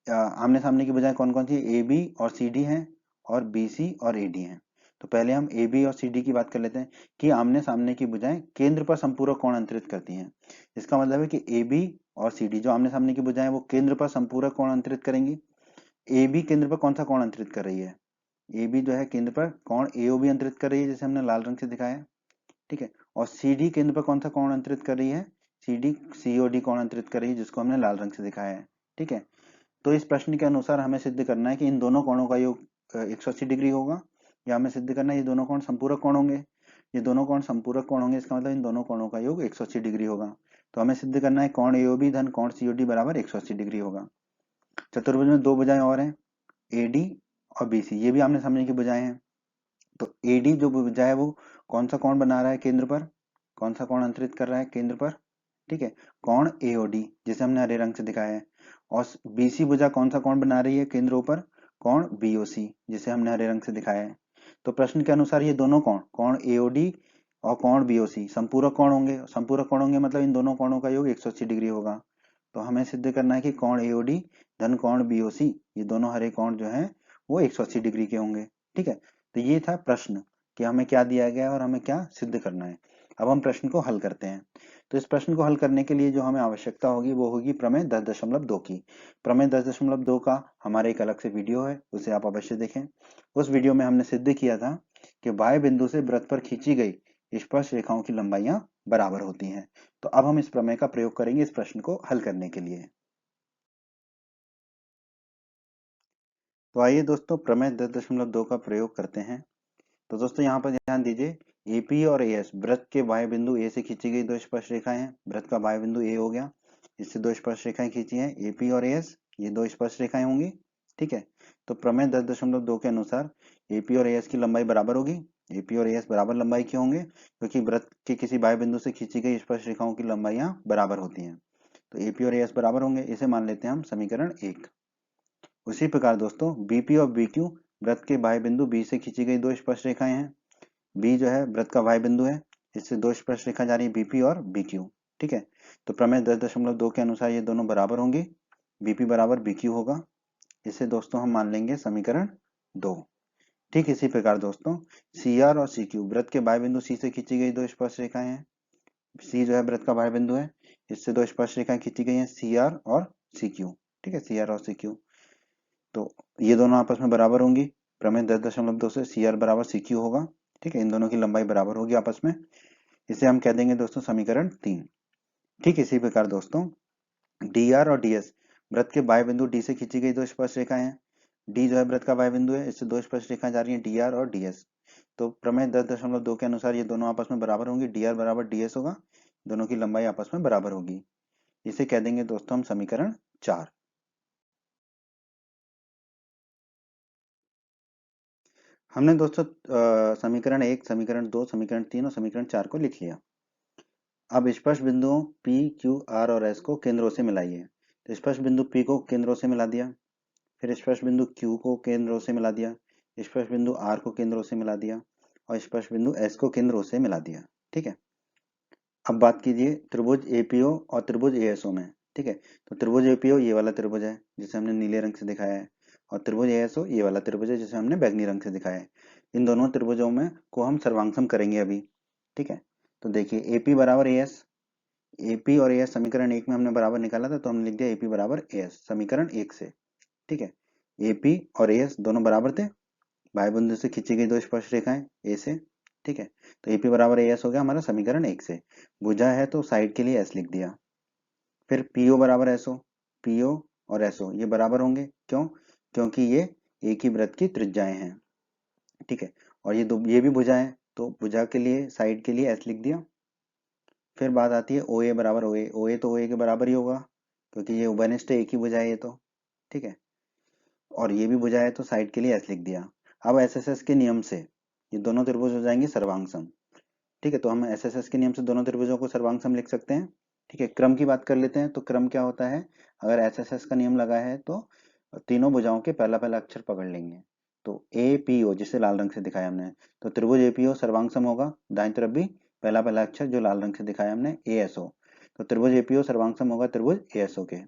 आमने सामने की भुजाएं कौन कौन सी, AB और CD हैं और BC और AD हैं। तो पहले हम AB और CD की बात कर लेते हैं कि आमने सामने की भुजाएं केंद्र पर संपूरक कोण अंतरित करती हैं। इसका मतलब है कि AB और CD जो आमने सामने की भुजाएं वो केंद्र पर संपूरक कोण अंतरित करेंगी। AB केंद्र पर कौन सा कोण अंतरित कर रही है, AB जो है केंद्र पर कोण AOB अंतरित कर रही है, जैसे हमने लाल रंग से दिखाया है, ठीक है। और CD केंद्र पर कौन सा कोण अंतरित कर रही है, CD COD कोण अंतरित कर रही है, जिसको हमने लाल रंग से दिखाया है, ठीक है। तो इस प्रश्न के अनुसार हमें सिद्ध करना है कि इन दोनों कोणों का योग 180 डिग्री होगा, या हमें सिद्ध करना है ये दोनों कोण संपूरक कोण होंगे। ये दोनों कोण संपूरक कोण होंगे, इसका मतलब इन दोनों कोणों का योग 180 डिग्री होगा। तो हमें सिद्ध करना है कोण AOB धन कोण COD बराबर 180 डिग्री होगा। चतुर्भुज में दो भुजाएं और हैं, AD और BC, ये भी आमने सामने की भुजाएं हैं। तो AD जो भुजा है वो कौन सा कोण बना रहा है केंद्र पर, कौन सा कोण अंतरित कर रहा है केंद्र पर, ठीक है, कोण AOD, जिसे हमने हरे रंग से दिखाया है। और BC भुजा कौन सा कोण बना रही है केंद्र पर, कोण BOC, जिसे हमने हरे रंग से दिखाया है। तो प्रश्न के अनुसार ये दोनों कोण, कोण AOD और कोण BOC संपूरक कोण होंगे। संपूरक कोण होंगे मतलब इन दोनों कोणों का योग 180 डिग्री होगा। तो हमें सिद्ध करना है कि कोण AOD धन कोण BOC, ये दोनों हरे कोण जो हैं वो 180 डिग्री के होंगे, ठीक है। तो ये था प्रश्न कि हमें क्या दिया गया है और हमें क्या सिद्ध करना है। अब हम प्रश्न को हल करते हैं। तो इस प्रश्न को हल करने के लिए जो हमें आवश्यकता होगी वो होगी प्रमेय 10.2 की। प्रमेय 10.2 का हमारे एक अलग से वीडियो है, उसे आप अवश्य देखें। उस वीडियो में हमने सिद्ध किया था कि बाह्य बिंदु से वृत्त पर खींची गई स्पर्श रेखाओं की लंबाइयां बराबर होती हैं। तो अब हम इस प्रमेय का प्रयोग करेंगे इस प्रश्न को हल करने के लिए। तो आइए दोस्तों प्रमेय 10.2 का प्रयोग करते हैं। तो दोस्तों यहाँ पर ध्यान दीजिए, AP और AS वृत्त के बाह्य बिंदु A से खींची गई दो स्पर्श रेखाएं हैं। वृत्त का बाह्य बिंदु A हो गया, इससे दो स्पर्श रेखाएं खींची हैं AP और AS, ये दो स्पर्श रेखाएं होंगी, ठीक है। तो प्रमेय 10.2 के अनुसार AP और AS की लंबाई बराबर होगी। AP और AS बराबर लंबाई क्यों होंगे, क्योंकि वृत्त के किसी बाह्य बिंदु से खींची गई स्पर्श रेखाओं की लंबाइयां बराबर होती हैं। तो AP और AS बराबर होंगे, इसे मान लेते हैं हम समीकरण 1। उसी प्रकार दोस्तों BP और BQ वृत्त के बाह्य बिंदु B से खींची गई दो स्पर्श रेखाएं हैं। B जो है वृत्त का बाह्य बिंदु है, इससे दो स्पर्श रेखा जा रही है BP और BQ, ठीक है। तो प्रमेय 10.2 के अनुसार ये दोनों बराबर होंगी, BP बराबर BQ होगा। इसे दोस्तों हम मान लेंगे समीकरण 2। ठीक इसी प्रकार दोस्तों CR और CQ वृत्त के बाह्य बिंदु C से खींची गई दो स्पर्श रेखाएं हैं। C जो है वृत्त का बाह्य बिंदु है, इससे दो स्पर्श रेखाएं खींची गई हैं CR और CQ, ठीक है, सी आर और सी क्यू। तो ये दोनों आपस में बराबर होंगी, प्रमेय 10.2 से सी आर बराबर सी क्यू होगा। ठीक है, इन दोनों की लंबाई बराबर होगी आपस में, इसे हम कह देंगे दोस्तों समीकरण 3। ठीक, इसी प्रकार दोस्तों डी आर और डी एस वृत्त के बाह्य बिंदु डी से खींची गई दो स्पर्श रेखाएं हैं। डी जो है वृत्त का बाह्य बिंदु है, इससे दो स्पर्श रेखाएं जा रही हैं, डी आर और डी एस। तो प्रमेय 10.2 के अनुसार ये दोनों आपस में बराबर होंगी, डी आर बराबर डी एस होगा, दोनों की लंबाई आपस में बराबर होगी। इसे कह देंगे दोस्तों हम समीकरण 4। हमने दोस्तों समीकरण 1, समीकरण 2, समीकरण 3 और समीकरण 4 को लिख लिया। अब स्पर्श बिंदुओं P, Q, R और S को केंद्रों से मिलाइए। तो स्पर्श बिंदु P को केंद्रों से मिला दिया, फिर स्पर्श बिंदु Q को केंद्रों से मिला दिया, स्पर्श बिंदु R को केंद्रों से मिला दिया और स्पर्श बिंदु S को केंद्रों से मिला दिया। ठीक है, अब बात कीजिए त्रिभुज APO और त्रिभुज ASO में। ठीक है, तो त्रिभुज APO ये वाला त्रिभुज है जिसे हमने नीले रंग से दिखाया है, और त्रिभुज ASO ये वाला त्रिभुज है जिसे हमने बैंगनी रंग से दिखाया है। इन दोनों त्रिभुजों में को हम सर्वांगसम करेंगे अभी। ठीक है, तो देखिए AP बराबर AS, AP और AS समीकरण 1 में हमने बराबर निकाला था, तो हमने लिख दिया AP बराबर AS समीकरण 1 से। ठीक है, AP और AS दोनों बराबर थे, बाह्य बिंदु से खींची गई दो स्पर्श रेखाएं ए से। ठीक है, तो AP बराबर AS हो गया हमारा समीकरण 1 से। भुजा है तो साइड के लिए S लिख दिया। फिर PO बराबर SO, PO और SO ये बराबर होंगे, क्यों? क्योंकि ये एक ही वृत्त की त्रिज्याएं हैं। ठीक है, और ये भी भुजा है, तो भुजा के लिए साइड के लिए S लिख दिया। फिर बात आती है OA बराबर OA, OA तो OA के बराबर ही होगा क्योंकि ये उभयनिष्ठ एक ही भुजा है ये तो। ठीक है, और ये भी भुजा है तो साइड के लिए S लिख दिया। अब SSS के नियम से ये दोनों त्रिभुज हो जाएंगे सर्वांग। ठीक है, तो हम SSS के नियम से दोनों त्रिभुजों को सर्वांग लिख सकते हैं। ठीक है, क्रम की बात कर लेते हैं। तो क्रम क्या होता है, अगर SSS का नियम लगा है तो तीनों भुजाओं के पहला पहला अक्षर पकड़ लेंगे। तो APO जिसे लाल रंग से दिखाया हमने, तो त्रिभुज APO सर्वांग होगा, दाईं तरफ भी पहला पहला अक्षर जो लाल रंग से दिखाया हमने ASO, तो त्रिभुज APO सर्वांग होगा त्रिभुज ASO के।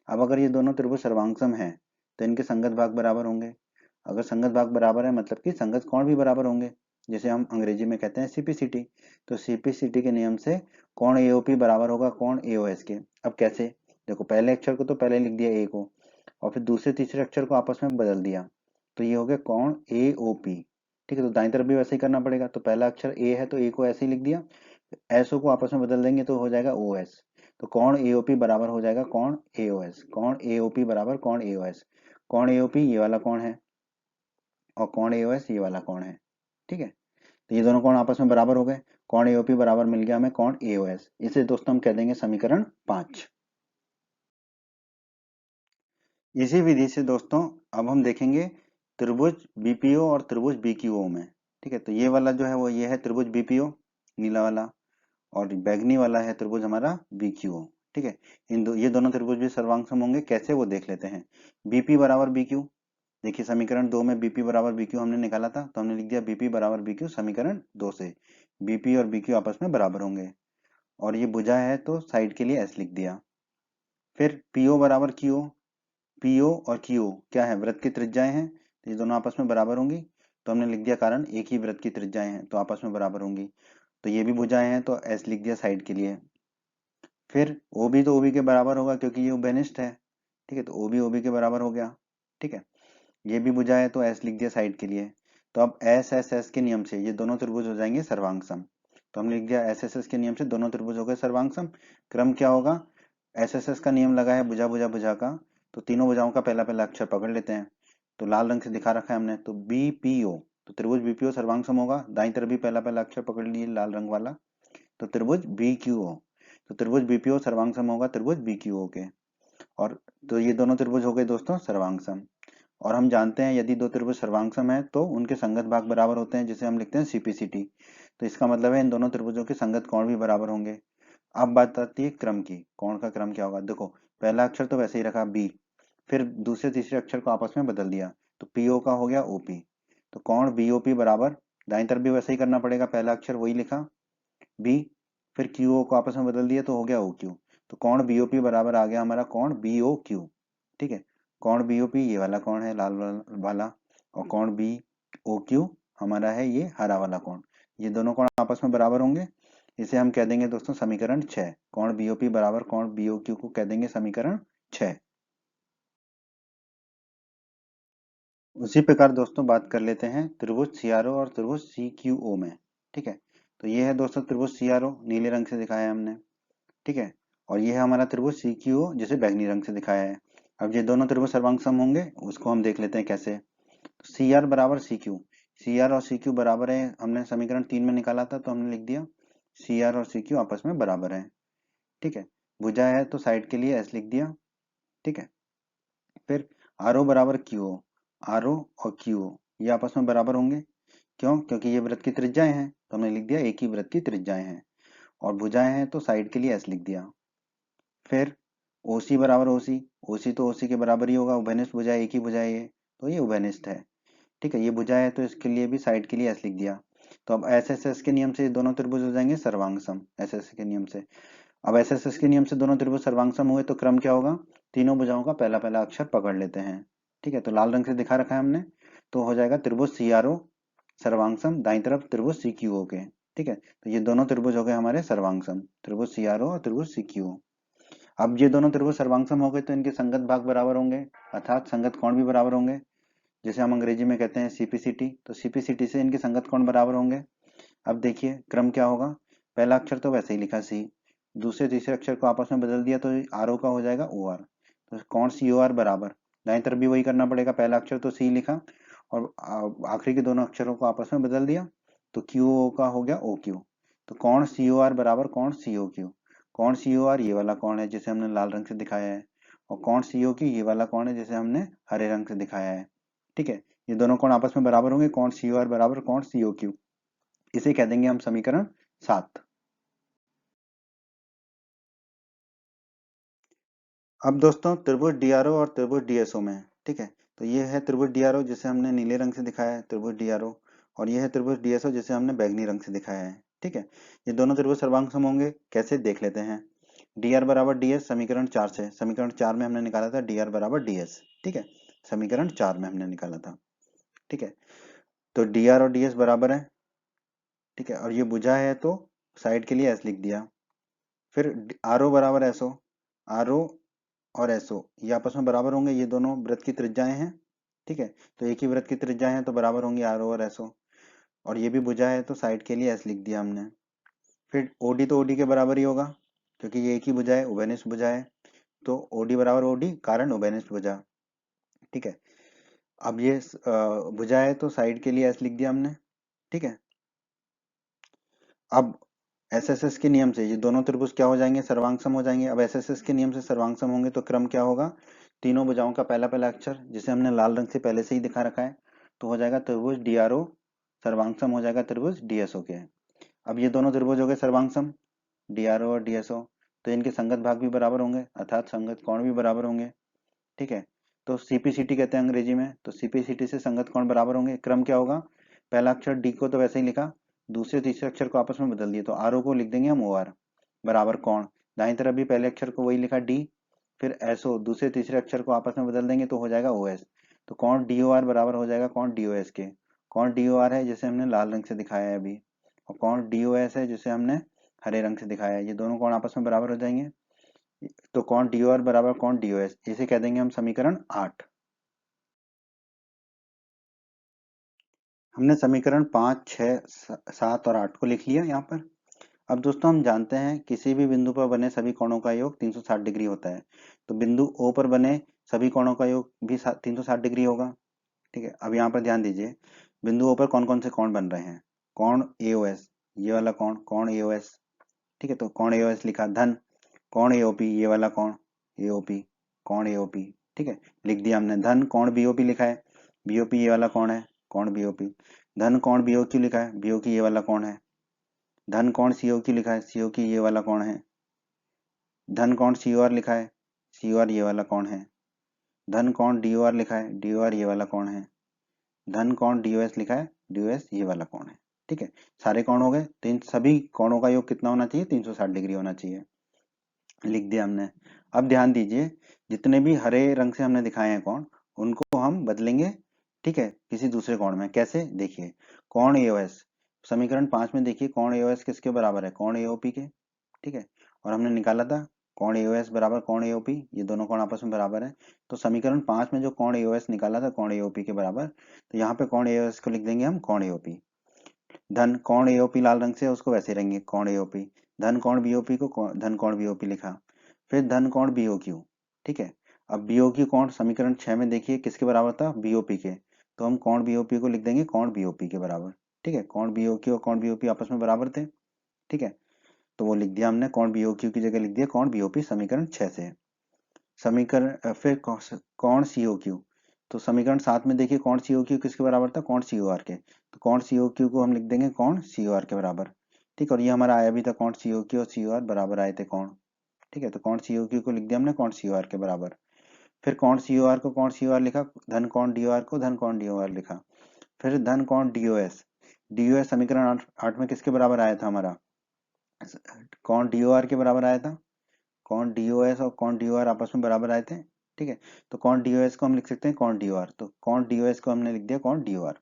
अब अगर ये दोनों त्रिभुज सर्वांग हैं तो इनके संगत भाग बराबर होंगे। अगर संगत भाग बराबर है मतलब कि संगत कोण भी बराबर होंगे, जिसे हम अंग्रेजी में कहते हैं CPCT। तो CPCT के नियम से कोण AOP बराबर होगा कोण AOS के। अब कैसे, देखो पहले अक्षर को तो पहले लिख दिया A को, और फिर दूसरे तीसरे अक्षर को आपस में बदल दिया, तो ये हो गया कोण AOP। ठीक है, तो दाईं तरफ भी वैसे ही करना पड़ेगा, तो पहला अक्षर A है तो A को ऐसे ही लिख दिया, SO को आपस में बदल देंगे तो हो जाएगा OS। तो कोण AOP बराबर हो जाएगा कोण AOS, कोण AOP बराबर कोण AOS। कोण AOP ये वाला कोण है और कोण AOS ये वाला कोण है। ठीक है, तो ये दोनों कोण आपस में बराबर हो गए, कोण AOP बराबर मिल गया हमें कोण AOS। इसे दोस्तों हम कह देंगे समीकरण 5। इसी विधि से दोस्तों अब हम देखेंगे त्रिभुज BPO और त्रिभुज BQO में। ठीक है, तो ये वाला जो है वो ये है त्रिभुज BPO नीला वाला, और बैगनी वाला है त्रिभुज हमारा BQO। ठीक है, ये दोनों त्रिभुज भी सर्वांग होंगे, कैसे वो देख लेते हैं। BP बराबर BQ, देखिए समीकरण 2 में BP बराबर BQ हमने निकाला था, तो हमने लिख दिया BP बराबर BQ समीकरण 2 से। BP और BQ आपस में बराबर होंगे, और ये भुजा है तो साइड के लिए S लिख दिया। फिर PO बराबर QO, PO और QO क्या है, वृत्त की त्रिज्याएं हैं, तो ये दोनों आपस में बराबर होंगी, तो हमने लिख दिया कारण एक ही वृत्त की त्रिज्याएं हैं तो आपस में बराबर होंगी। तो ये भी भुजाएं हैं तो S लिख दिया साइड के लिए। फिर OB तो OB के बराबर होगा क्योंकि ये उभयनिष्ठ है। ठीक है, तो OB OB के बराबर हो गया। ठीक है, ये भी भुजा है तो S लिख दिया साइड के लिए। तो अब SSS के नियम से ये दोनों त्रिभुज हो जाएंगे सर्वांग सम, तो हमने लिख दिया SSS के नियम से दोनों त्रिभुज हो गए सर्वांग सम। क्रम क्या होगा, SSS का नियम लगा है भुजा भुजा भुजा का, तो तीनों भुजाओं का पहला पहला अक्षर पकड़ लेते हैं, तो लाल रंग से दिखा रखा है हमने, तो BPO, तो त्रिभुज BPO सर्वांग सम होगा, दाईं तरफ भी पहला पहला अक्षर पकड़ लिए लाल रंग वाला, तो त्रिभुज BQO, तो त्रिभुज BPO सर्वांग सम होगा त्रिभुज BQO के। और तो ये दोनों त्रिभुज हो गए दोस्तों सर्वांग सम। और हम जानते हैं यदि दो त्रिभुज सर्वांग है तो उनके संगत भाग बराबर होते हैं, जिसे हम लिखते हैं CPCT। तो इसका मतलब है इन दोनों त्रिभुजों के संगत कोण भी बराबर होंगे। अब बात आती है क्रम की, कोण का क्रम क्या होगा। देखो पहला अक्षर तो वैसे ही रखा B, फिर दूसरे तीसरे अक्षर को आपस में बदल दिया, तो PO का हो गया OP, तो कोण BOP बराबर, दाईं तरफ भी वैसे ही करना पड़ेगा, पहला अक्षर वही लिखा B, फिर QO को आपस में बदल दिया तो हो गया OQ, तो कोण BOP बराबर आ गया हमारा कोण BOQ। ठीक है, कोण BOP ये वाला कोण है लाल वाला, और कोण BOQ हमारा है ये हरा वाला कोण। ये दोनों कोण आपस में बराबर होंगे, इसे हम कह देंगे दोस्तों समीकरण 6। कोण BOP बराबर कोण BOQ को कह देंगे समीकरण 6। उसी प्रकार दोस्तों बात कर लेते हैं त्रिभुज सीआरओ और त्रिभुज सीक्यूओ में। ठीक है, तो ये है दोस्तों त्रिभुज सीआरओ, नीले रंग से दिखाया है हमने। ठीक है, और ये है हमारा त्रिभुज सीक्यूओ, जिसे बैंगनी रंग से दिखाया है। अब ये दोनों त्रिभुज सर्वांग सम होंगे, उसको हम देख लेते हैं कैसे। सी आर बराबर सी क्यू, सी आर और सी क्यू बराबर है, हमने समीकरण 3 में निकाला था, तो हमने लिख दिया सी आर और सी क्यू आपस में बराबर है। ठीक है, भुजा है तो साइड के लिए एस लिख दिया। ठीक है, फिर आर ओ बराबर क्यू ओ, आर ओ और क्यू ओ ये आपस में बराबर होंगे। क्यों? क्योंकि ये वृत्त की त्रिज्याएं हैं, तो हमने लिख दिया एक ही वृत्त की त्रिज्याएं हैं। और भुजाएं हैं तो साइड के लिए एस लिख दिया। फिर ओ सी बराबर ओ सी, ओ सी तो ओ सी के बराबर ही होगा, उभयनिष्ठ भुजा एक ही भुजा है ये, तो ये उभयनिष्ठ है। ठीक है, ये भुजा है तो इसके लिए भी साइड के लिए एस लिख दिया। तो अब एस एस एस के नियम से ये दोनों त्रिभुज हो जाएंगे सर्वांग सम, एस एस के नियम से। अब एस एस एस के नियम से दोनों त्रिभुज सर्वांग सम हुए तो क्रम क्या होगा? तीनों भुजाओं का पहला पहला अक्षर पकड़ लेते हैं। ठीक है, तो लाल रंग से दिखा रखा है हमने, तो हो जाएगा त्रिभुज सी आर ओ सर्वांग सम, दाईं तरफ त्रिभुज सी क्यू ओ के। ठीक है, तो ये दोनों त्रिभुज हो गए हमारे सर्वांग सम, त्रिभुज सी आर ओ और त्रिभुज सी क्यू ओ। अब ये दोनों त्रिभुज सर्वांग सम हो गए तो इनके संगत भाग बराबर होंगे, अर्थात संगत कोण भी बराबर होंगे, जिसे हम अंग्रेजी में कहते हैं सीपीसीटी। तो सीपीसीटी से इनके संगत कोण बराबर होंगे। अब देखिए क्रम क्या होगा, पहला अक्षर तो वैसे ही लिखा सी, दूसरे तीसरे अक्षर को आपस में बदल दिया तो आर ओ का हो जाएगा ओ आर। तो कौन सी ओ आर बराबर, दाएं तरफ भी वही करना पड़ेगा, पहला अक्षर तो सी लिखा और आखिरी के दोनों अक्षरों को आपस में बदल दिया, तो क्यू ओ का हो गया ओ क्यू। तो कौन सी ओ आर बराबर कौन सी ओ क्यू, कौन सी ओ आर ये वाला कौन है जिसे हमने लाल रंग से दिखाया है, और कौन सी ओ क्यू ये वाला कौन है जिसे हमने हरे रंग से दिखाया है। ठीक है, ये दोनों कोण आपस में बराबर होंगे, कौन सी ओ आर बराबर कौन सी ओ क्यू, इसे कह देंगे हम समीकरण 7। अब दोस्तों त्रिभुज डीआरओ और त्रिभुज डीएसओ में। ठीक है, तो ये है त्रिभुज डीआरओ जिसे हमने नीले रंग से दिखाया है, त्रिभुज डीआरओ, और ये है त्रिभुज डीएसओ जिसे हमने बैंगनी रंग से दिखाया है। ठीक है, ये दोनों त्रिभुज सर्वांग सम होंगे, कैसे देख लेते हैं। डी आर बराबर डी एस समीकरण 4 से, समीकरण 4 में हमने निकाला था डी आर बराबर डी एस। ठीक है, समीकरण 4 में हमने निकाला था। ठीक है, तो डी आर और डी एस बराबर है। ठीक है, और ये भुजा है तो साइड के लिए एस लिख दिया। फिर आर ओ बराबर एस ओ, आर ओ और एसओ ये आपस में बराबर होंगे, ये दोनों वृत्त की त्रिज्याएं हैं। ठीक है, तो एक ही वृत्त की त्रिज्याएं हैं तो बराबर होंगी आर ओ और एसओ, और ये भी भुजा है तो साइड के लिए एस लिख दिया हमने। फिर ओडी तो ओडी के बराबर ही होगा, क्योंकि ये एक ही भुजा है, उभयनिष्ठ भुजा है, तो ओडी बराबर ओडी कारण उभयनिष्ठ भुजा। ठीक है, अब ये भुजा है तो साइड के लिए एस लिख दिया हमने। ठीक है, अब एस एस एस के नियम से ये दोनों त्रिभुज क्या हो जाएंगे? सर्वांग सम हो जाएंगे। अब एस एस एस के नियम से सर्वांग सम होंगे तो क्रम क्या होगा? तीनों भुजाओं का पहला पहला अक्षर जिसे हमने लाल रंग से पहले से ही दिखा रखा है, तो हो जाएगा त्रिभुज डी आर ओ सर्वांग सम हो जाएगा त्रिभुज डी एस ओ के। अब ये दोनों त्रिभुज हो गए सर्वांग सम, डी आर ओ और डी एस ओ, तो इनके संगत भाग भी बराबर होंगे, अर्थात संगत कोण भी बराबर होंगे। ठीक है, तो सीपीसीटी कहते हैं अंग्रेजी में, तो सीपीसीटी से संगत कोण बराबर होंगे। क्रम क्या होगा? पहला अक्षर डी को तो वैसे ही लिखा, दूसरे तीसरे अक्षर को आपस में बदल दिए, तो आर ओ को लिख देंगे हम ओ आर बराबर कोण, दाईं तरफ भी पहले अक्षर को वही लिखा डी, फिर एस ओ दूसरे तीसरे अक्षर को आपस में बदल देंगे तो हो जाएगा ओ एस। तो कौन डी ओ आर बराबर हो जाएगा कौन डी ओ एस के। कौन डी ओ आर है जिसे हमने लाल रंग से दिखाया है अभी, और कौन डी ओ एस है जिसे हमने हरे रंग से दिखाया है, ये दोनों कोण आपस में बराबर हो जाएंगे। तो कौन डी ओ आर बराबर कौन डी ओ एस, इसे कह देंगे हम समीकरण 8। हमने समीकरण 5, 6, 7 और 8 को लिख लिया यहाँ पर। अब दोस्तों हम जानते हैं किसी भी बिंदु पर बने सभी कोणों का योग 360 डिग्री होता है, तो बिंदु O पर बने सभी कोणों का योग भी 360 डिग्री होगा। ठीक है, अब यहाँ पर ध्यान दीजिए, बिंदु O पर कौन कौन से कोण बन रहे हैं? कोण AOS, ये वाला कोण कोण AOS। ठीक है, तो कोण AOS लिखा, धन कोण AOP, ये वाला कोण AOP, कोण AOP। ठीक है, लिख दिया हमने। धन कोण BOP लिखा है, BOP ये वाला कोण है, कोण BOP। धन कोण BOQ लिखा है, BOQ ये वाला कोण है। धन कोण COQ लिखा है, COQ ये वाला कोण है। धन कोण COR लिखा है, COR ये वाला कोण है। धन कोण DOR लिखा है, DOR ये वाला कोण है। धन कोण DOS लिखा है, DOS ये वाला कोण है। ठीक है, सारे कोण हो गए, तो इन सभी कोणों का योग कितना होना चाहिए? 360 डिग्री होना चाहिए, लिख दिया हमने। अब ध्यान दीजिए, जितने भी हरे रंग से हमने दिखाए हैं कोण, उनको हम बदलेंगे। ठीक है, किसी दूसरे कोण में, कैसे? देखिए, कोण AOS समीकरण 5 में देखिए, कोण AOS किसके बराबर है? कोण AOP के। ठीक है, और हमने निकाला था कोण एओएस बराबर कोण एओपी, ये दोनों कोण आपस में बराबर है। तो समीकरण 5 में जो कोण एओएस निकाला था कोण एओपी के बराबर, तो यहाँ पे कोण एओएस को लिख देंगे हम कोण एओपी, धन कोण एओपी लाल रंग से उसको वैसे रहेंगे कोण एओपी, धन कोण बीओपी को धन कोण बीओपी लिखा, फिर धन कोण बीओक्यू। ठीक है, अब बीओक्यू कोण समीकरण 6 में देखिए किसके बराबर था, बीओपी के, तो हम कोण बीओपी को लिख देंगे कोण बीओपी के बराबर। ठीक है, कोण बीओक्यू और कोण बीओपी आपस में बराबर थे। ठीक है, तो वो लिख दिया हमने, कोण बीओक्यू की जगह लिख दिया कोण बीओपी समीकरण 6 से। समीकरण फिर कोण सीओक्यू, तो समीकरण 7 में देखिए कोण सीओक्यू किसके बराबर था, कोण सीओआर के, तो कोण सीओक्यू को हम लिख देंगे कोण सीओआर के बराबर। ठीक, और ये हमारा आया भी था कोण सीओक्यू और सीओआर बराबर आए थे कोण। ठीक है, तो कोण सीओक्यू को लिख दिया हमने कोण सीओआर के बराबर। फिर कोण सीओआर को कोण सीओआर लिखा, धन कोण डीओआर को धन कोण डीओआर लिखा, फिर धन कोण डीओएस। डीओएस समीकरण 8 में किसके बराबर आया था हमारा, कोण डीओआर के बराबर आया था। कोण डीओएस और कोण डीओआर आपस में बराबर आए थे। ठीक है, तो कोण डीओएस को हम लिख सकते हैं कोण डीओआर, तो कोण डीओएस को हमने लिख दिया कोण डीओआर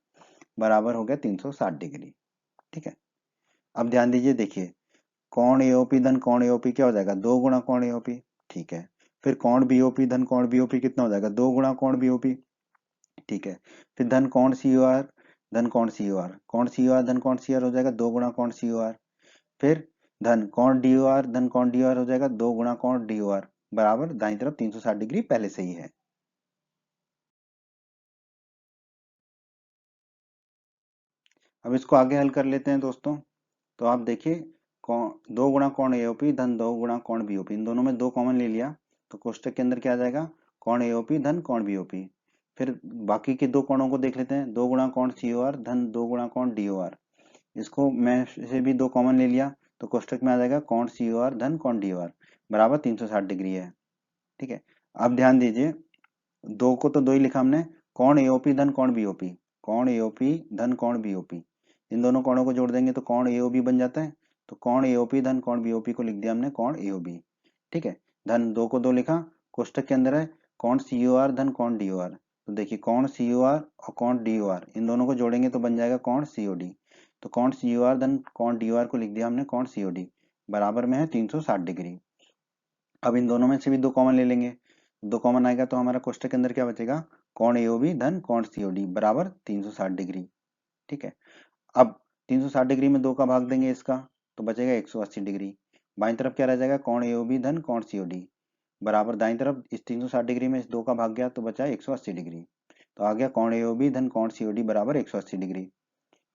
बराबर हो गया 360 डिग्री। ठीक है, अब ध्यान दीजिए, देखिए कोण एओपी धन कोण एओपी क्या हो जाएगा, 2 गुणा कोण एओपी। ठीक है, फिर कोण बीओपी धन कोण बीओपी कितना हो जाएगा, 2 गुणा कोण बीओपी। ठीक है, फिर धन कोण सीओआर धन कोण सीओआर, कोण सीओआर धन कोण सीओआर हो जाएगा 2 गुणा कोण सीओआर। फिर धन कोण डीओआर धन कोण डीओआर हो जाएगा 2 गुणा कोण डीओआर बराबर दाईं तरफ 360 डिग्री पहले से ही है। अब इसको आगे हल कर लेते हैं दोस्तों। तो आप देखिए, कोण 2 गुणा कोण एओपी धन 2 गुणा कोण बीओपी, इन दोनों में 2 कॉमन ले लिया, तो कोष्टक के अंदर क्या आ जाएगा, कोण एओपी धन कोण बीओपी। फिर बाकी के दो कोणों को देख लेते हैं, 2 गुणा कोण सीओआर धन 2 गुणा कोण डीओआर, इसको मैं से भी 2 कॉमन ले लिया, तो कोष्टक में आ जाएगा कोण सीओआर धन कोण डीओआर बराबर 360 डिग्री है। ठीक है, अब ध्यान दीजिए, 2 को तो 2 ही लिखा हमने, कोण एओपी धन कोण बीओपी, कोण एओपी धन कोण बीओपी, इन दोनों कोणों को जोड़ देंगे तो कोण एओबी बन जाता है, तो कोण एओपी धन कोण बीओपी को लिख दिया हमने कोण एओबी। ठीक है, धन 2 को 2 लिखा, कोष्टक के अंदर है कोण सीओआर धन कोण डीओआर, तो देखिए कोण सीओआर और कोण डीओआर इन दोनों को जोड़ेंगे तो बन जाएगा कोण सीओडी, तो कोण सीओआर धन कोण डीओआर को लिख दिया हमने कोण सीओडी बराबर में है 360 डिग्री। अब इन दोनों में से भी 2 कॉमन ले लेंगे, 2 कॉमन आएगा तो हमारा कोष्टक के अंदर क्या बचेगा, कोण एओबी धन कोण सीओडी बराबर 360 डिग्री। ठीक है, अब 360 डिग्री में 2 का भाग देंगे इसका, तो बचेगा 180 डिग्री। बाईं तरफ क्या रह जाएगा, कोण एओबी धन कोण सीओडी बराबर दाईं तरफ इस 360 डिग्री में इस 2 का भाग गया तो बचा 180 डिग्री, तो आ गया कोण एओबी धन कोण सीओडी बराबर 180 डिग्री।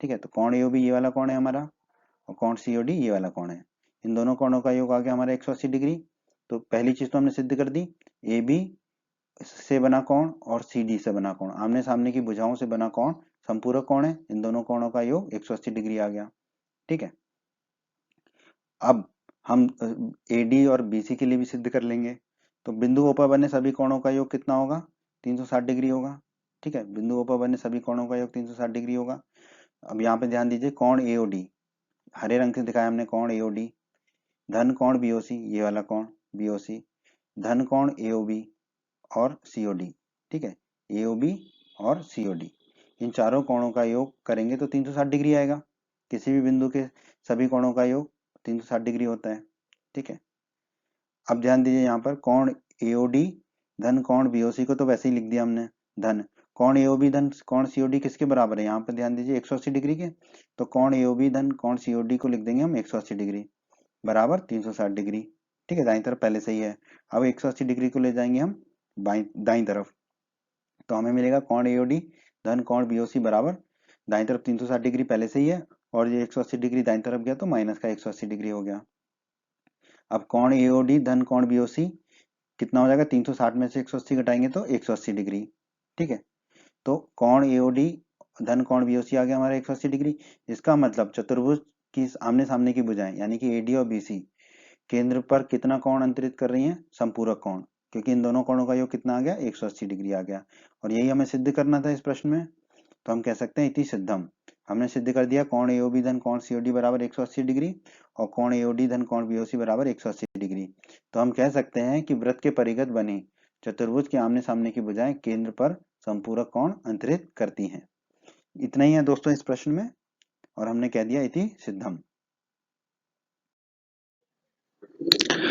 ठीक है, तो कोण एओबी ये वाला कोण है हमारा, और कोण सीओडी ये वाला कोण है, इन दोनों कोणों का योग आ गया हमारा 180 डिग्री। तो पहली चीज तो हमने सिद्ध कर दी, ए बी से बना कोण और सी डी से बना कोण, आमने सामने की भुजाओं से बना कोण संपूरक कोण है, इन दोनों कोणों का योग 180 डिग्री आ गया। ठीक है, अब हम ए डी और बी सी के लिए भी सिद्ध कर लेंगे, तो बिंदु ओ पर बने सभी कोणों का योग कितना होगा, 360 डिग्री होगा। ठीक है, बिंदु ओ पर बने सभी कोणों का योग 360 डिग्री होगा। अब यहाँ पे ध्यान दीजिए, कोण एओडी हरे रंग से दिखाया हमने, कोण एओडी धन कोण बीओसी ये वाला कोण बीओसी धन कोण एओबी और सीओडी। ठीक है, एओबी और सीओडी इन चारों कोणों का योग करेंगे तो 360 डिग्री आएगा, किसी भी बिंदु के सभी कोणों का योग 360 डिग्री होता है। ठीक है, अब ध्यान दीजिए, यहाँ पर कोण एओडी धन कोण बीओसी को तो वैसे ही लिख दिया हमने, धन कोण एओबी धन कोण सीओडी किसके बराबर है, यहाँ पर ध्यान दीजिए 180 डिग्री के, तो कोण एओबी धन कोण सीओडी को लिख देंगे हम 180 डिग्री बराबर 360 डिग्री। ठीक है, दाईं तरफ पहले से ही है, अब 180 डिग्री को ले जाएंगे हम दाईं तरफ, तो हमें मिलेगा कोण एओडी धन कोण बीओसी बराबर दाईं तरफ 360 डिग्री पहले से ही है, और ये 180 डिग्री दाईं तरफ गया तो माइनस का 180 डिग्री हो गया। अब कोण एओडी धन कोण बीओसी कितना हो जाएगा, 360 में से 180 घटाएंगे तो 180 डिग्री। ठीक है, तो कोण एओडी धन कोण बीओसी आ गया हमारा 180 डिग्री। इसका मतलब चतुर्भुज की आमने सामने की भुजाएं यानी कि एडी और बीसी केंद्र पर कितना कोण अंतरित कर रही हैं, संपूरक कोण, क्योंकि इन दोनों कोणों का योग कितना आ गया 180 डिग्री आ गया, और यही हमें सिद्ध करना था इस प्रश्न में। तो हम कह सकते हैं इति सिद्धम, हमने सिद्ध कर दिया कोण एओबी धन कोण सीओडी बराबर 180 डिग्री और कोण एओडी धन कोण बीओसी बराबर 180 डिग्री। तो हम कह सकते हैं कि वृत्त के परिगत बनी चतुर्भुज के आमने सामने की भुजाएं केंद्र पर संपूरक कोण अंतरित करती हैं। इतना ही है दोस्तों इस प्रश्न में, और हमने कह दिया इति सिद्धम।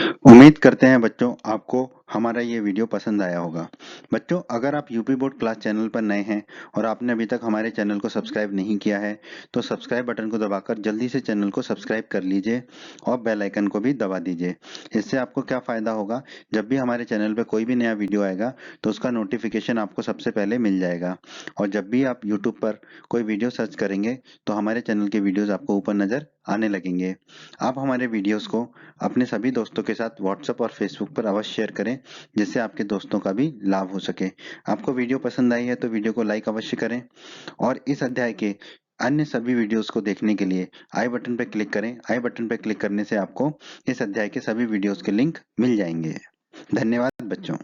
उम्मीद करते हैं बच्चों आपको हमारा ये वीडियो पसंद आया होगा। बच्चों अगर आप यूपी बोर्ड क्लास चैनल पर नए हैं और आपने अभी तक हमारे चैनल को सब्सक्राइब नहीं किया है तो सब्सक्राइब बटन को दबाकर जल्दी से चैनल को सब्सक्राइब कर लीजिए और बेल आइकन को भी दबा दीजिए। इससे आपको क्या फ़ायदा होगा, जब भी हमारे चैनल पर कोई भी नया वीडियो आएगा तो उसका नोटिफिकेशन आपको सबसे पहले मिल जाएगा। और जब भी आप यूट्यूब पर कोई वीडियो सर्च करेंगे तो हमारे चैनल के वीडियोज़ आपको ऊपर नज़र आने लगेंगे। आप हमारे वीडियोज़ को अपने सभी दोस्तों के साथ व्हाट्सएप और फेसबुक पर अवश्य शेयर करें, जिससे आपके दोस्तों का भी लाभ हो सके। आपको वीडियो पसंद आई है तो वीडियो को लाइक अवश्य करें और इस अध्याय के अन्य सभी वीडियोस को देखने के लिए आई बटन पर क्लिक करें। आई बटन पर क्लिक करने से आपको इस अध्याय के सभी वीडियोस के लिंक मिल जाएंगे। धन्यवाद बच्चों।